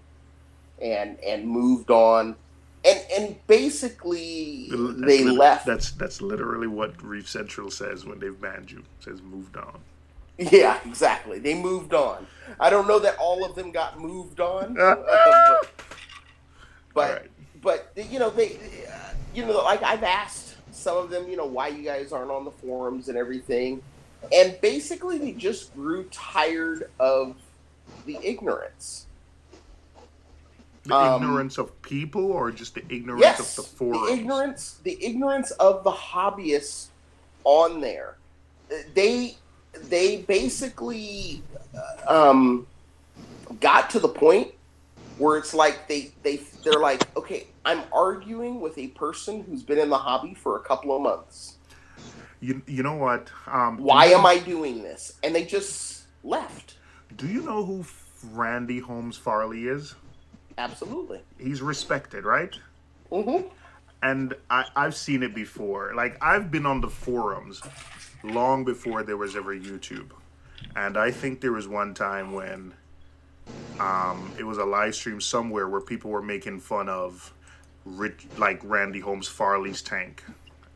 and moved on. And basically, they left. That's literally what Reef Central says when they've banned you. It says moved on. Yeah, exactly. They moved on. I don't know that all of them got moved on, but you know like I've asked some of them, you know, why you guys aren't on the forums and everything, and basically they just grew tired of the ignorance. The ignorance of people, or just the ignorance of the forums? The ignorance of the hobbyists on there. They basically got to the point where it's like they're like, okay, I'm arguing with a person who's been in the hobby for a couple of months. You know what? Why am I doing this? And they just left. Do you know who Randy Holmes Farley is? Absolutely. He's respected, right? Mm-hmm. And I've seen it before. Like, I've been on the forums long before there was ever YouTube. And I think there was one time when it was a live stream somewhere where people were making fun of Randy Holmes Farley's tank.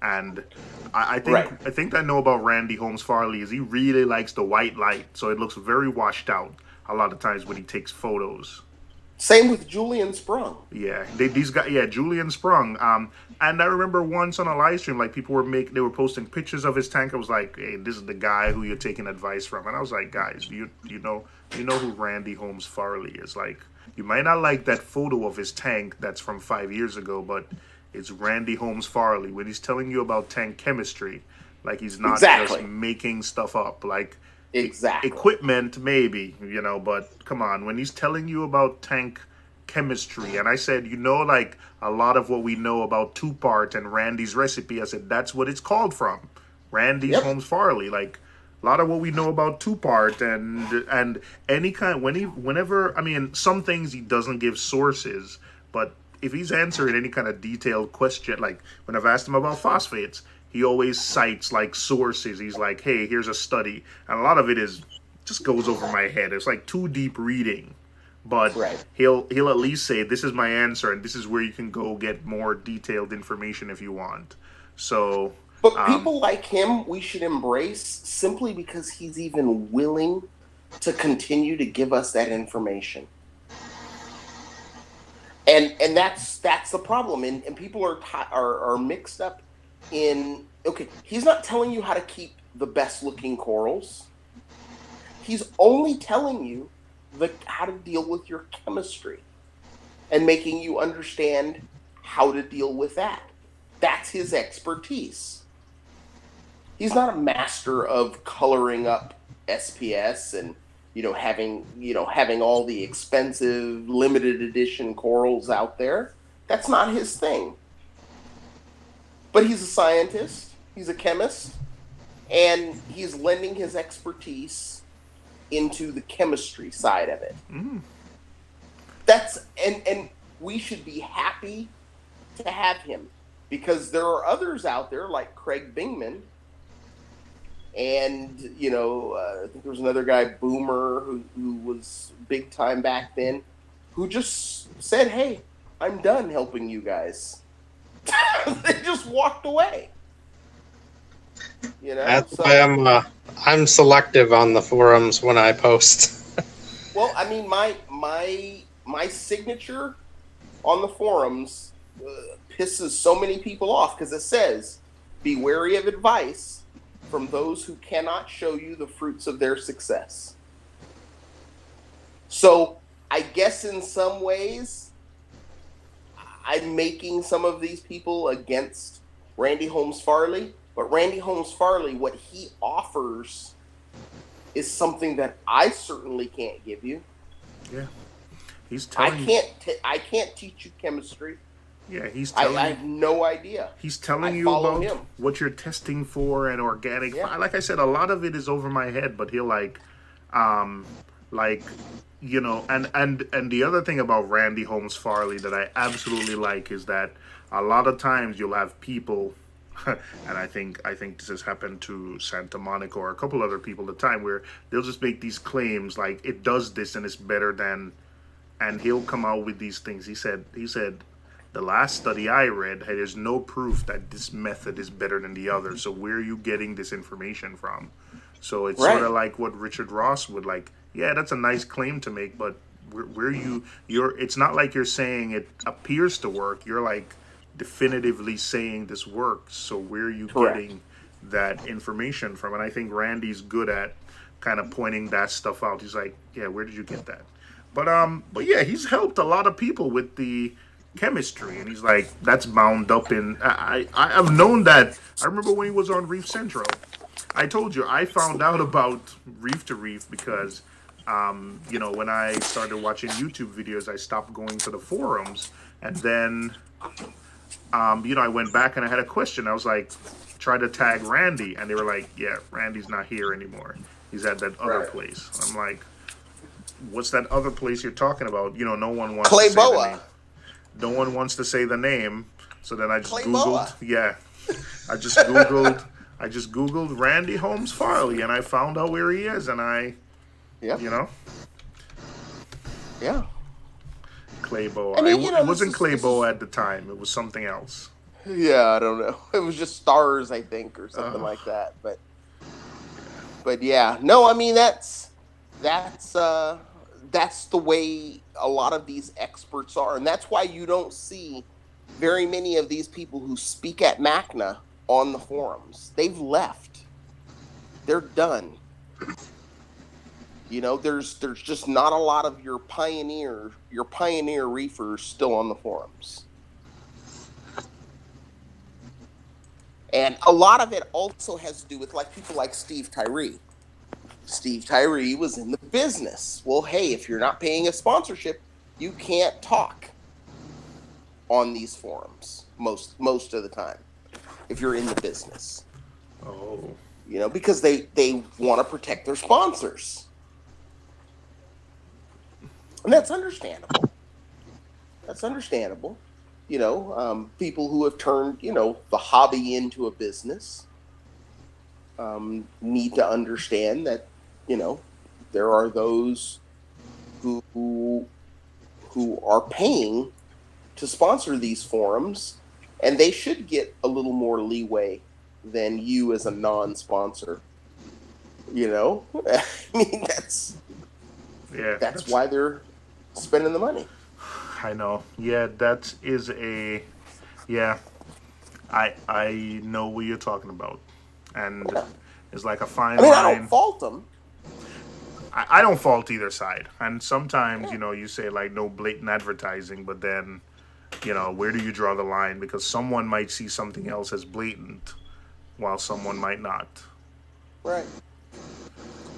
And I think I know about Randy Holmes Farley is he really likes the white light. So it looks very washed out a lot of times when he takes photos. Same with Julian Sprung. Yeah, these guys. Yeah, Julian Sprung. And I remember once on a live stream, like people they were posting pictures of his tank. I was like, "Hey, this is the guy who you're taking advice from." And I was like, "Guys, do you know who Randy Holmes Farley is? Like, you might not like that photo of his tank that's from 5 years ago, but it's Randy Holmes Farley. When he's telling you about tank chemistry, like he's not just making stuff up, like." Exactly. Equipment, maybe, you know, but come on, when he's telling you about tank chemistry, and I said, you know, like a lot of what we know about two-part and Randy's recipe, I said, that's what it's called from. Randy's Holmes Farley, like a lot of what we know about two-part and any kind, whenever, I mean, some things he doesn't give sources, but if he's answering any kind of detailed question, like when I've asked him about phosphates, he always cites like sources. He's like, hey, here's a study. And a lot of it just goes over my head. It's like too deep reading. But he'll at least say, this is my answer, and this is where you can go get more detailed information if you want. So, but people like him, we should embrace simply because he's even willing to continue to give us that information. And that's the problem. And people are mixed up in, okay, he's not telling you how to keep the best looking corals. He's only telling you how to deal with your chemistry and making you understand how to deal with that. That's his expertise. he's not a master of coloring up SPS and having all the expensive limited edition corals out there. That's not his thing. But he's a scientist, he's a chemist, and he's lending his expertise into the chemistry side of it. And we should be happy to have him, because there are others out there like Craig Bingman, and I think there was another guy, Boomer, who was big time back then, who just said, "Hey, I'm done helping you guys." They just walked away. That's why I'm selective on the forums when I post. Well, I mean, my signature on the forums pisses so many people off because it says, "Be wary of advice from those who cannot show you the fruits of their success." So I guess in some ways, I'm making some of these people against Randy Holmes Farley, but Randy Holmes Farley, what he offers is something that I certainly can't give you. Yeah, he's telling. I can't teach you chemistry. Yeah, he's telling. I have no idea. He's telling you about what you're testing for and organic. Yeah. Like I said, a lot of it is over my head, but he'll and the other thing about Randy Holmes Farley that I absolutely like is that a lot of times you'll have people, and I think this has happened to Santa Monica or a couple other people at the time, where they'll just make these claims like it does this and it's better than, and he'll come out with these things. He said the last study I read, hey, there's no proof that this method is better than the other. So where are you getting this information from? So it's sort of like what Richard Ross would like. Yeah, that's a nice claim to make, but it's not like you're saying it appears to work. You're like definitively saying this works. So where are you getting that information from? And I think Randy's good at kind of pointing that stuff out. He's like, yeah, where did you get that? But yeah, he's helped a lot of people with the chemistry, and he's like, that's bound up in. I've known that. I remember when he was on Reef Central. I told you I found out about Reef to Reef because. When I started watching YouTube videos, I stopped going to the forums, and then, I went back and I had a question. I was like, try to tag Randy, and they were like, yeah, Randy's not here anymore. He's at that other place. I'm like, what's that other place you're talking about? No one wants to say the name. No one wants to say the name, so then I just Googled. Yeah, I just Googled Randy Holmes Farley, and I found out where he is, and I. Yeah. Yeah. Clayboa. I mean, it wasn't Clayboa at the time. It was something else. Yeah, I don't know. It was just Stars, I think, or something like that. But yeah, no. I mean, that's the way a lot of these experts are, and that's why you don't see very many of these people who speak at MACNA on the forums. They've left. They're done. There's just not a lot of your pioneer reefers still on the forums. And a lot of it also has to do with people like Steve Tyree. Steve Tyree was in the business. Well, hey, if you're not paying a sponsorship, you can't talk on these forums most of the time if you're in the business. Oh. Because they want to protect their sponsors. And that's understandable. People who have turned, the hobby into a business need to understand that, there are those who are paying to sponsor these forums, and they should get a little more leeway than you as a non-sponsor. I mean, that's why they're spending the money. I know. Yeah, that is a. Yeah, I know what you're talking about, and it's like a fine line. I don't fault them. I don't fault either side, and sometimes you say like no blatant advertising, but then where do you draw the line? Because someone might see something else as blatant, while someone might not. Right.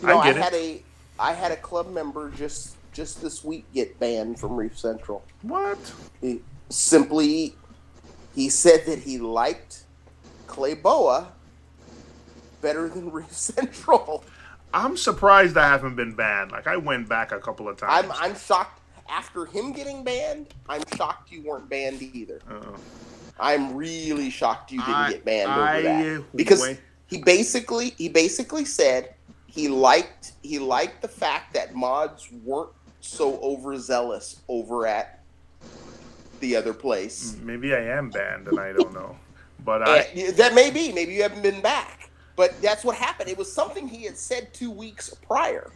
You know, I get I had a club member just this week get banned from Reef Central. What? He said that he liked Clay Boa better than Reef Central. I'm surprised I haven't been banned. Like, I went back a couple of times. I'm shocked. After him getting banned, I'm shocked you weren't banned either. I'm really shocked you didn't get banned over that. Because he basically said he liked the fact that mods weren't so overzealous over at the other place. Maybe I am banned and I don't know. But that may be. Maybe you haven't been back. But that's what happened. It was something he had said 2 weeks prior.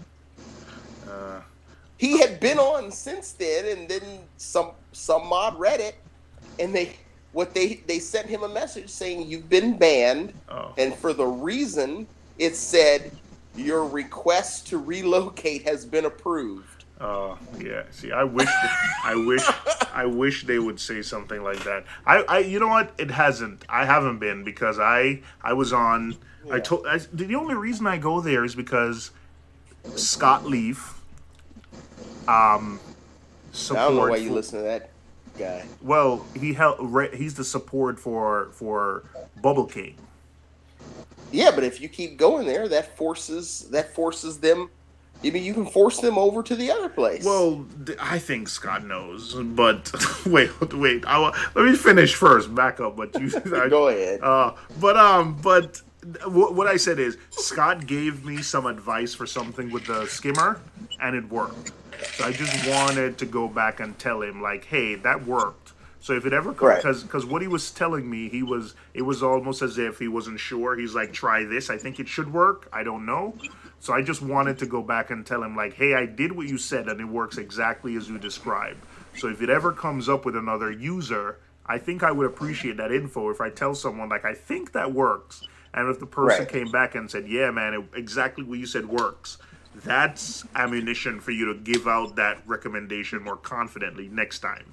He had been on since then, and then some mod read it, and they sent him a message saying you've been banned, and for the reason it said your request to relocate has been approved. Oh yeah. See, I wish they would say something like that. You know what? It hasn't. I haven't been because I was on. Yeah. The only reason I go there is because Scott Leaf. I don't know why you listen to that guy. Well, he's the support for Bubble King. Yeah, but if you keep going there, that forces them. I mean, you can force them over to the other place. Well, I think Scott knows, but wait. Let me finish first. Back up, but you go ahead. But what I said is Scott gave me some advice for something with the skimmer, and it worked. So I just wanted to go back and tell him, like, hey, that worked. So if it ever comes, because what he was telling me, it was almost as if he wasn't sure. He's like, try this. I think it should work. I don't know. So I just wanted to go back and tell him, like, hey, I did what you said, and it works exactly as you described. So if it ever comes up with another user, I think I would appreciate that info if I tell someone, like, I think that works. And if the person came back and said, yeah, man, exactly what you said works. That's ammunition for you to give out that recommendation more confidently next time.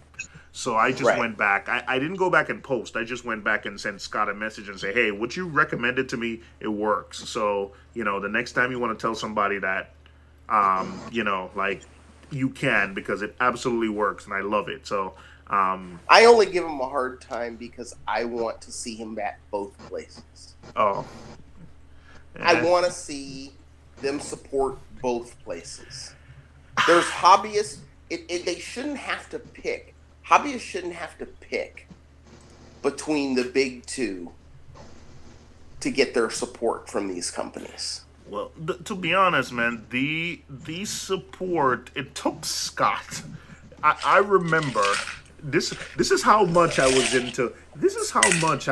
So I just went back. I didn't go back and post. I just went back and sent Scott a message and say, hey, what you recommended to me, it works. So, the next time you want to tell somebody that, like, you can, because it absolutely works and I love it. So I only give him a hard time because I want to see him at both places. Oh. I want to see them support both places. There's hobbyists. They shouldn't have to pick. Hobbyists shouldn't have to pick between the big two to get their support from these companies. Well, to be honest, man, the support, it took Scott. I remember this is how much I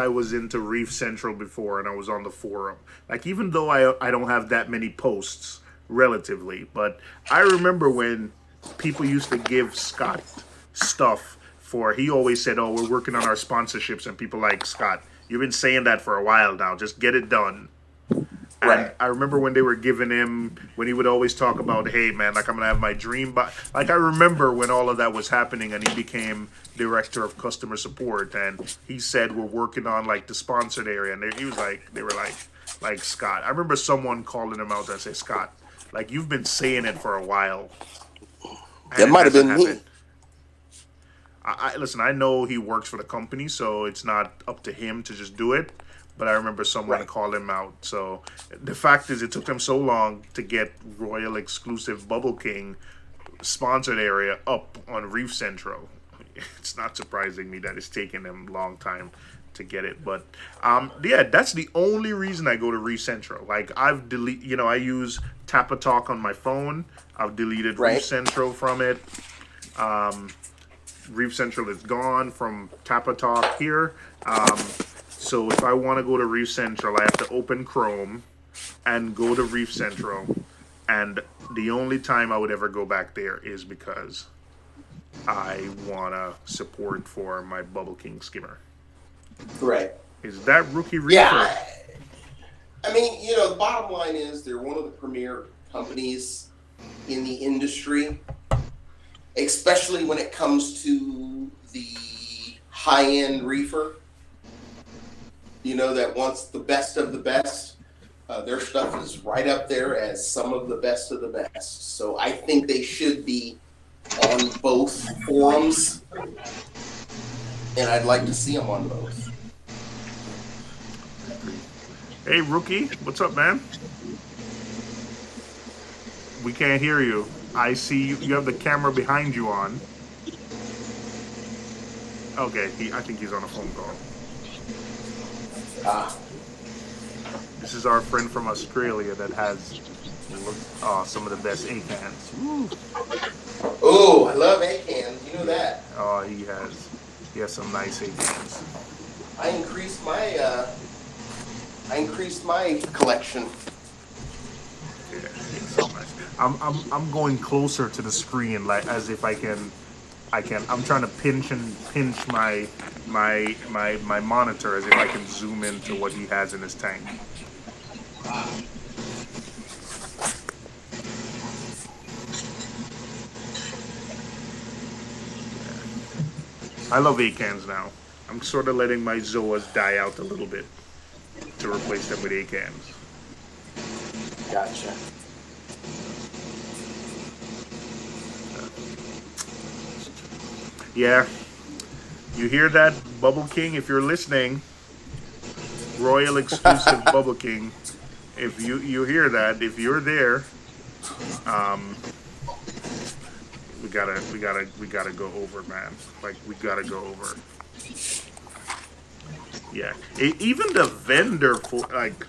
was into Reef Central before, and I was on the forum. Like, even though I don't have that many posts relatively, but I remember when people used to give Scott stuff he always said, oh, we're working on our sponsorships, and people like, Scott, you've been saying that for a while now, just get it done. And I remember when they were giving him, when he would always talk about, hey, man, like, I'm going to have my dream. Like, I remember when all of that was happening and he became director of customer support, and he said, we're working on, like, the sponsored area. And they were like, Scott. I remember someone calling him out and say, Scott, like, you've been saying it for a while. That might have been me. Listen, I know he works for the company, so it's not up to him to just do it. But I remember someone call him out. So the fact is, it took them so long to get Royal exclusive Bubble King sponsored area up on Reef Central. It's not surprising me that it's taken them a long time to get it. But yeah, that's the only reason I go to Reef Central. Like, I've deleted, I use Tap-A-Talk on my phone. I've deleted Reef Central from it. Reef Central is gone from Tap-A-Talk here. So if I want to go to Reef Central, I have to open Chrome and go to Reef Central. And the only time I would ever go back there is because I want to support for my Bubble King skimmer. Right. Is that Rookie Reefer? Yeah. I mean, the bottom line is they're one of the premier companies in the industry, especially when it comes to the high-end reefer. you know that wants the best of the best. Their stuff is right up there as some of the best of the best. So I think they should be on both forums, and I'd like to see them on both. Hey, Rookie, what's up, man? We can't hear you. I see you have the camera behind you on. Okay, I think he's on a phone call. This is our friend from Australia that has some of the best A-cans. Oh, I love A-cans. You know that. Oh, he has some nice A-cans. I increased my collection. Yeah, it's so nice. I'm going closer to the screen, like as if I can. I'm trying to pinch my monitor as if I can zoom into what he has in his tank. I love A-cans now. I'm sort of letting my Zoas die out a little bit to replace them with A-cans. Gotcha. Yeah. You hear that, Bubble King? If you're listening, Royal exclusive Bubble King. If you hear that, if you're there, we gotta go over, man. Like, we gotta go over. Yeah. Even the vendor for, like,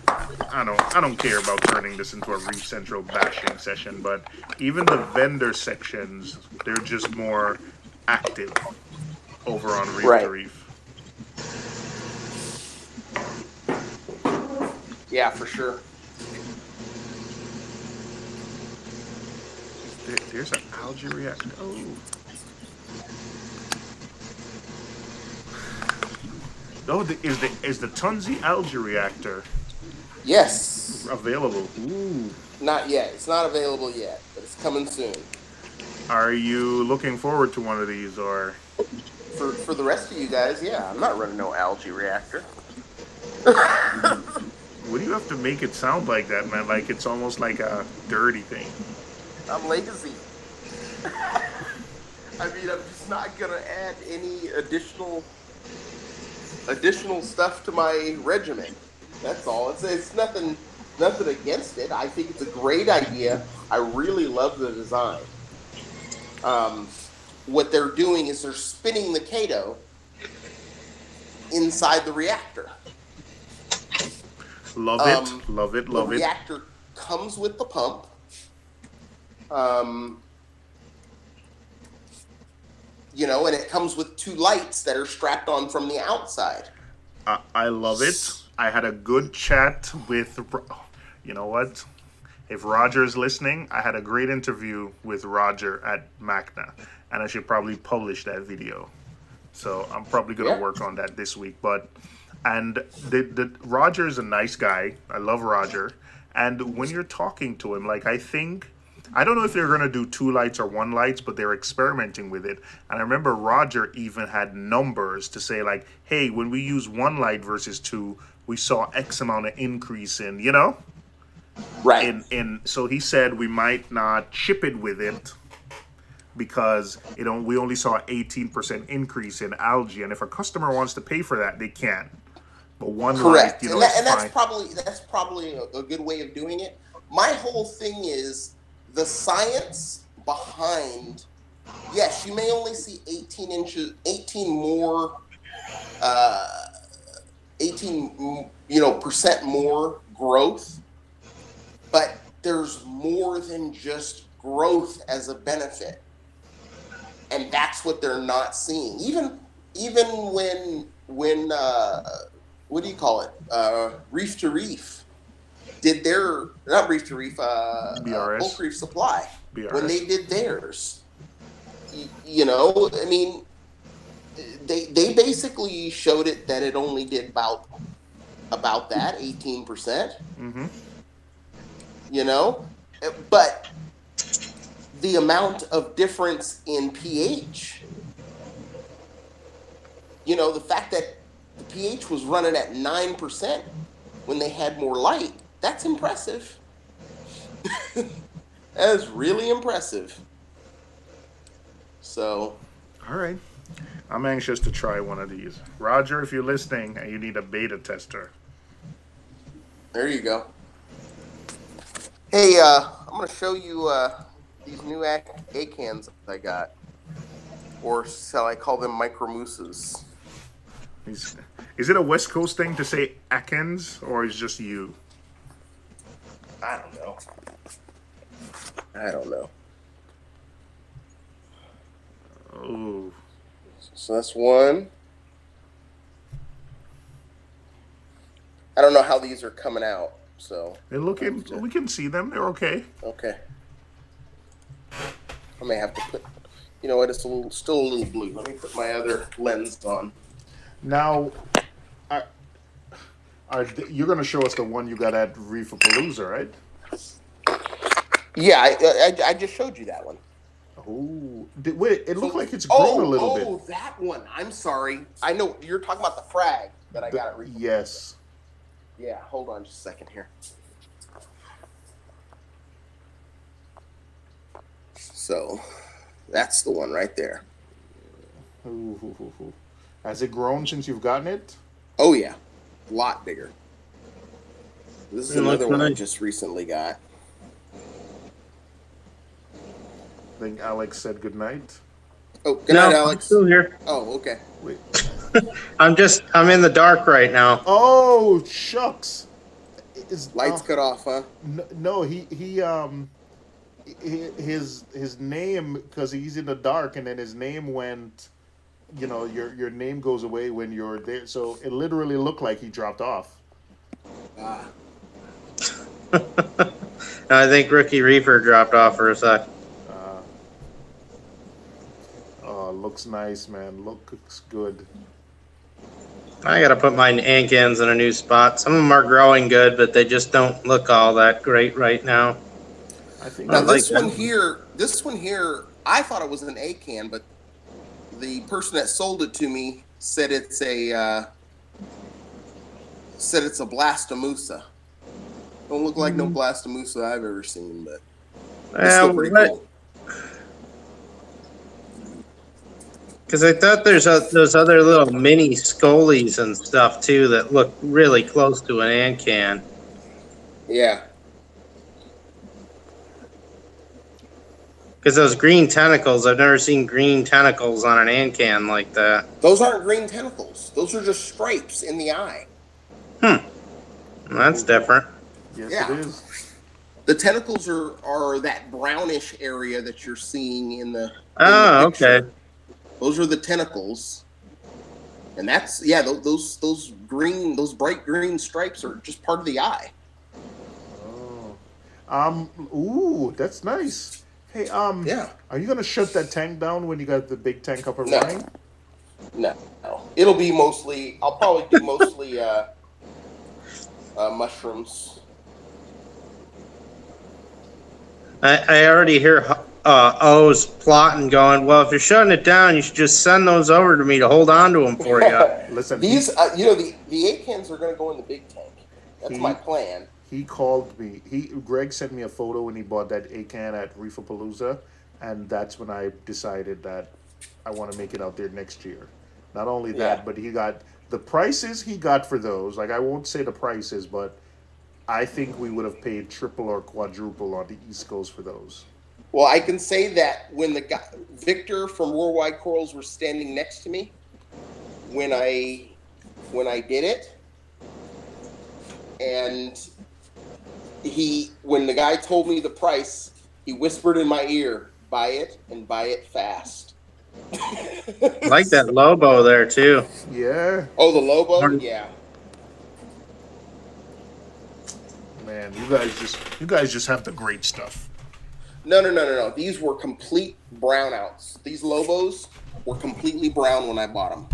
I don't care about turning this into a Reef Central bashing session, but even the vendor sections, they're just more active over on Reef to Reef. Yeah, for sure. There's an algae reactor. Is the Tunzi algae reactor? Yes. Available? Ooh. Not yet. It's not available yet, but it's coming soon. Are you looking forward to one of these, or? For the rest of you guys, yeah. I'm not running no algae reactor. What do you have to make it sound like that, man? Like it's almost like a dirty thing. I'm lazy. I mean, I'm just not gonna add any additional stuff to my regimen. That's all. It's nothing against it. I think it's a great idea. I really love the design. What they're doing is they're spinning the Kato inside the reactor. Love it. The reactor comes with the pump. And it comes with two lights that are strapped on from the outside. I love it. I had a good chat with, you know what? If Roger's listening, I had a great interview with Roger at Macna, and I should probably publish that video. So I'm probably going to work on that this week. And the Roger is a nice guy. I love Roger. And when you're talking to him, like I don't know if they're going to do 2 lights or 1 lights, but they're experimenting with it. And I remember Roger even had numbers to say like, hey, when we use 1 light versus 2, we saw X amount of increase in, Right. So he said we might not ship it with it because we only saw 18% increase in algae. And if a customer wants to pay for that, they can. But 1 Correct. light, and that's probably a good way of doing it. My whole thing is the science behind, yes, you may only see 18% more growth, but there's more than just growth as a benefit. And that's what they're not seeing. Even when what do you call it? Reef to Reef did their, not Reef to Reef, BRS. Bulk Reef Supply. BRS. When they did theirs, I mean, they basically showed it that it only did about that, 18%. Mm-hmm. But the amount of difference in pH, the fact that The pH was running at 9% when they had more light. That's impressive. That is really impressive. So. All right. I'm anxious to try one of these. Roger, if you're listening and you need a beta tester. There you go. Hey, I'm going to show you these new acans I got. Or shall I call them micromooses? Is it a West Coast thing to say Akens, or is it just you? I don't know. I don't know. Oh. So that's one. I don't know how these are coming out, so. They're looking, we can see them. They're okay. Okay. I may have to put, you know what, it's still a little blue. Let me put my other lens on. Now, you're going to show us the one you got at Reefapalooza, right? Yeah, I just showed you that one. Oh, wait, it looked like it's grown a little bit. Oh, that one. I'm sorry. I know, you're talking about the frag that I got at Reefapalooza. Yes. Yeah, hold on just a second here. So, that's the one right there. Ooh. Has it grown since you've gotten it? Oh, yeah. A lot bigger. This is another one I just recently got. I think Alex said goodnight. Oh, good night, Alex. I'm still here. Oh, okay. Wait. I'm in the dark right now. Oh, shucks. Lights cut off, huh? No, his name, because he's in the dark, and then his name went, you know, your name goes away when you're there. So it literally looked like he dropped off. Ah. I think Rookie Reefer dropped off for a sec. Oh, looks nice, man. Looks good. I gotta put my ancans in a new spot. Some of them are growing good, but they just don't look all that great right now. I think now this one here, I thought it was an acan, but the person that sold it to me said it's a blastomusa. Don't look like no blastomusa I've ever seen, but it's still pretty cool. Because I thought there's those other little mini scolies and stuff too that look really close to an ancan. Yeah. Because those green tentacles, I've never seen green tentacles on an ancan like that. Those aren't green tentacles. Those are just stripes in the eye. That's different. Yes, yeah. It is. The tentacles are that brownish area that you're seeing in the. Okay. Those are the tentacles, and that's those bright green stripes are just part of the eye. Oh, ooh, that's nice. Hey, yeah. Are you gonna shut that tank down when you got the big tank up and running? No. It'll be mostly. I'll probably do mostly mushrooms. I already hear O's plotting, going, well, if you're shutting it down, you should just send those over to me to hold on to them for you. Listen, these, the acans are going to go in the big tank. That's my plan. He called me. Greg sent me a photo when he bought that acan at Reefapalooza, and that's when I decided that I want to make it out there next year. Not only that, but he got the prices he got for those. Like, I won't say the prices, but I think we would have paid triple or quadruple on the East Coast for those. Well, I can say that when the guy, Victor from Worldwide Corals was standing next to me when I did it, and when the guy told me the price, he whispered in my ear, "Buy it and buy it fast." I like that Lobo there too. Yeah. Oh, the Lobo? Yeah. Man, you guys just have the great stuff. No. These were complete brownouts. These Lobos were completely brown when I bought them.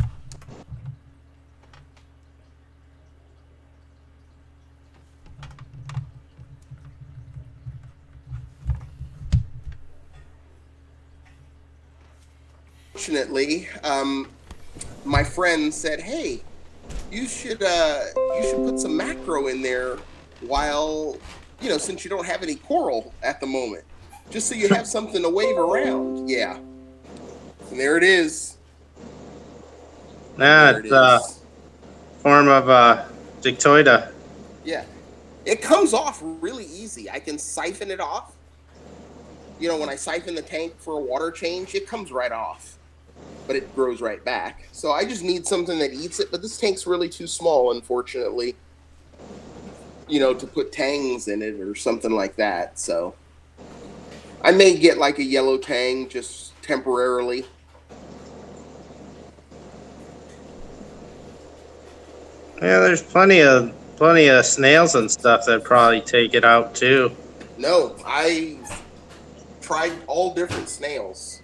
Fortunately, my friend said, "Hey, you should put some macro in there while, since you don't have any coral at the moment, just so you have something to wave around. Yeah. And there it is. It's a form of Dictoida. Yeah. It comes off really easy. I can siphon it off. When I siphon the tank for a water change, it comes right off. But it grows right back. So I just need something that eats it. But this tank's really too small, unfortunately, to put tangs in it or something like that. So I may get like a yellow tang just temporarily. Yeah, there's plenty of snails and stuff that probably take it out too. No, I tried all different snails.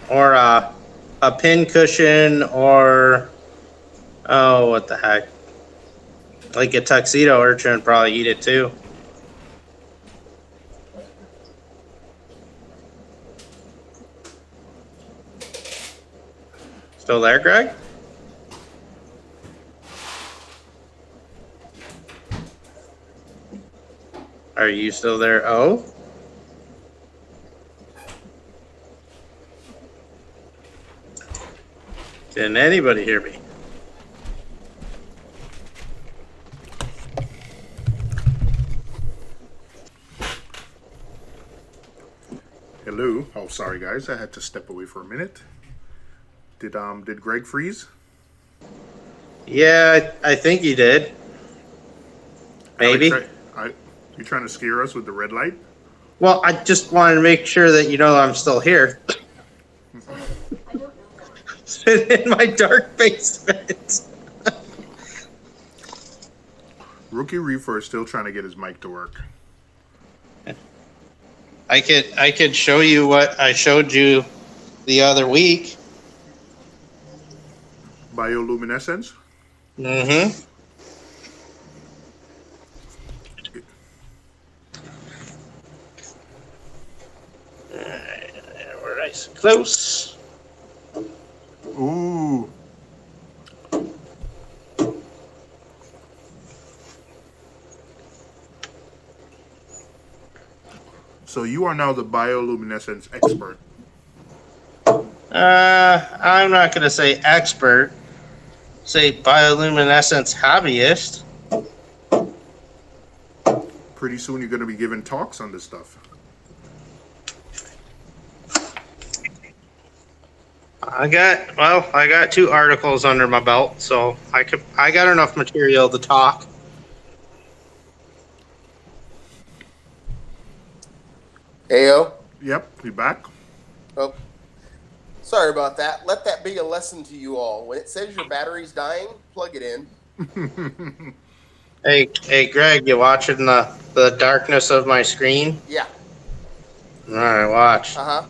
Or a pin cushion, or what the heck? Like a tuxedo urchin would probably eat it too. Still there, Greg? Are you still there? Oh? Can anybody hear me? Hello. Oh, sorry guys, I had to step away for a minute. Did Greg freeze? Yeah, I think he did. Maybe. You trying to scare us with the red light? Well, I just wanted to make sure that I'm still here. Sit in my dark basement. Rookie Reefer is still trying to get his mic to work. I could show you what I showed you the other week. Bioluminescence? Mm-hmm. We're nice and close. Ooh. So you are now the bioluminescence expert. I'm not going to say expert. Say bioluminescence hobbyist. Pretty soon you're going to be giving talks on this stuff. I got 2 articles under my belt, so I got enough material to talk. Heyo. Yep, you back? Oh, sorry about that. Let that be a lesson to you all. When it says your battery's dying, plug it in. Hey, Greg, you watching the darkness of my screen? Yeah. All right, watch. Uh-huh.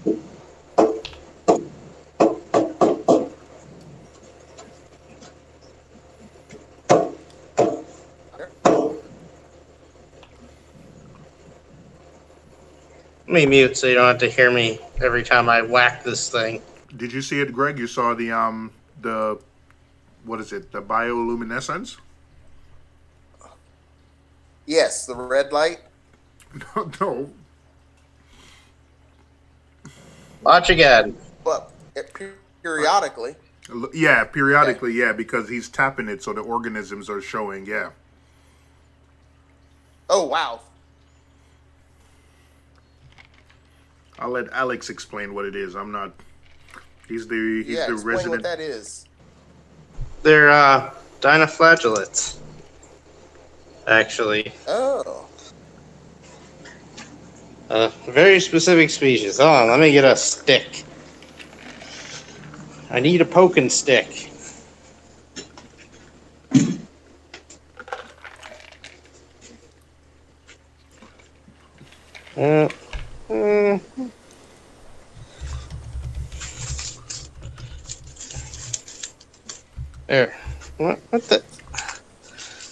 Let me mute so you don't have to hear me every time I whack this thing. Did you see it, Greg? You saw the what is it? The bioluminescence? Yes, the red light. No. Watch again. Well, periodically. Yeah, periodically, yeah, because he's tapping it so the organisms are showing, yeah. Oh, wow. I'll let Alex explain what it is. I'm not. He's the explain resident. what that is. They're dinoflagellates, actually. Oh. A very specific species. Hold on, let me get a stick. I need a poking stick. There. What the?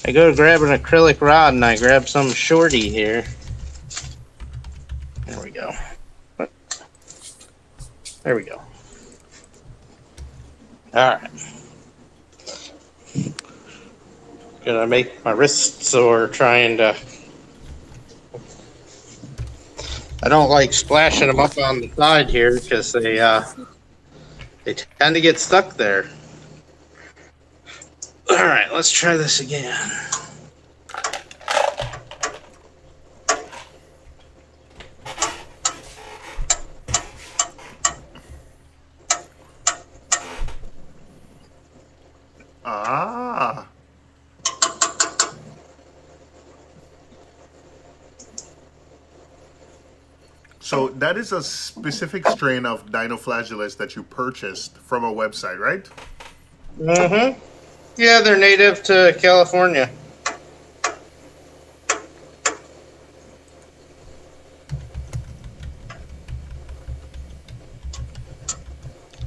I go to grab an acrylic rod and I grab some shorty here. There we go. What? There we go. All right. Gonna make my wrist sore trying to. I don't like splashing them up on the side here because they tend to get stuck there. All right, let's try this again. Ah. So that is a specific strain of Dinoflagellus that you purchased from a website, right? Mm-hmm. Yeah, they're native to California.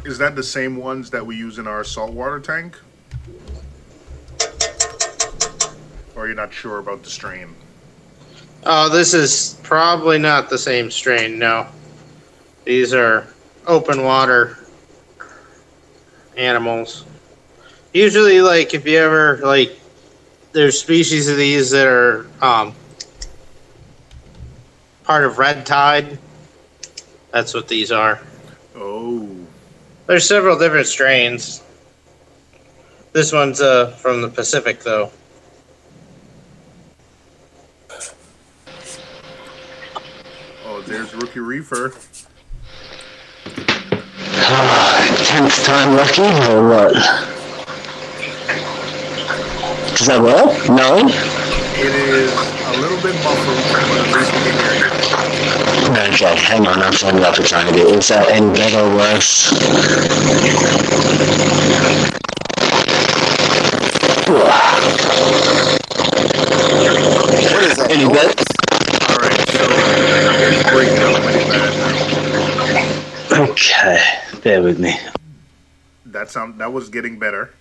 Is that the same ones that we use in our saltwater tank? Or are you not sure about the strain? Oh, this is probably not the same strain, no. These are open water animals. Usually, like, if you ever, like, there's species of these that are part of red tide. That's what these are. Oh. There's several different strains. This one's from the Pacific, though. Oh, there's Rookie Reefer. 10th time lucky or what? Does that work? No? It is a little bit muffled, but at least we can hear you. Okay, hang on, I'm trying to trying to do. Is that any better or worse? What is that? Any better? Alright, so it's breaking up pretty bad. Okay, bear with me. That was getting better.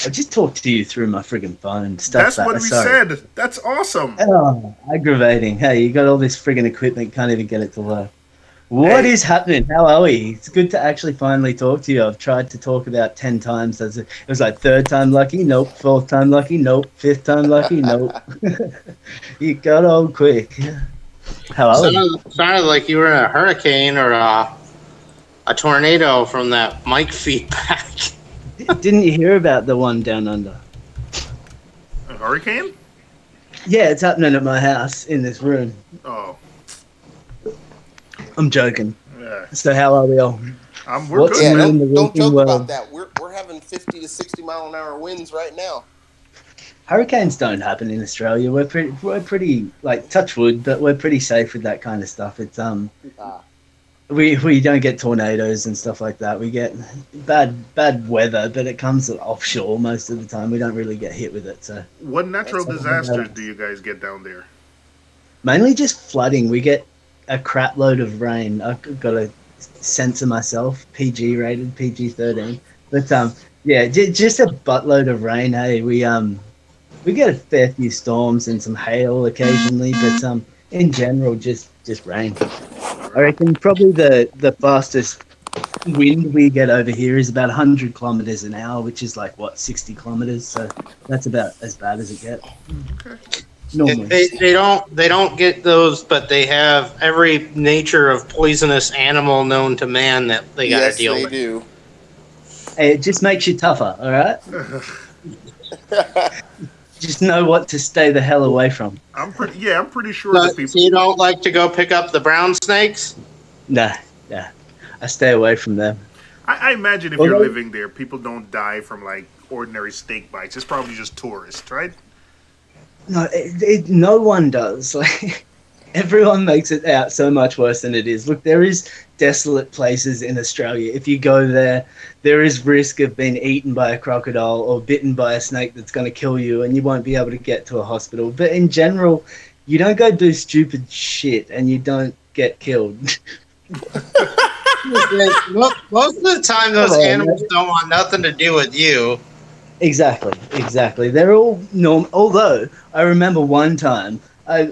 I just talked to you through my friggin' phone. That's what we said. That's awesome. Oh, aggravating. Hey, you got all this friggin' equipment, can't even get it to work. What is happening? How are we? It's good to actually finally talk to you. I've tried to talk about 10 times. It was like third time lucky, nope. Fourth time lucky, nope. Fifth time lucky, nope. You got on quick. How are you? Sounded like you were in a hurricane or a tornado from that mic feedback. Didn't you hear about the one down under? A hurricane? Yeah, it's happening at my house in this room. Oh. I'm joking. Yeah. So how are we all? We're good. Yeah, don't joke about that. We're having 50 to 60 mile an hour winds right now. Hurricanes don't happen in Australia. We're pretty like touch wood, but we're pretty safe with that kind of stuff. It's we don't get tornadoes and stuff like that. We get bad weather, but it comes offshore most of the time. We don't really get hit with it. So what natural disasters do you guys get down there? Mainly just flooding. We get a crap load of rain. I've got to censor myself. PG rated, PG-13. But yeah, just a buttload of rain. Hey, we get a fair few storms and some hail occasionally, but in general, just rain. I reckon probably the fastest wind we get over here is about 100 kilometers an hour, which is like, what, 60 kilometers? So that's about as bad as it gets. Okay. Normally. They don't get those, but they have every nature of poisonous animal known to man that they got to deal with. Yes, they do. Hey, it just makes you tougher, all right? Just know what to stay the hell away from. I'm pretty sure So, that people. so you don't like to go pick up the brown snakes? Nah. I stay away from them. I imagine if you're living there, people don't die from like ordinary snake bites. It's probably just tourists, right? No, no one does. Like, everyone makes it out so much worse than it is. Look, there is desolate places in Australia. If you go there, there is risk of being eaten by a crocodile or bitten by a snake that's going to kill you, and you won't be able to get to a hospital. But in general, you don't go do stupid shit and you don't get killed. Most of the time, those animals don't want nothing to do with you. Exactly. They're all normal. Although I remember one time I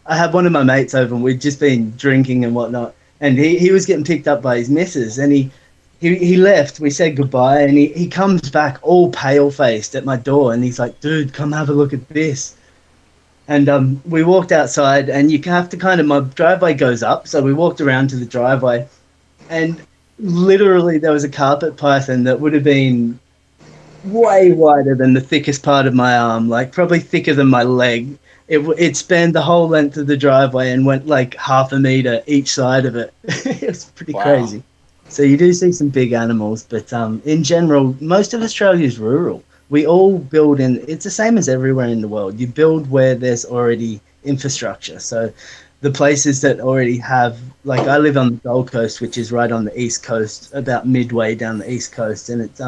had one of my mates over and we'd just been drinking and whatnot, and he was getting picked up by his missus, and he left. We said goodbye, and he comes back all pale faced at my door, and he's like, "Dude, come have a look at this." And we walked outside, and you have to kind of, my driveway goes up, so we walked around to the driveway, and literally there was a carpet python that would have been way wider than the thickest part of my arm, like probably thicker than my leg. It spanned the whole length of the driveway and went like half a meter each side of it. It was pretty crazy. So you do see some big animals, but in general, most of Australia is rural. We all build in, it's the same as everywhere in the world. You build where there's already infrastructure. So the places that already have, like I live on the Gold Coast, which is right on the east coast, about midway down the east coast. And it's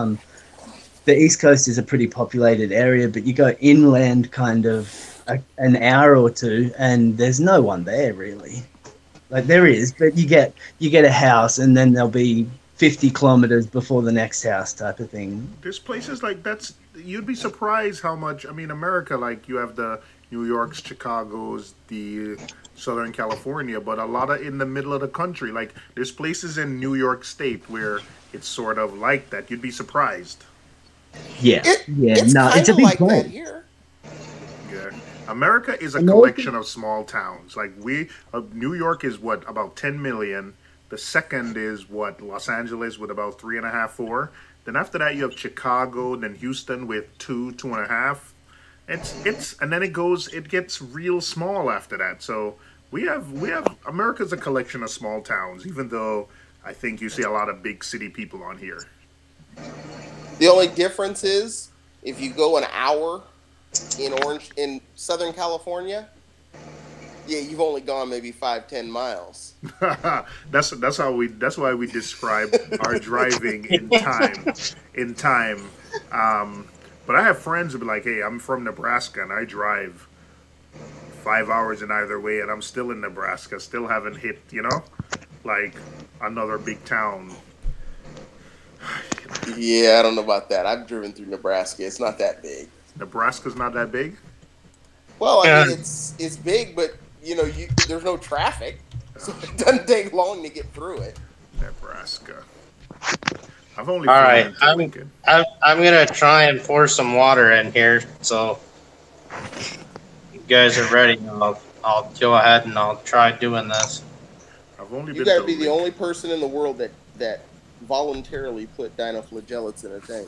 the east coast is a pretty populated area, but you go inland kind of an hour or two and there's no one there really. Like there is, but you get a house and then there'll be 50 kilometers before the next house type of thing. There's places like that's, you'd be surprised how much, I mean, America, like you have the New Yorks, Chicago's, the Southern California, but a lot of in the middle of the country, like there's places in New York State where it's sort of like that. You'd be surprised. Yeah. It's a big like that here. Yeah. America is a collection of small towns. Like New York is what, about 10 million. The second is what, Los Angeles with about 3.5, 4. Then after that you have Chicago, then Houston with 2.5. It's and then it gets real small after that. So we have America's a collection of small towns, even though I think you see a lot of big city people on here. The only difference is if you go an hour in Southern California, yeah, you've only gone maybe 5-10 miles. that's why we describe our driving in time. But I have friends who be like, "Hey, I'm from Nebraska and I drive 5 hours in either way, and I'm still in Nebraska, still haven't hit, like another big town." Yeah, I don't know about that. I've driven through Nebraska. It's not that big. Nebraska's not that big? Well, I mean, it's big, but there's no traffic, so it doesn't take long to get through it. Nebraska. I've only. All right, I'm gonna try and pour some water in here, so you guys are ready. I'll go ahead and I'll try doing this. You gotta be the only person in the world that voluntarily put dinoflagellates in a tank.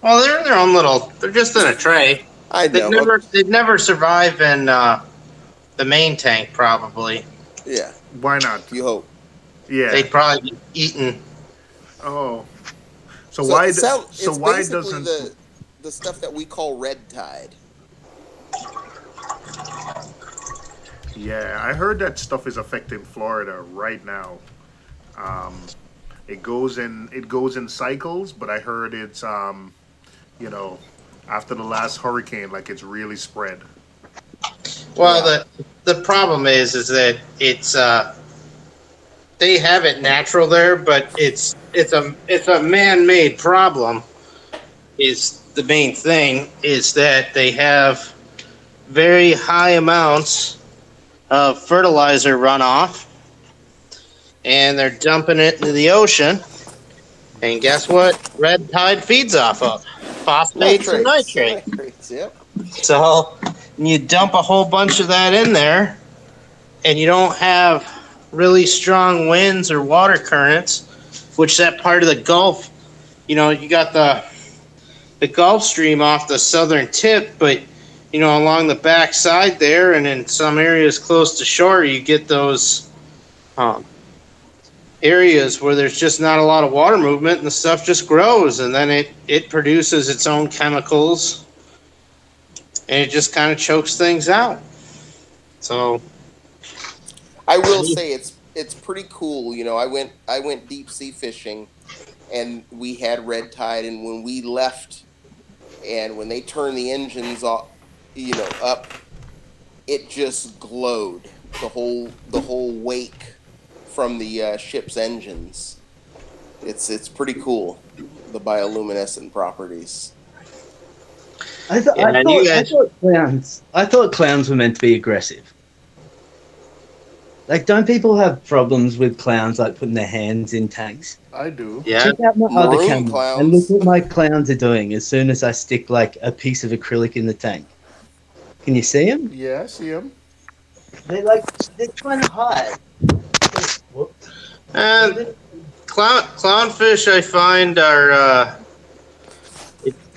Well, they're in their own little. They're just in a tray. I know. They'd never survive in the main tank, probably. Yeah. Why not? You hope. Yeah. They'd probably be eaten. Oh. So why doesn't the stuff that we call red tide? Yeah, I heard that stuff is affecting Florida right now. It goes in cycles, but I heard it's after the last hurricane, like it's really spread. Well, the problem is that it's they have it natural there, but it's a man-made problem. Is the main thing is that they have very high amounts of fertilizer runoff, and they're dumping it into the ocean. And guess what? Red tide feeds off of phosphates and nitrates. Yep. So you dump a whole bunch of that in there, and you don't have really strong winds or water currents, which that part of the Gulf, you got the Gulf Stream off the southern tip, but along the back side there and in some areas close to shore, you get those areas where there's just not a lot of water movement and the stuff just grows, and then it produces its own chemicals and it just kind of chokes things out. So I will say it's pretty cool. I went deep sea fishing and we had red tide, and when we left and when they turned the engines off, up, it just glowed, the whole wake from the ship's engines. It's pretty cool, the bioluminescent properties. I thought clowns were meant to be aggressive. Like, don't people have problems with clowns like putting their hands in tanks? I do. Yeah. Check out my other Maroon camera clowns. and look what my clowns are doing as soon as I stick like a piece of acrylic in the tank. Can you see them? Yeah, I see him. They're trying to hide. Whoops. And clownfish, I find, are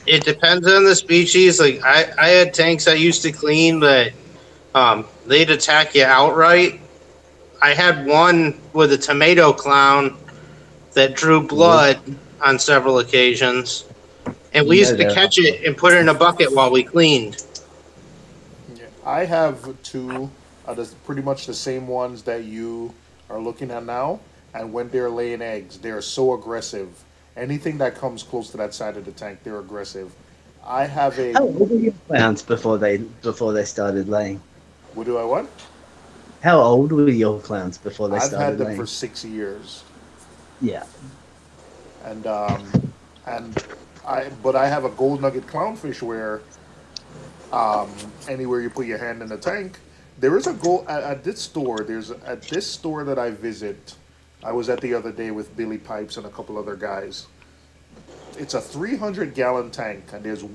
it depends on the species. Like I had tanks I used to clean, but they'd attack you outright. I had one with a tomato clown that drew blood on several occasions, and we used to catch it and put it in a bucket while we cleaned. Yeah. I have two, pretty much the same ones that you are looking at now. And when they're laying eggs, they're so aggressive. Anything that comes close to that side of the tank, they're aggressive. I have a. How old were your clowns before they started laying? What do I want? How old were your clowns before they started laying? I've had them for 6 years. Yeah. And I have a gold nugget clownfish where anywhere you put your hand in the tank, there is a gold at this store. At this store that I visit. I was at the other day with Billy Pipes and a couple other guys. It's a 300-gallon tank, and there's a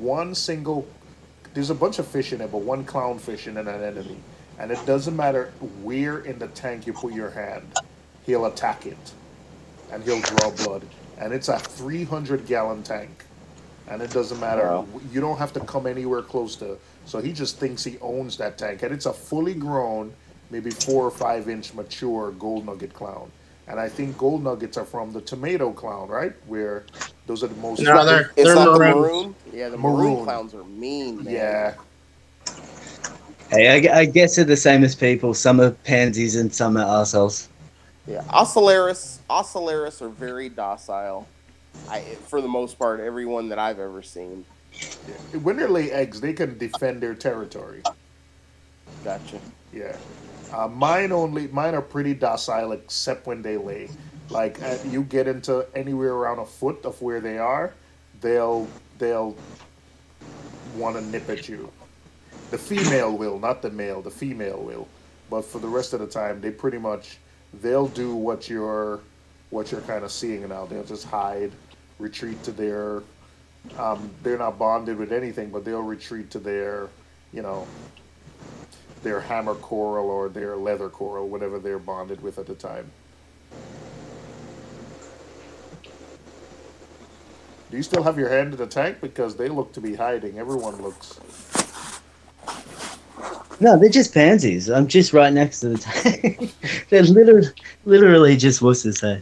bunch of fish in it, but one clownfish in an anemone. And it doesn't matter where in the tank you put your hand, he'll attack it, and he'll draw blood. And it's a 300-gallon tank, and it doesn't matter. Wow. You don't have to come anywhere close to. So he just thinks he owns that tank, and it's a fully grown, maybe 4 or 5 inch mature gold nugget clown. And I think gold nuggets are from the tomato clown, right? Where those are the most. No, they're not maroon. the maroon. Yeah, the maroon clowns are mean. Man. Yeah. Hey, I guess they're the same as people. Some are pansies and some are arseholes. Yeah, Ocellaris are very docile. For the most part, everyone that I've ever seen. Yeah. When they lay eggs, they can defend their territory. Gotcha. Yeah. Mine are pretty docile except when they lay. Like you get into anywhere around a foot of where they are, they'll want to nip at you. The female will, not the male. The female will, but for the rest of the time, they'll do what you're kind of seeing now. They'll just hide, retreat to their. They're not bonded with anything, but they'll retreat to their, their hammer coral or their leather coral, whatever they're bonded with at the time. Do you still have your hand in the tank? Because they look to be hiding. Everyone looks. No, they're just pansies. I'm just right next to the tank. They're literally just wusses. Hey.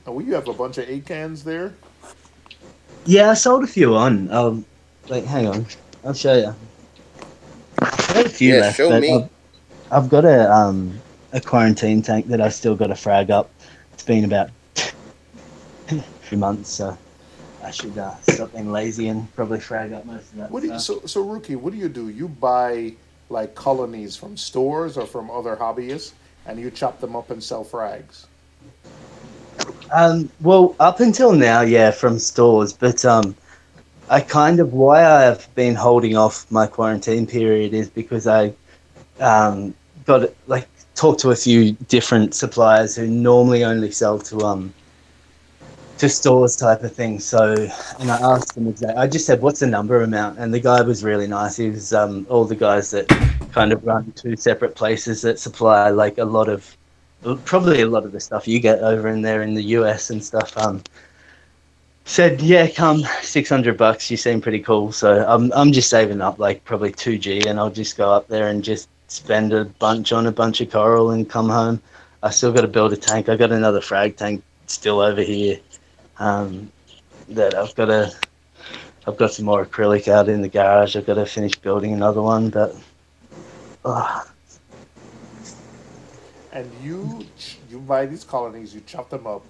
Oh, you have a bunch of 8 cans there? Yeah, I sold a few on. Hang on. I'll show you. I have a few left. Show me. I've got a quarantine tank that I still got to frag up. It's been about 3 months, so I should stop being lazy and probably frag up most of that. So Rookie, what do? You buy like colonies from stores or from other hobbyists, and you chop them up and sell frags? Well, up until now, yeah, from stores, but why I have been holding off my quarantine period is because I talked to a few different suppliers who normally only sell to stores type of thing. So, and I asked them I just said, what's the number amount? And the guy was really nice. He was all the guys that kind of run 2 separate places that supply like probably a lot of the stuff you get over in there in the US and stuff. Said, yeah, come $600. You seem pretty cool. So I'm just saving up like probably 2G, and I'll just go up there and just spend a bunch on a bunch of coral and come home. I still got to build a tank. I got another frag tank still over here. That I've got some more acrylic out in the garage. I've got to finish building another one, but. And you buy these colonies, you chop them up,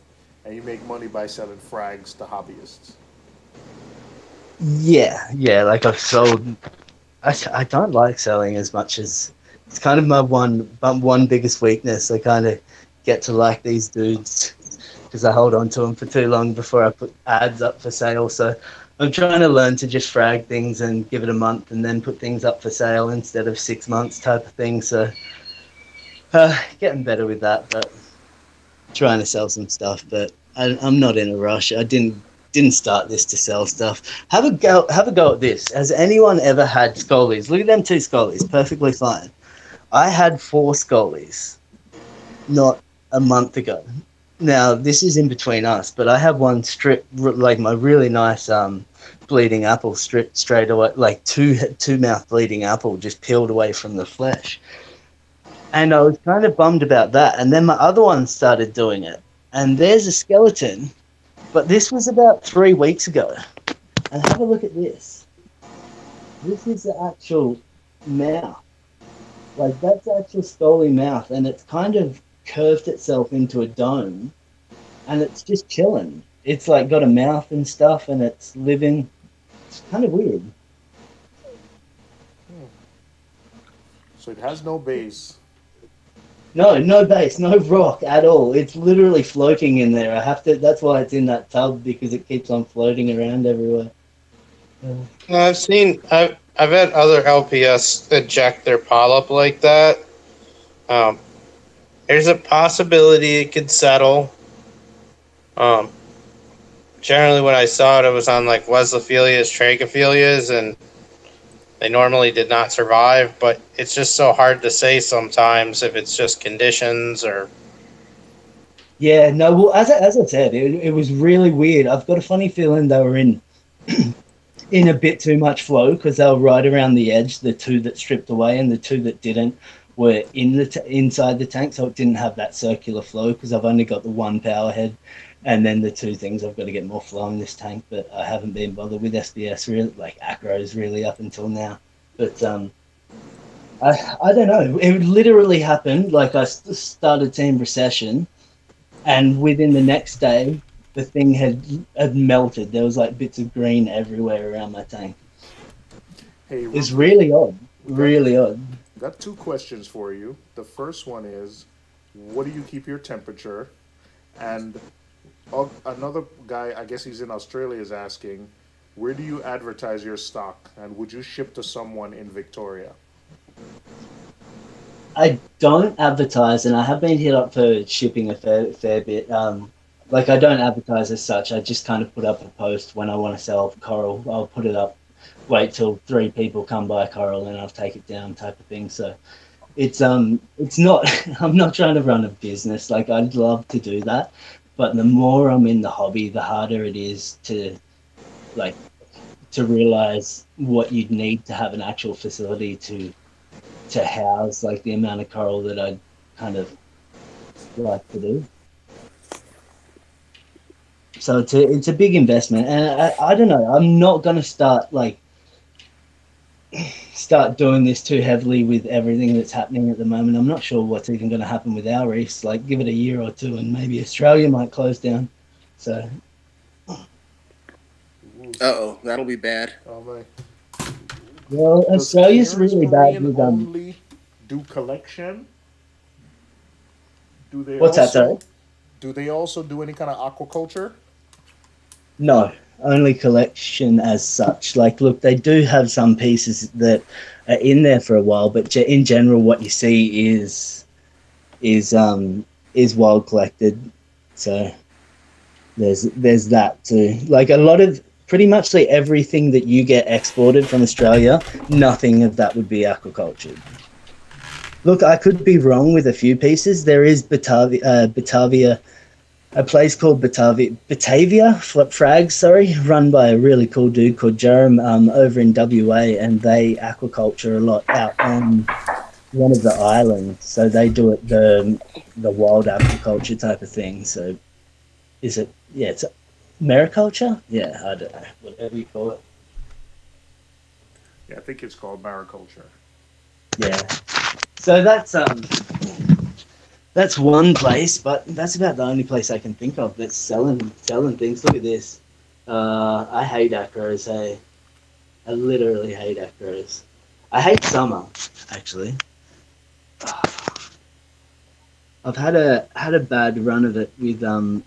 and you make money by selling frags to hobbyists. Yeah. Like I've sold. I don't like selling as much as it's kind of my one biggest weakness. I kind of get to like these dudes because I hold on to them for too long before I put ads up for sale. So I'm trying to learn to just frag things and give it a month and then put things up for sale instead of 6 months type of thing. So Getting better with that, but trying to sell some stuff. But I'm not in a rush. I didn't start this to sell stuff. Have a go at this. Has anyone ever had scollies? Look at them two scollies, perfectly fine. I had 4 scollies not a month ago. Now this is in between us, but I have one strip, like my really nice bleeding apple straight away, like two mouth bleeding apple just peeled away from the flesh. And I was kind of bummed about that. And then my other one started doing it. And there's a skeleton, but this was about 3 weeks ago. And have a look at this. This is the actual mouth. Like, that's the actual scaly mouth. And it's kind of curved itself into a dome. And it's just chilling. It's like got a mouth and stuff, and it's living. It's kind of weird. So it has no base. No base, no rock at all. It's literally floating in there. That's why it's in that tub, because it keeps on floating around everywhere. I've had other LPS eject their polyp like that. There's a possibility it could settle. Generally when I saw it, it was on like Weslephilias, Trachophilias, and they normally did not survive, but it's just so hard to say sometimes if it's just conditions or... Yeah, no, well, as I said, it was really weird. I've got a funny feeling they were in a bit too much flow, because they were right around the edge. The 2 that stripped away and the 2 that didn't were inside the tank, so it didn't have that circular flow, because I've only got the 1 power head. And then the 2 things, I've got to get more flow in this tank, but I haven't been bothered with SBS really, like acros really up until now. But I don't know. It literally happened. Like I started team recession, and within the next day, the thing had melted. There was like bits of green everywhere around my tank. Hey, it's really odd. Really odd. Got 2 questions for you. The first one is, what do you keep your temperature? And another guy, I guess he's in Australia, is asking, where do you advertise your stock? And would you ship to someone in Victoria? I don't advertise, and I have been hit up for shipping a fair bit. Like, I don't advertise as such. I just kind of put up a post when I want to sell coral. I'll put it up, wait till 3 people come buy coral, and I'll take it down type of thing. So it's not, I'm not trying to run a business. Like, I'd love to do that. But the more I'm in the hobby, the harder it is to realize what you'd need to have an actual facility to house like the amount of coral that I'd kind of like to do. So it's a big investment, and I don't know. I'm not gonna start doing this too heavily with everything that's happening at the moment. I'm not sure what's even going to happen with our reefs. Like, give it a year or 2 and maybe Australia might close down. So that'll be bad. Oh my. Well, Australia's really bad with only do collection? Do they What's that, sorry? Do they also do any kind of aquaculture? No, only collection as such. Like, look, they do have some pieces that are in there for a while, but in general, what you see is wild collected. So there's that too. Like, a lot of pretty much like everything that you get exported from Australia, nothing of that would be aquaculture. Look, I could be wrong with a few pieces. There is Batavia, a place called Batavia Frags, run by a really cool dude called Jerem over in WA, and they aquaculture a lot out on one of the islands. So they do it the wild aquaculture type of thing. So is it? Yeah, it's mariculture. Yeah, I don't know, whatever you call it. Yeah, I think it's called mariculture. Yeah. So that's one place, but that's about the only place I can think of that's selling things. Look at this. I hate acros, hey. I literally hate acros. I hate summer, actually. I've had a bad run of it with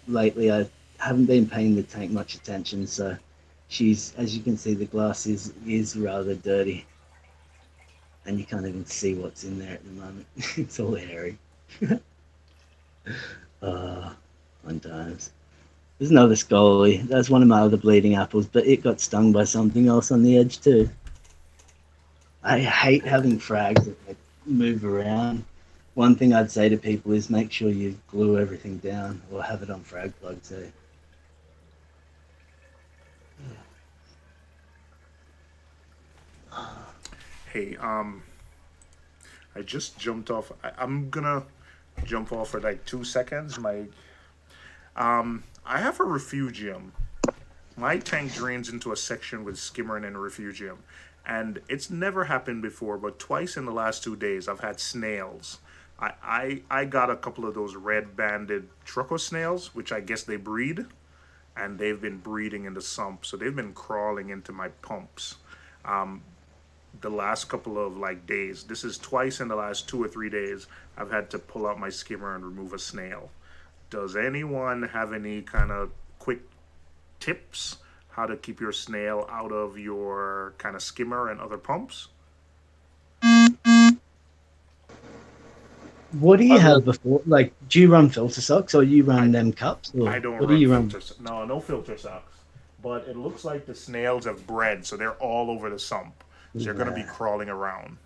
lately. I haven't been paying the tank much attention, so she's, as you can see, the glass is rather dirty. And you can't even see what's in there at the moment. It's all hairy. Fun times. There's another Scully. That's one of my other bleeding apples, but it got stung by something else on the edge too. I hate having frags that like, move around. One thing I'd say to people is make sure you glue everything down or have it on frag plug too. Hey, I just jumped off. I'm gonna jump off for like 2 seconds. I have a refugium. My tank drains into a section with Skimmer and a refugium, and it's never happened before, but twice in the last 2 days I've had snails. I got a couple of those red-banded trucker snails, which I guess they breed, and they've been breeding in the sump, so they've been crawling into my pumps. The last couple of like days, this is twice in the last 2 or 3 days, I've had to pull out my skimmer and remove a snail. Does anyone have any kind of quick tips how to keep your snail out of your kind of skimmer and other pumps? What do you have before? Like, do you run filter socks or you run them cups? Or I don't what run do you run? filter. No filter socks. But it looks like the snails have bred, so they're all over the sump. So they're going to be crawling around.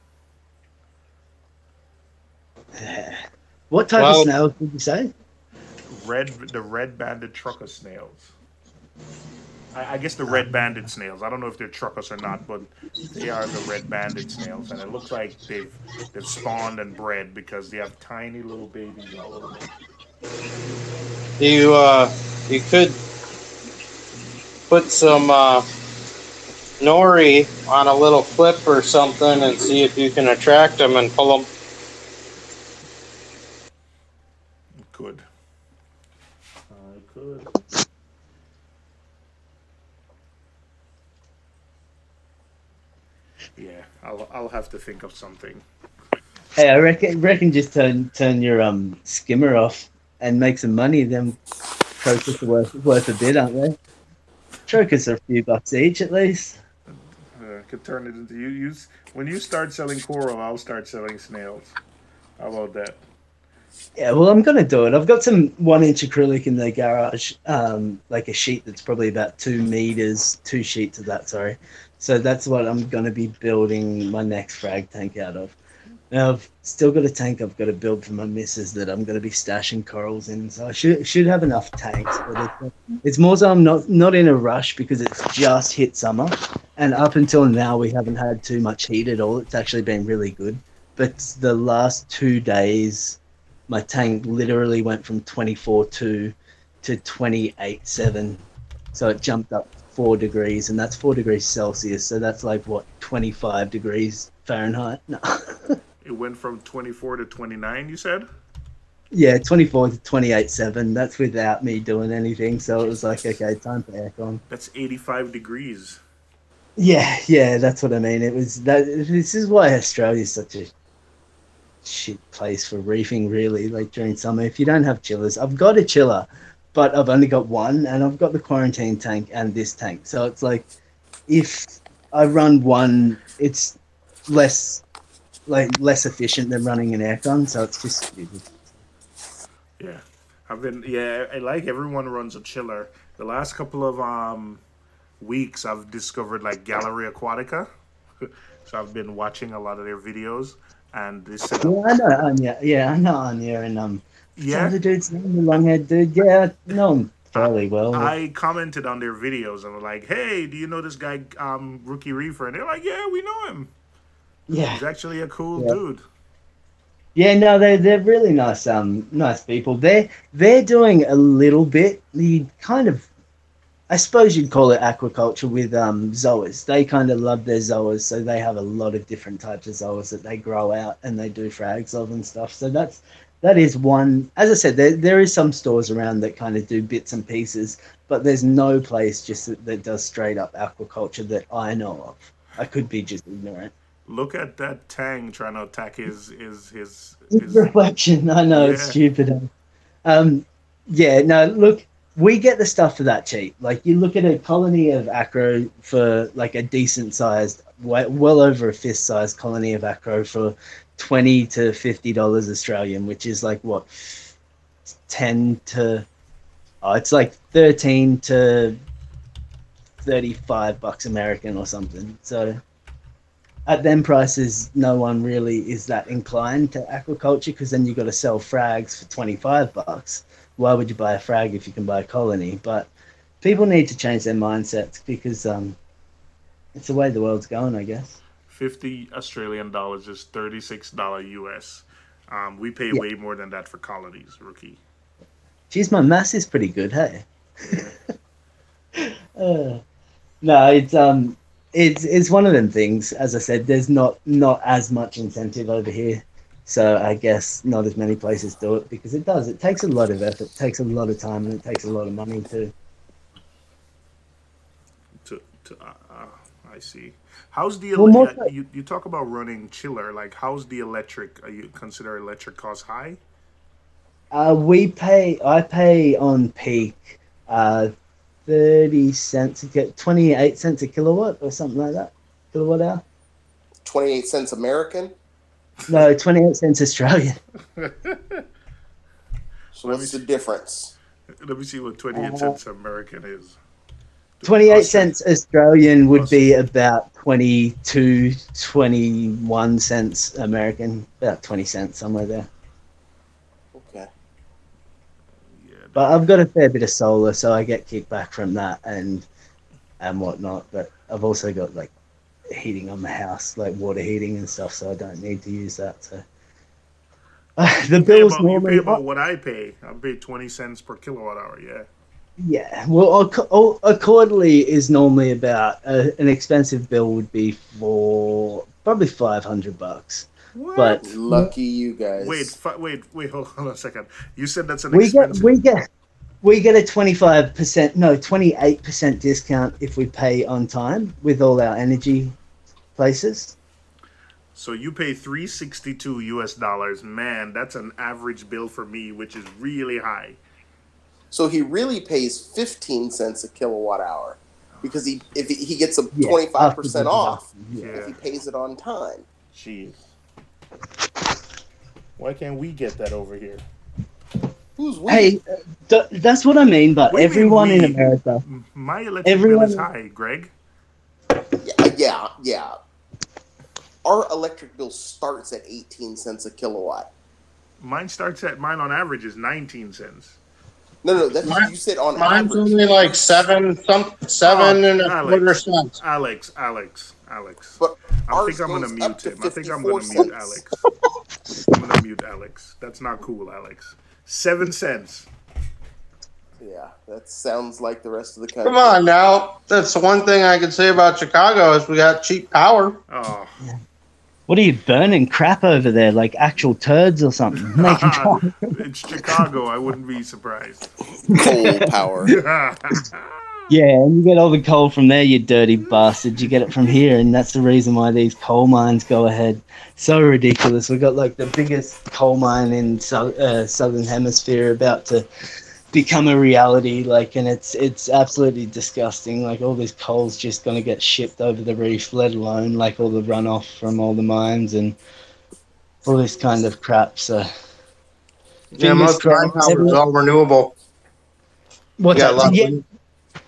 What type of snails did you say? The red-banded trucker snails. I guess the red-banded snails. I don't know if they're truckers or not, but they are the red-banded snails, and it looks like they've spawned and bred because they have tiny little babies all over them. You could put some nori on a little clip or something and see if you can attract them and pull them. Could. I could. Yeah, I'll have to think of something. Hey, I reckon just turn your skimmer off and make some money. Them croakers are worth a bit, aren't they? Croakers are a few bucks each at least. Could turn it into you. When you start selling coral, I'll start selling snails. How about that? Yeah, well, I'm gonna do it. I've got some 1-inch acrylic in the garage, like a sheet that's probably about 2 meters, 2 sheets of that. Sorry. So that's what I'm gonna be building my next frag tank out of. Now I've still got a tank I've got to build for my missus that I'm going to be stashing corals in. So I should have enough tanks. But it's more so I'm not in a rush because it's just hit summer. And up until now, we haven't had too much heat at all. It's actually been really good. But the last 2 days, my tank literally went from 24.2 to 28.7. So it jumped up 4 degrees, and that's 4 degrees Celsius. So that's like, what, 25 degrees Fahrenheit? No. It went from 24 to 29, you said? Yeah, 24 to 28.7. That's without me doing anything. So it was like, okay, time for aircon. That's 85 degrees. Yeah, that's what I mean. It was that. This is why Australia is such a shit place for reefing, really. Like during summer, if you don't have chillers, I've got a chiller, but I've only got one, and I've got the quarantine tank and this tank. So it's like, if I run one, it's less efficient than running an aircon, so it's just stupid. Yeah, I like everyone runs a chiller. The last couple of weeks, I've discovered like Gallery Aquatica, so I've been watching a lot of their videos, and this. Yeah, I know Anya. Yeah, I know Anya, and yeah, the dude's name, the long-haired dude. Yeah, I know him fairly well. I commented on their videos and were like, "Hey, do you know this guy, Rookie Reefer?" And they're like, "Yeah, we know him. Yeah, he's actually a cool dude." Yeah, no, they're really nice people. They're doing a little bit the kind of, I suppose you'd call it aquaculture with zoas. They kind of love their zoas, so they have a lot of different types of zoas that they grow out and they do frags of and stuff. So that is one. As I said, there is some stores around that kind of do bits and pieces, but there's no place just that does straight up aquaculture that I know of. I could be just ignorant. Look at that Tang trying to attack his reflection. I know, it's stupid. Yeah, no, look, we get the stuff for that cheap. Like you look at a colony of acro for like a decent sized, well over a fist sized colony of acro for $20 to $50 Australian, which is like what, 10 to, oh, it's like 13 to $35 American or something. So at them prices, no one really is that inclined to aquaculture, because then you got to sell frags for $25. Why would you buy a frag if you can buy a colony? But people need to change their mindsets, because it's the way the world's going, I guess. 50 Australian dollars is $36 US. We pay way more than that for colonies, rookie. Geez, my maths is pretty good, hey? No, it's one of them things. As I said, there's not as much incentive over here. So I guess not as many places do it, because it does. It takes a lot of effort, it takes a lot of time, and it takes a lot of money too. I see. How's the you talk about running chiller? Like, how's the electric? You consider electric cost high? I pay on peak 30 cents to get 28 cents a kilowatt or something like that. Kilowatt hour. 28 cents American? No, 28 cents Australian. So what's the difference? Let me see what 28 cents American is. 28 cents Australian would be about 22, 21 cents American, about 20 cents, somewhere there. Okay. But I've got a fair bit of solar, so I get kickback from that and whatnot. But I've also got like heating on the house, like water heating and stuff, so I don't need to use that. So the bills normally. You pay about what I pay. I pay 20 cents per kilowatt hour. Yeah. Yeah. Well, a quarterly is normally about an expensive bill would be for probably $500. What? But lucky you guys. Wait, hold on a second. You said that's an we expensive. We get a 28% discount if we pay on time with all our energy places. So you pay $362 US. Man, that's an average bill for me, which is really high. So he really pays 15 cents a kilowatt hour, because if he gets a 25% off if he pays it on time. Jeez. Why can't we get that over here? Who's we? Hey, that's what I mean. But everyone in America, my electric bill is high, Greg. Yeah. Our electric bill starts at 18 cents a kilowatt. Mine on average is 19 cents. No, that's what you said on mine's average. only like seven and a quarter cents. Alex. But I think I'm gonna mute him. I think I'm gonna mute Alex. I'm gonna mute Alex. That's not cool, Alex. 7 cents. Yeah, that sounds like the rest of the country. Come on now. That's the one thing I can say about Chicago is we got cheap power. Oh. What are you burning crap over there, like actual turds or something? It's Chicago. I wouldn't be surprised. Coal power. Yeah, and you get all the coal from there, you dirty bastard. You get it from here, and that's the reason why these coal mines go ahead. So ridiculous. We've got like the biggest coal mine in Southern Hemisphere about to become a reality, like, and it's absolutely disgusting. Like, all this coal's just going to get shipped over the reef, let alone like all the runoff from all the mines and all this kind of crap. So yeah, most of my power is all renewable. What's that? Yeah,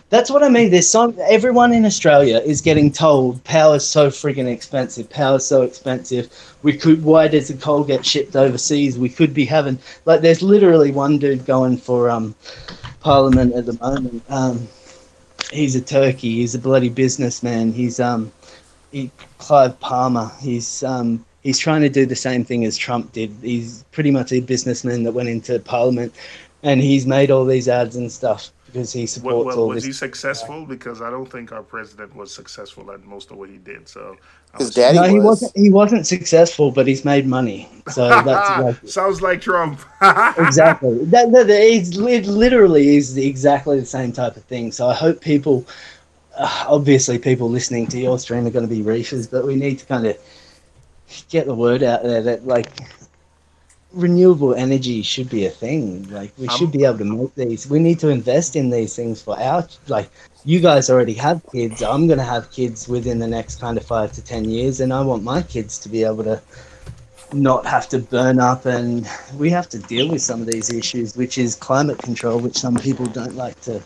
that's what I mean. There's everyone in Australia is getting told power's so friggin' expensive. Power's so expensive. Why does the coal get shipped overseas? We could be having, like, there's literally one dude going for Parliament at the moment. He's a turkey. He's a bloody businessman. He's Clive Palmer. He's trying to do the same thing as Trump did. He's pretty much a businessman that went into Parliament, and he's made all these ads and stuff because he supports all this. Was he successful? Because I don't think our president was successful at most of what he did. So his daddy he wasn't successful, but he's made money. So that's exactly. Sounds like Trump. Exactly. It literally is exactly the same type of thing. So I hope people, obviously people listening to your stream are going to be reefers, but we need to kind of get the word out there that, like, renewable energy should be a thing. Like we should be able to make these. We need to invest in these things for our, like, you guys already have kids. I'm going to have kids within the next kind of 5 to 10 years, and I want my kids to be able to not have to burn up. And we have to deal with some of these issues, which is climate control, which some people don't like to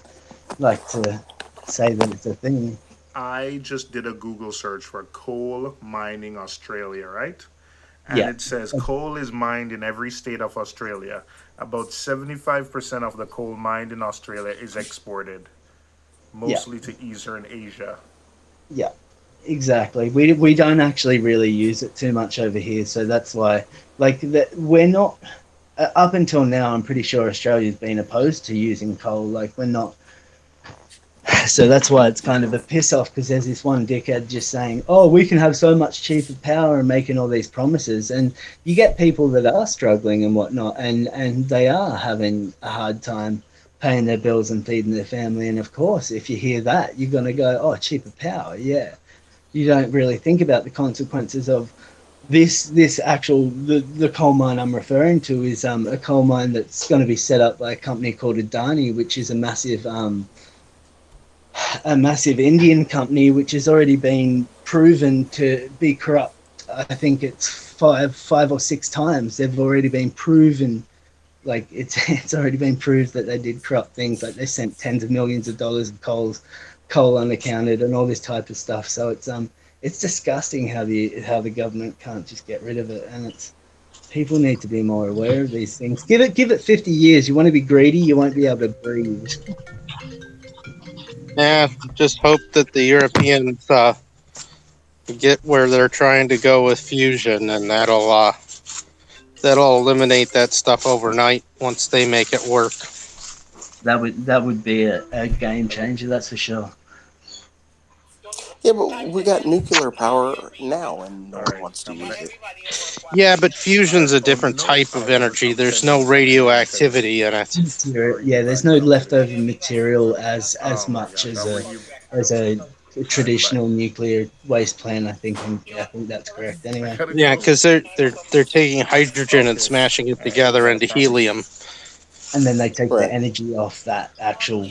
say that it's a thing. I just did a Google search for coal mining Australia, right? And Yeah. it says coal is mined in every state of Australia. About 75% of the coal mined in Australia is exported, mostly to Eastern Asia. Yeah, exactly. We don't actually really use it too much over here, so that's why, like, that we're not. Up until now, I'm pretty sure Australia's been opposed to using coal. Like, we're not. So that's why it's kind of a piss off, because there's this one dickhead just saying, "Oh, we can have so much cheaper power," and making all these promises, and you get people that are struggling and whatnot, and they are having a hard time paying their bills and feeding their family. And of course, if you hear that, you're going to go, "Oh, cheaper power, yeah." You don't really think about the consequences of this actual the coal mine I'm referring to is a coal mine that's going to be set up by a company called Adani, which is a massive Indian company, which has already been proven to be corrupt. I think it's five or six times. They've already been proven, like it's already been proved that they did corrupt things. Like they sent tens of millions of dollars of coal unaccounted and all this type of stuff. So it's disgusting how the government can't just get rid of it, and people need to be more aware of these things. Give it 50 years. You want to be greedy, you won't be able to breathe. Yeah, just hope that the Europeans get where they're trying to go with fusion, and that'll eliminate that stuff overnight once they make it work. That would be a game changer, that's for sure. Yeah, but we got nuclear power now, and no one wants to use it. Yeah, but fusion's a different type of energy. There's no radioactivity in it. Yeah, there's no leftover material as much as a traditional nuclear waste plant. I think that's correct. Anyway. Yeah, because they're taking hydrogen and smashing it together into helium, and then they take the energy off that actual.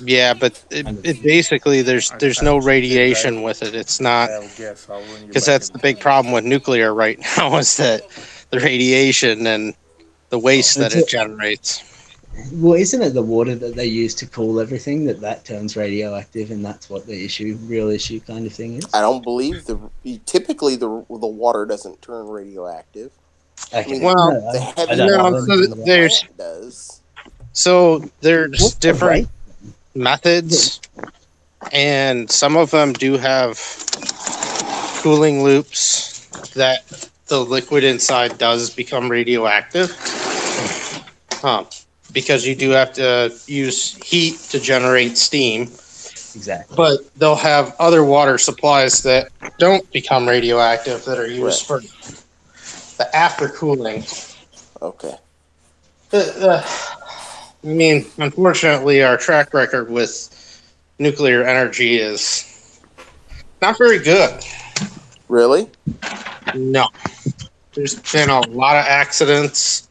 Yeah, but it basically there's no radiation with it. It's not, because that's the big problem with nuclear right now, is that the radiation and the waste that it generates. Well, isn't it the water that they use to cool everything that turns radioactive, and that's what the real issue kind of thing is? I don't believe typically the water doesn't turn radioactive. Okay. I mean, the heavy does. So there's different methods, and some of them do have cooling loops that the liquid inside does become radioactive, because you do have to use heat to generate steam. Exactly. But they'll have other water supplies that don't become radioactive that are used for the after cooling. Okay. I mean, unfortunately, our track record with nuclear energy is not very good. Really? No. There's been a lot of accidents.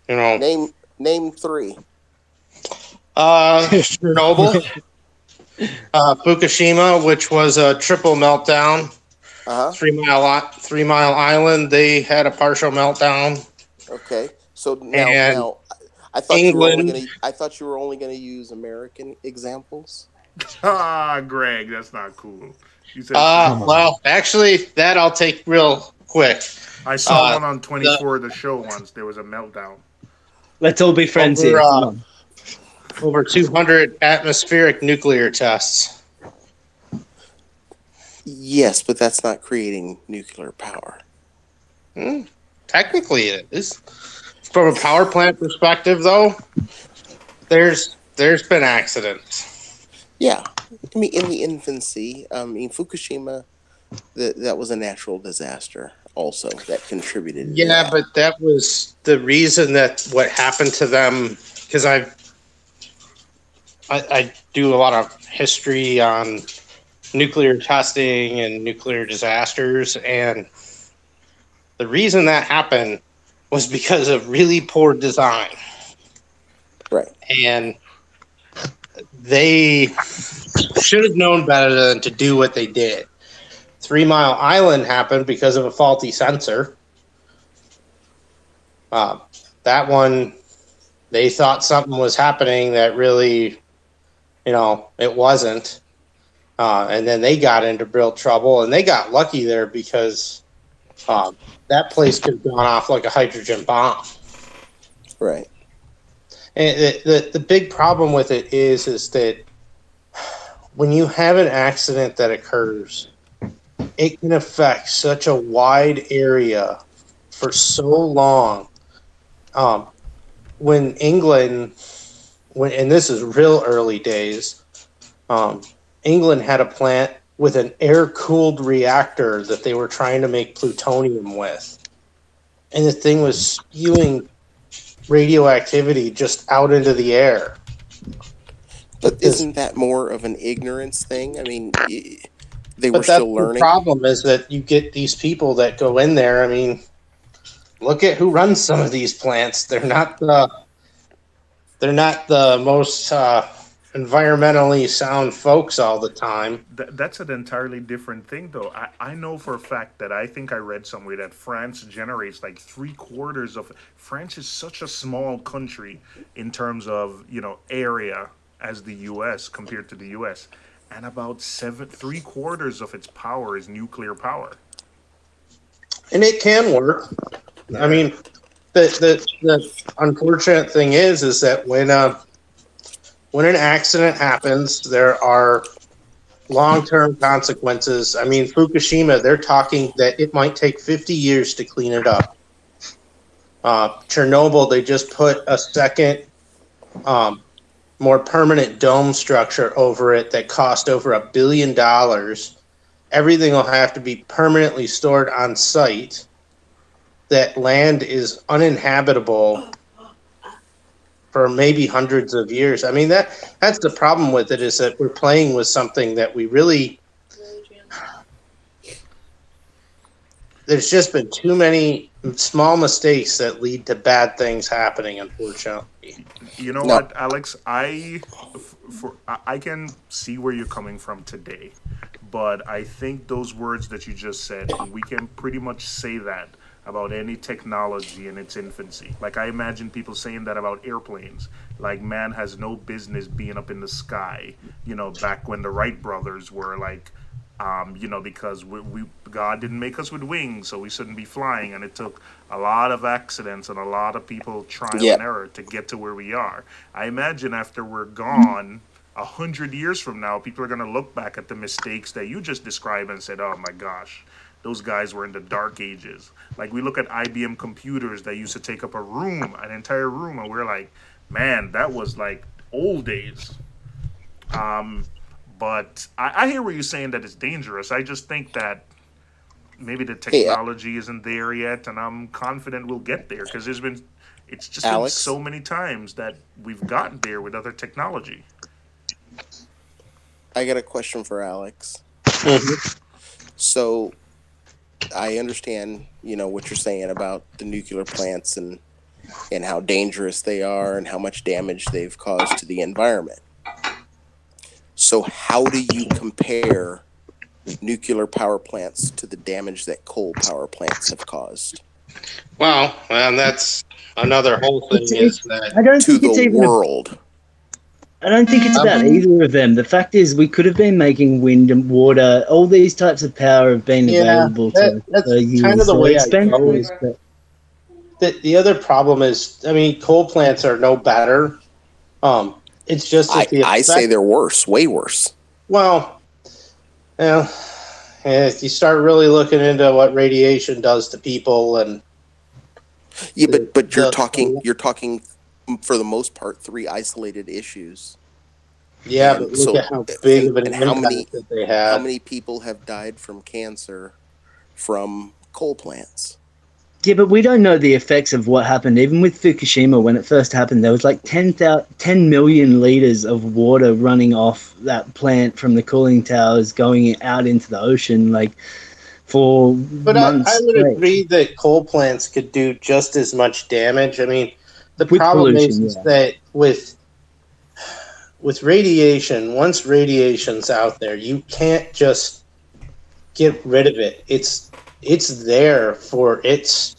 Name three. Chernobyl, Fukushima, which was a triple meltdown. 3 Mile Island, they had a partial meltdown. Okay, so now I thought you were only going to use American examples. Greg, that's not cool. You said well, actually, that I'll take real quick. I saw one on 24 the show once. There was a meltdown. Let's all be friends here. Over 200 atmospheric nuclear tests. Yes, but that's not creating nuclear power. Technically, it is. From a power plant perspective, though, there's been accidents. Yeah, I mean, in the infancy, Fukushima, that was a natural disaster. Also, that contributed. Yeah, but that was the reason that what happened to them. Because I do a lot of history on nuclear testing and nuclear disasters, and The reason that happened was because of really poor design. Right. And they should have known better than to do what they did. 3 Mile Island happened because of a faulty sensor. That one, they thought something was happening that really, it wasn't. And then they got into real trouble, and they got lucky there because that place could have gone off like a hydrogen bomb. Right. And the big problem with it is that when you have an accident that occurs, it can affect such a wide area for so long. When England, and this is real early days, England had a plant with an air-cooled reactor that they were trying to make plutonium with. And the thing was spewing radioactivity just out into the air. But isn't that more of an ignorance thing? I mean, they were still learning. The problem is that you get these people that go in there. I mean, look at who runs some of these plants. They're not the most environmentally sound folks all the time. That's an entirely different thing, though. I know for a fact that I think I read somewhere that France generates like 3/4 of. France is such a small country in terms of area as the U.S. compared to the U.S. and about 3/4 of its power is nuclear power. And it can work. I mean, the unfortunate thing is that when an accident happens, there are long-term consequences. I mean, Fukushima, they're talking that it might take 50 years to clean it up. Chernobyl, they just put a second, more permanent dome structure over it that cost over $1 billion. Everything will have to be permanently stored on site. That land is uninhabitable for maybe hundreds of years. I mean, that's the problem with it, is that we're playing with something that we really... There's just been too many small mistakes that lead to bad things happening, unfortunately. You know what, Alex? I can see where you're coming from today, but I think those words that you just said, we can pretty much say that about any technology in its infancy. Like, I imagine people saying that about airplanes. Like, man has no business being up in the sky, back when the Wright brothers were like, because God didn't make us with wings, so we shouldn't be flying. And it took a lot of accidents and a lot of people trial and error to get to where we are. I imagine after we're gone, 100 years from now, people are going to look back at the mistakes that you just described and said, oh my gosh, those guys were in the dark ages. Like, we look at IBM computers that used to take up an entire room, and we're like, man, that was like old days. But I hear what you're saying, that it's dangerous. I just think that maybe the technology isn't there yet, and I'm confident we'll get there, because it's just been so many times that we've gotten there with other technology. I got a question for Alex. Mm-hmm. So I understand, what you're saying about the nuclear plants and how dangerous they are and how much damage they've caused to the environment. So how do you compare nuclear power plants to the damage that coal power plants have caused? Well, and that's another whole thing, is that I don't to think it's the even world. I don't think it's about either of them. The fact is, we could have been making wind and water. All these types of power have been available to that's use. kind of the way I go. Expensive, but The other problem is, I mean, coal plants are no better. It's just that I say they're worse, way worse. Well, if you start really looking into what radiation does to people, and but you're talking for the most part 3 isolated issues. Yeah, but look at how big of an impact that they have. How many people have died from cancer from coal plants? Yeah, but we don't know the effects of what happened. Even with Fukushima, when it first happened, there was like 10 million liters of water running off that plant from the cooling towers going out into the ocean. Like, for But months I would straight. agree that coal plants could do just as much damage. I mean, the With problem pollution, is yeah. that with radiation, once radiation's out there, you can't just get rid of it. It's there for its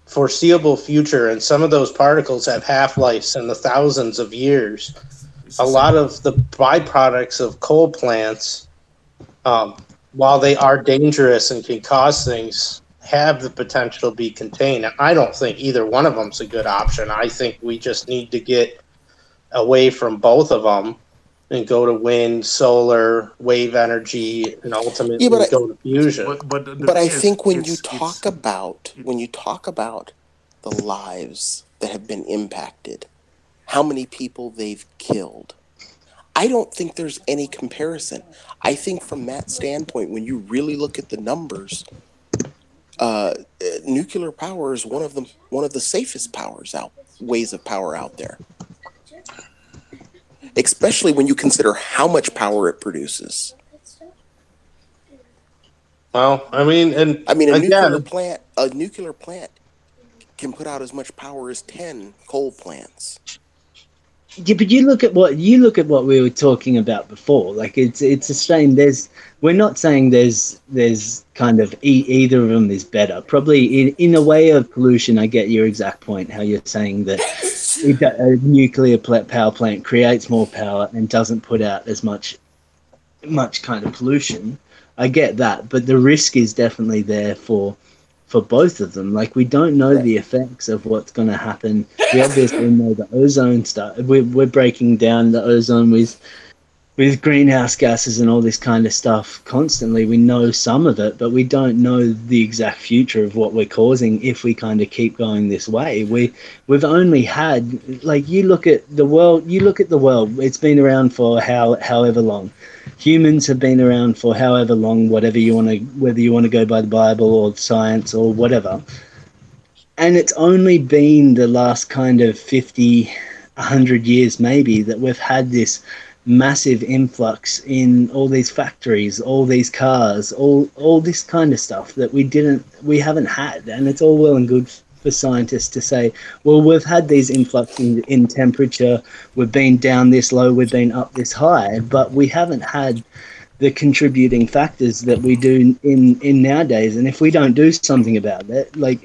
foreseeable future, and some of those particles have half-lives in the thousands of years. A lot of the byproducts of coal plants, while they are dangerous and can cause things, have the potential to be contained. I don't think either one of them's a good option. I think we just need to get away from both of them and go to wind, solar, wave energy, and ultimately go to fusion. But I think when you talk about the lives that have been impacted, how many people they've killed, I don't think there's any comparison. I think from that standpoint, when you really look at the numbers, nuclear power is one of the safest ways of power out there. Especially when you consider how much power it produces. Well, I mean, a nuclear plant can put out as much power as 10 coal plants. Yeah, but you look at what we were talking about before. Like it's a shame. We're not saying there's kind of either of them is better. Probably in a way of pollution, I get your exact point. How you're saying that a nuclear power plant creates more power and doesn't put out as much kind of pollution. I get that, but the risk is definitely there for both of them. Like, we don't know the effects of what's going to happen. We obviously know the ozone stuff. We're breaking down the ozone with greenhouse gases and all this kind of stuff constantly. We know some of it, but we don't know the exact future of what we're causing if we kind of keep going this way. We've only had, like, you look at the world. It's been around for however long. Humans have been around for however long, whether you want to go by the Bible or science or whatever. And it's only been the last kind of 50, 100 years maybe that we've had this massive influx in all these factories, all these cars, all this kind of stuff that we haven't had. And it's all well and good for scientists to say, well, we've had these influxes in temperature, we've been down this low, we've been up this high, but we haven't had the contributing factors that we do in nowadays. And if we don't do something about it, like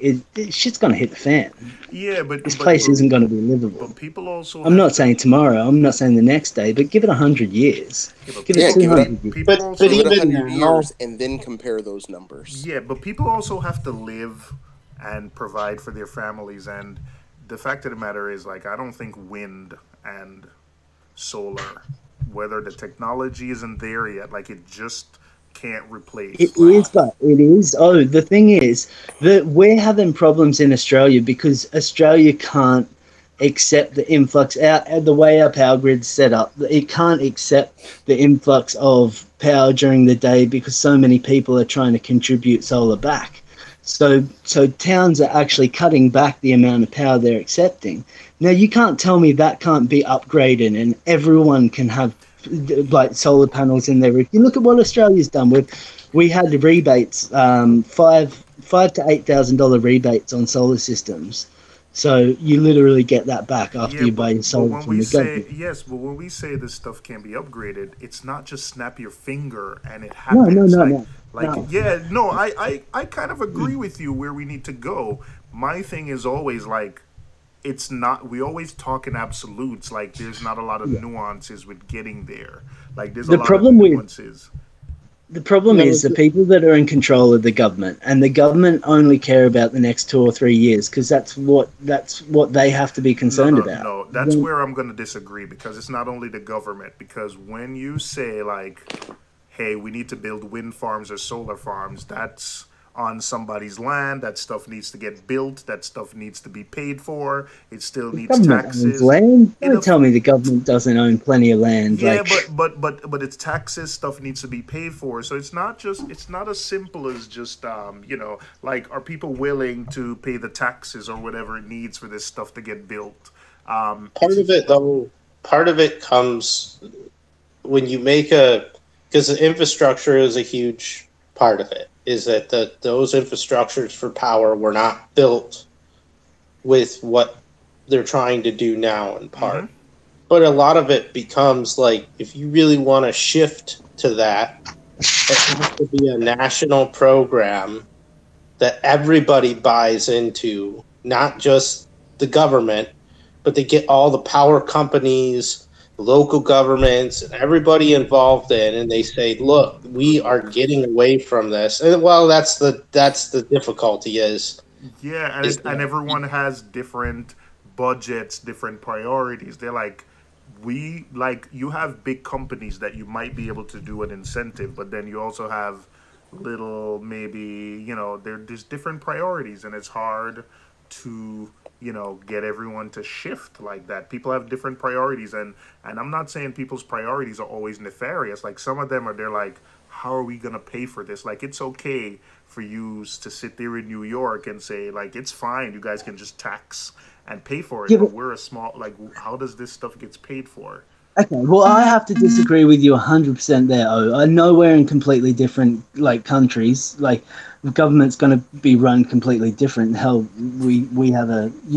shit's gonna hit the fan. Yeah, but this place isn't going to be livable. But people also. I'm not saying tomorrow. I'm not saying the next day. But give it 100 years. Give it 200 years. But give it 100 years and then compare those numbers. Yeah, but people also have to live and provide for their families. And the fact of the matter is, like, I don't think wind and solar, whether the technology isn't there yet, like, it just can't replace. It is. Oh, the thing is that we're having problems in Australia because Australia can't accept the influx the way our power grid's set up. It can't accept the influx of power during the day because so many people are trying to contribute solar back. So towns are actually cutting back the amount of power they're accepting. Now, you can't tell me that can't be upgraded and everyone can have like solar panels in their roof. You look at what Australia's done. We had rebates, $5,000 to $8,000 rebates on solar systems. So you literally get that back after you buy your solar from the government. Yes, but when we say this stuff can be upgraded, it's not just snap your finger and it happens. No. I kind of agree with you where we need to go. My thing is always like, it's not, we always talk in absolutes, like there's not a lot of nuances with getting there. Like there's a lot of nuances. The problem is the people that are in control of the government, and the government only care about the next 2 or 3 years because that's what they have to be concerned about. No, that's where I'm going to disagree, because it's not only the government. Because when you say like, hey, we need to build wind farms or solar farms, that's on somebody's land. That stuff needs to get built. That stuff needs to be paid for. It still needs taxes. Land? Don't tell me the government doesn't own plenty of land. Yeah, but it's taxes. Stuff needs to be paid for. So it's not as simple as just like, are people willing to pay the taxes or whatever it needs for this stuff to get built? Part of it comes when you make because the infrastructure is a huge part of it. is that those infrastructures for power were not built with what they're trying to do now in part. Mm-hmm. But a lot of it becomes like, if you really want to shift to that, it has to be a national program that everybody buys into, not just the government, but they get all the power companies, local governments, and everybody involved in, and they say, look, we are getting away from this. And well, that's the difficulty is. Yeah, and everyone has different budgets, different priorities. They're like, you have big companies that you might be able to do an incentive, but then you also have little, maybe, there's different priorities, and it's hard to, get everyone to shift like that. People have different priorities, and I'm not saying people's priorities are always nefarious. Like, some of them they're like, how are we going to pay for this? Like, it's okay for you to sit there in New York and say, like, it's fine, you guys can just tax and pay for it. Yeah, but we're a small, like, how does this stuff gets paid for? Okay, well, I have to disagree with you 100% there. I know we're in completely different countries. Like, the government's going to be run completely different. Hell, you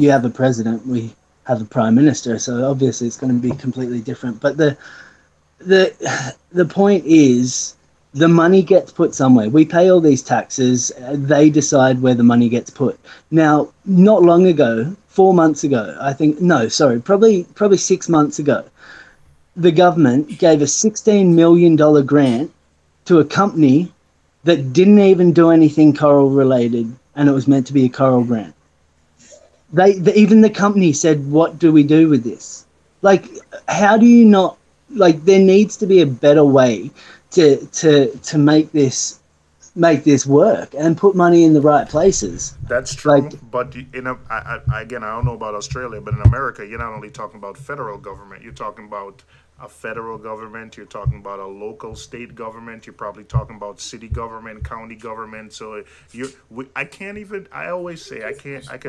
have a president, we have a prime minister, so obviously it's going to be completely different. But the point is, the money gets put somewhere. We pay all these taxes. They decide where the money gets put. Now, not long ago, 4 months ago, probably 6 months ago, the government gave a $16 million grant to a company that didn't even do anything coral related, and it was meant to be a coral grant. Even the company said, what do we do with this? Like, how do you not, like, there needs to be a better way to make this work and put money in the right places. That's true, but again, I don't know about Australia, but in America, you're not only talking about federal government, you're talking about a federal government, you're talking about a local state government, you're probably talking about city government, county government. So I can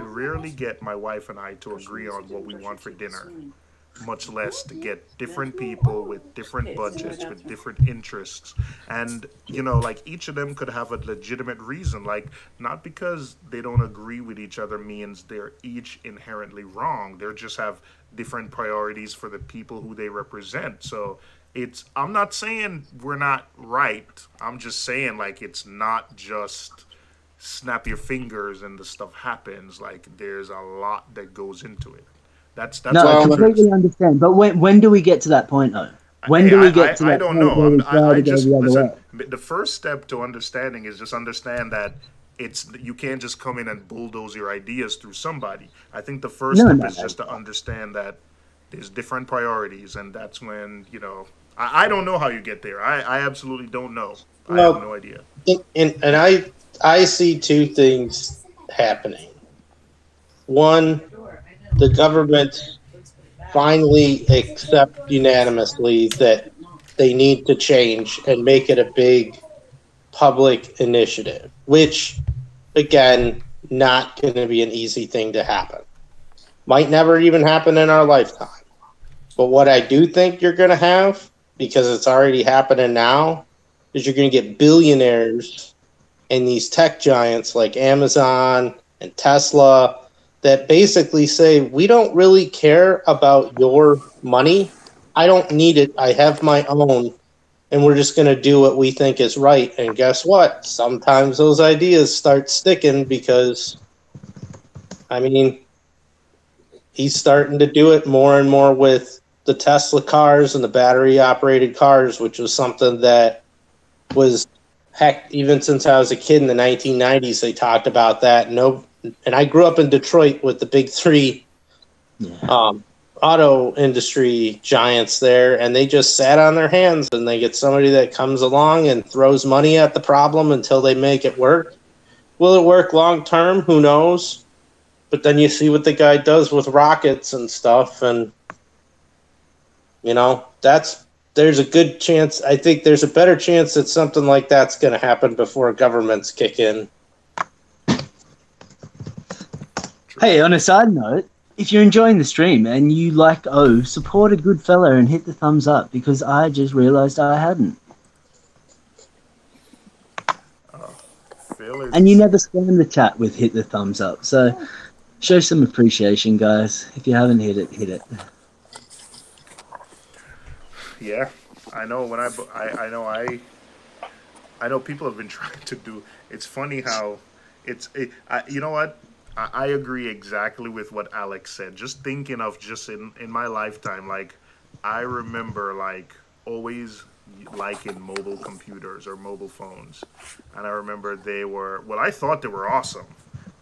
rarely get my wife and I to agree on what we want for dinner, much less to get different people with different budgets, with different interests. And, like, each of them could have a legitimate reason. Like, not because they don't agree with each other means they're each inherently wrong. They just have different priorities for the people who they represent. So I'm not saying we're not right. I'm just saying, like, it's not just snap your fingers and the stuff happens. Like, there's a lot that goes into it. That's no, I completely understand. But when do we get to that point, though? When do we get to that I don't point where we try to go the other way? The first step to understanding is just understand that you can't just come in and bulldoze your ideas through somebody. I think the first step is just to understand that there's different priorities, and that's when, I don't know how you get there. I absolutely don't know. I have no idea. And I see two things happening. One, the government finally accept unanimously that they need to change and make it a big public initiative, which, again, not going to be an easy thing to happen. Might never even happen in our lifetime. But what I do think you're going to have, because it's already happening now, is you're going to get billionaires and these tech giants like Amazon and Tesla that basically say, we don't really care about your money. I don't need it. I have my own. And we're just going to do what we think is right. And guess what? Sometimes those ideas start sticking because, he's starting to do it more and more with the Tesla cars and the battery-operated cars, which was something that was, heck, even since I was a kid in the 1990s, they talked about that. And I grew up in Detroit with the big three auto industry giants there, and they just sat on their hands, and they get somebody that comes along and throws money at the problem until they make it work. Will it work long term? Who knows? But then you see what the guy does with rockets and stuff, and there's a good chance. I think there's a better chance that something like that's going to happen before governments kick in. Hey, on a side note, if you're enjoying the stream and you like support a good fella and hit the thumbs up, because I just realized I hadn't. Phil is. And you never spam the chat with hit the thumbs up. So show some appreciation, guys. If you haven't hit it, hit it. Yeah, I know. When I know people have been trying to do. It's funny how you know what? I agree exactly with what Alex said. Just thinking of just in my lifetime, like I remember like always liking mobile computers or mobile phones, and I remember they were well. I thought they were awesome,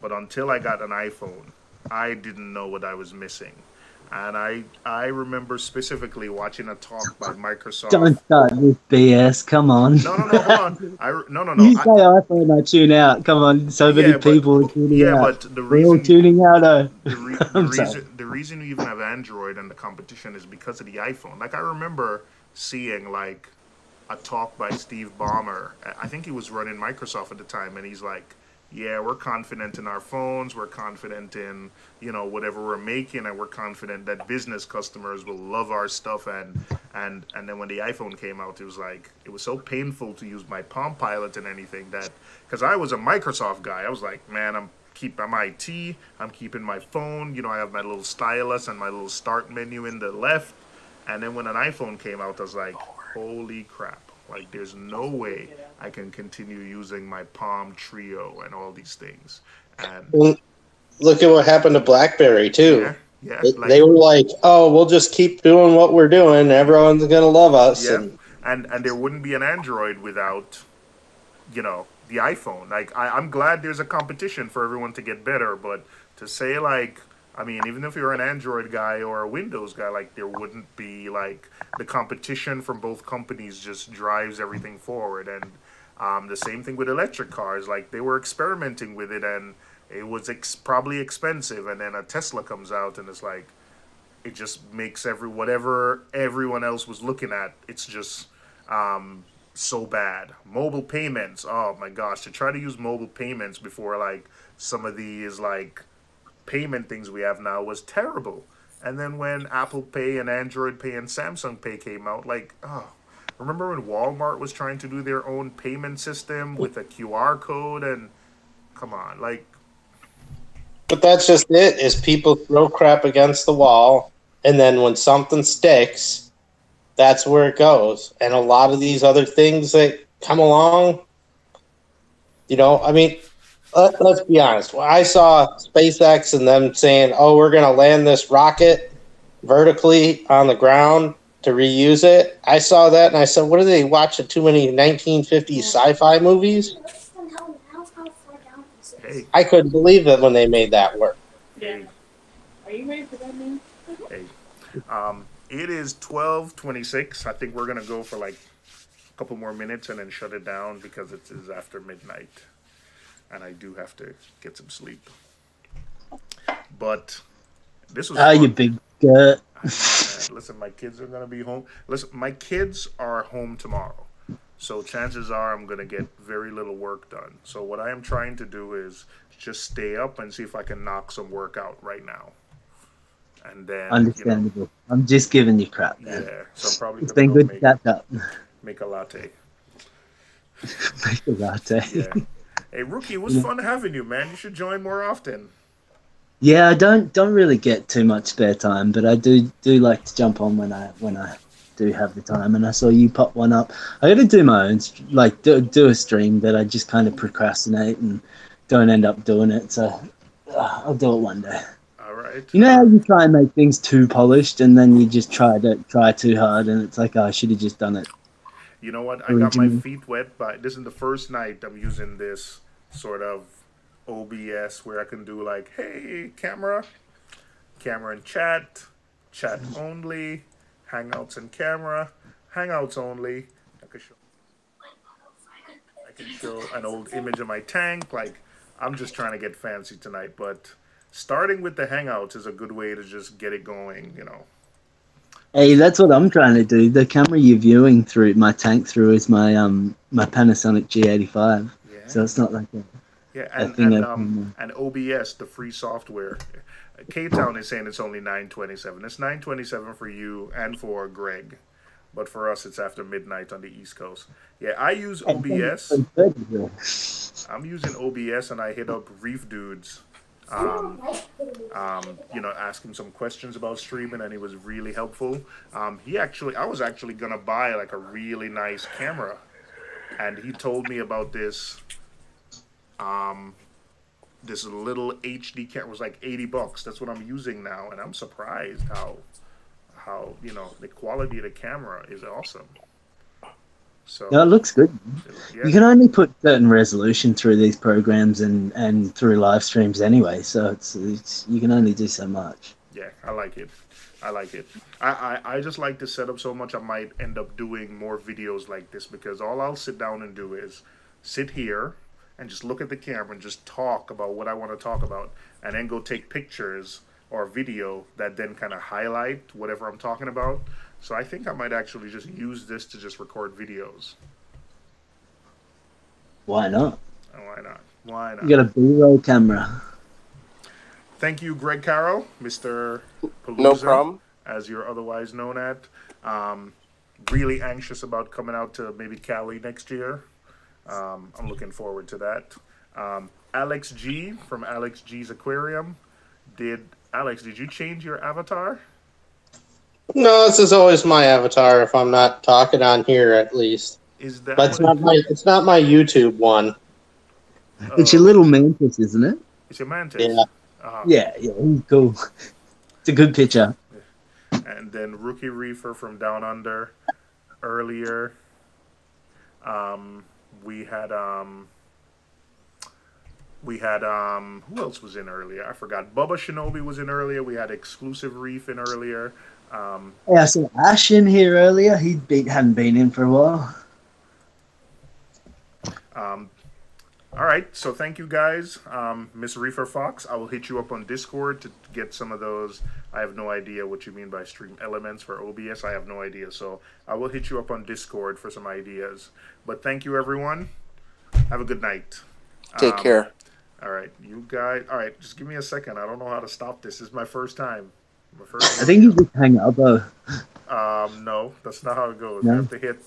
but until I got an iPhone, I didn't know what I was missing. And I remember specifically watching a talk by Microsoft. Don't start this BS. Come on. No, hold on. No. You say iPhone, I tune out. Come on, so many people are tuning out. But the We're all tuning out. The reason you even have Android and the competition is because of the iPhone. Like I remember seeing like a talk by Steve Ballmer. I think he was running Microsoft at the time, and he's like, yeah, we're confident in our phones. We're confident in, whatever we're making, and we're confident that business customers will love our stuff. And then when the iPhone came out, it was so painful to use my Palm Pilot and anything that, because I was a Microsoft guy, I was like, man, I'm IT. I'm keeping my phone. I have my little stylus and my little start menu in the left. And then when an iPhone came out, I was like, holy crap. Like, there's no way I can continue using my Palm Trio and all these things. And well, look at what happened to BlackBerry, too. Yeah. They were like, oh, we'll just keep doing what we're doing. Everyone's going to love us. Yeah. And there wouldn't be an Android without, the iPhone. Like, I'm glad there's a competition for everyone to get better. But to say, like, I mean, even if you're an Android guy or a Windows guy, like, there wouldn't be, like, the competition from both companies just drives everything forward. And the same thing with electric cars. Like, they were experimenting with it, and it was probably expensive. And then a Tesla comes out, and it's like, it just makes whatever everyone else was looking at, it's just so bad. Mobile payments, oh, my gosh. To try to use mobile payments before, like, some of these, like, payment things we have now was terrible. And then when Apple Pay and Android Pay and Samsung Pay came out, like, remember when Walmart was trying to do their own payment system with a QR code? And come on, like. But that's just it, is people throw crap against the wall, and then when something sticks, that's where it goes. And a lot of these other things that come along, I mean, let's be honest. When I saw SpaceX and them saying, oh, we're going to land this rocket vertically on the ground to reuse it, I saw that and I said, what are they watching? Too many 1950s sci-fi movies? Hey. I couldn't believe it when they made that work. Hey. Are you ready for that, man? Hey. It is 12:26. I think we're going to go for like a couple more minutes and then shut it down because it is after midnight. And I do have to get some sleep. But this was fun. You big gut. Listen, my kids are going to be home. Listen, my kids are home tomorrow. So chances are I'm going to get very little work done. So what I am trying to do is just stay up and see if I can knock some work out right now. And then, understandable. I'm just giving you crap, man. Yeah, so I'm probably it's been good to catch up. Make a latte. Make a latte. Yeah. Hey, Rookie, it was fun having you, man. You should join more often. Yeah, I don't really get too much spare time, but I do like to jump on when I do have the time. And I saw you pop one up. I got to do my own, like do a stream, but I just kind of procrastinate and don't end up doing it. So I'll do it one day. All right. You know how you try and make things too polished, and then you just try too hard, and it's like, oh, I should have just done it. You know what? I got my feet wet, but this is the first night I'm using this sort of OBS where I can do like, hey, camera and chat only, hangouts and camera, hangouts only. I can show an old image of my tank. Like, I'm just trying to get fancy tonight, but starting with the hangouts is a good way to just get it going, Hey, that's what I'm trying to do. The camera you're viewing through my tank through is my my Panasonic G85. Yeah. So it's not like and OBS, the free software. K-Town is saying it's only $9.27. It's $9.27 for you and for Greg, but for us it's after midnight on the East Coast. Yeah, I use OBS. I'm using OBS, and I hit up Reef Dudes. You know, ask him some questions about streaming, and he was really helpful. I was actually gonna buy like a really nice camera, and he told me about this. This little HD camera was like $80. That's what I'm using now, and I'm surprised how you know the quality of the camera is awesome. So no, it looks good. yeah. You can only put certain resolution through these programs and through live streams anyway, so it's you can only do so much. Yeah, I like it. I like it. I just like the setup so much I might end up doing more videos like this, because all I'll sit down and do is sit here and just look at the camera and just talk about what I want to talk about, and then go take pictures or video that then kind of highlight whatever I'm talking about. So I think I might actually just use this to just record videos. Why not? Oh, why not? Why not? You got a B-roll camera. Thank you, Greg Carroll, Mr. Palooza, No problem. as you're otherwise known at. Really anxious about coming out to maybe Cali next year. I'm looking forward to that. Alex G from Alex G's Aquarium. Alex, did you change your avatar? No, this is always my avatar if I'm not talking on here, at least. Is that But it's not my YouTube one. It's your little mantis, isn't it? It's your mantis? Yeah. Yeah, he's cool. It's a good picture. And then Rookie Reefer from Down Under earlier. We had who else was in earlier? I forgot. Bubba Shinobi was in earlier. We had Exclusive Reef in earlier. Yeah, I saw Ash in here earlier. He hadn't been in for a while. All right, so thank you guys. Miss Reefer Fox, I will hit you up on Discord to get some of those. I have no idea what you mean by stream elements for OBS. I have no idea, so I will hit you up on Discord for some ideas. But thank you, everyone. Have a good night. Take care. All right, you guys. All right, just give me a second. I don't know how to stop this. This is my first time. I think you just hang up though. No, that's not how it goes. No? You have to hit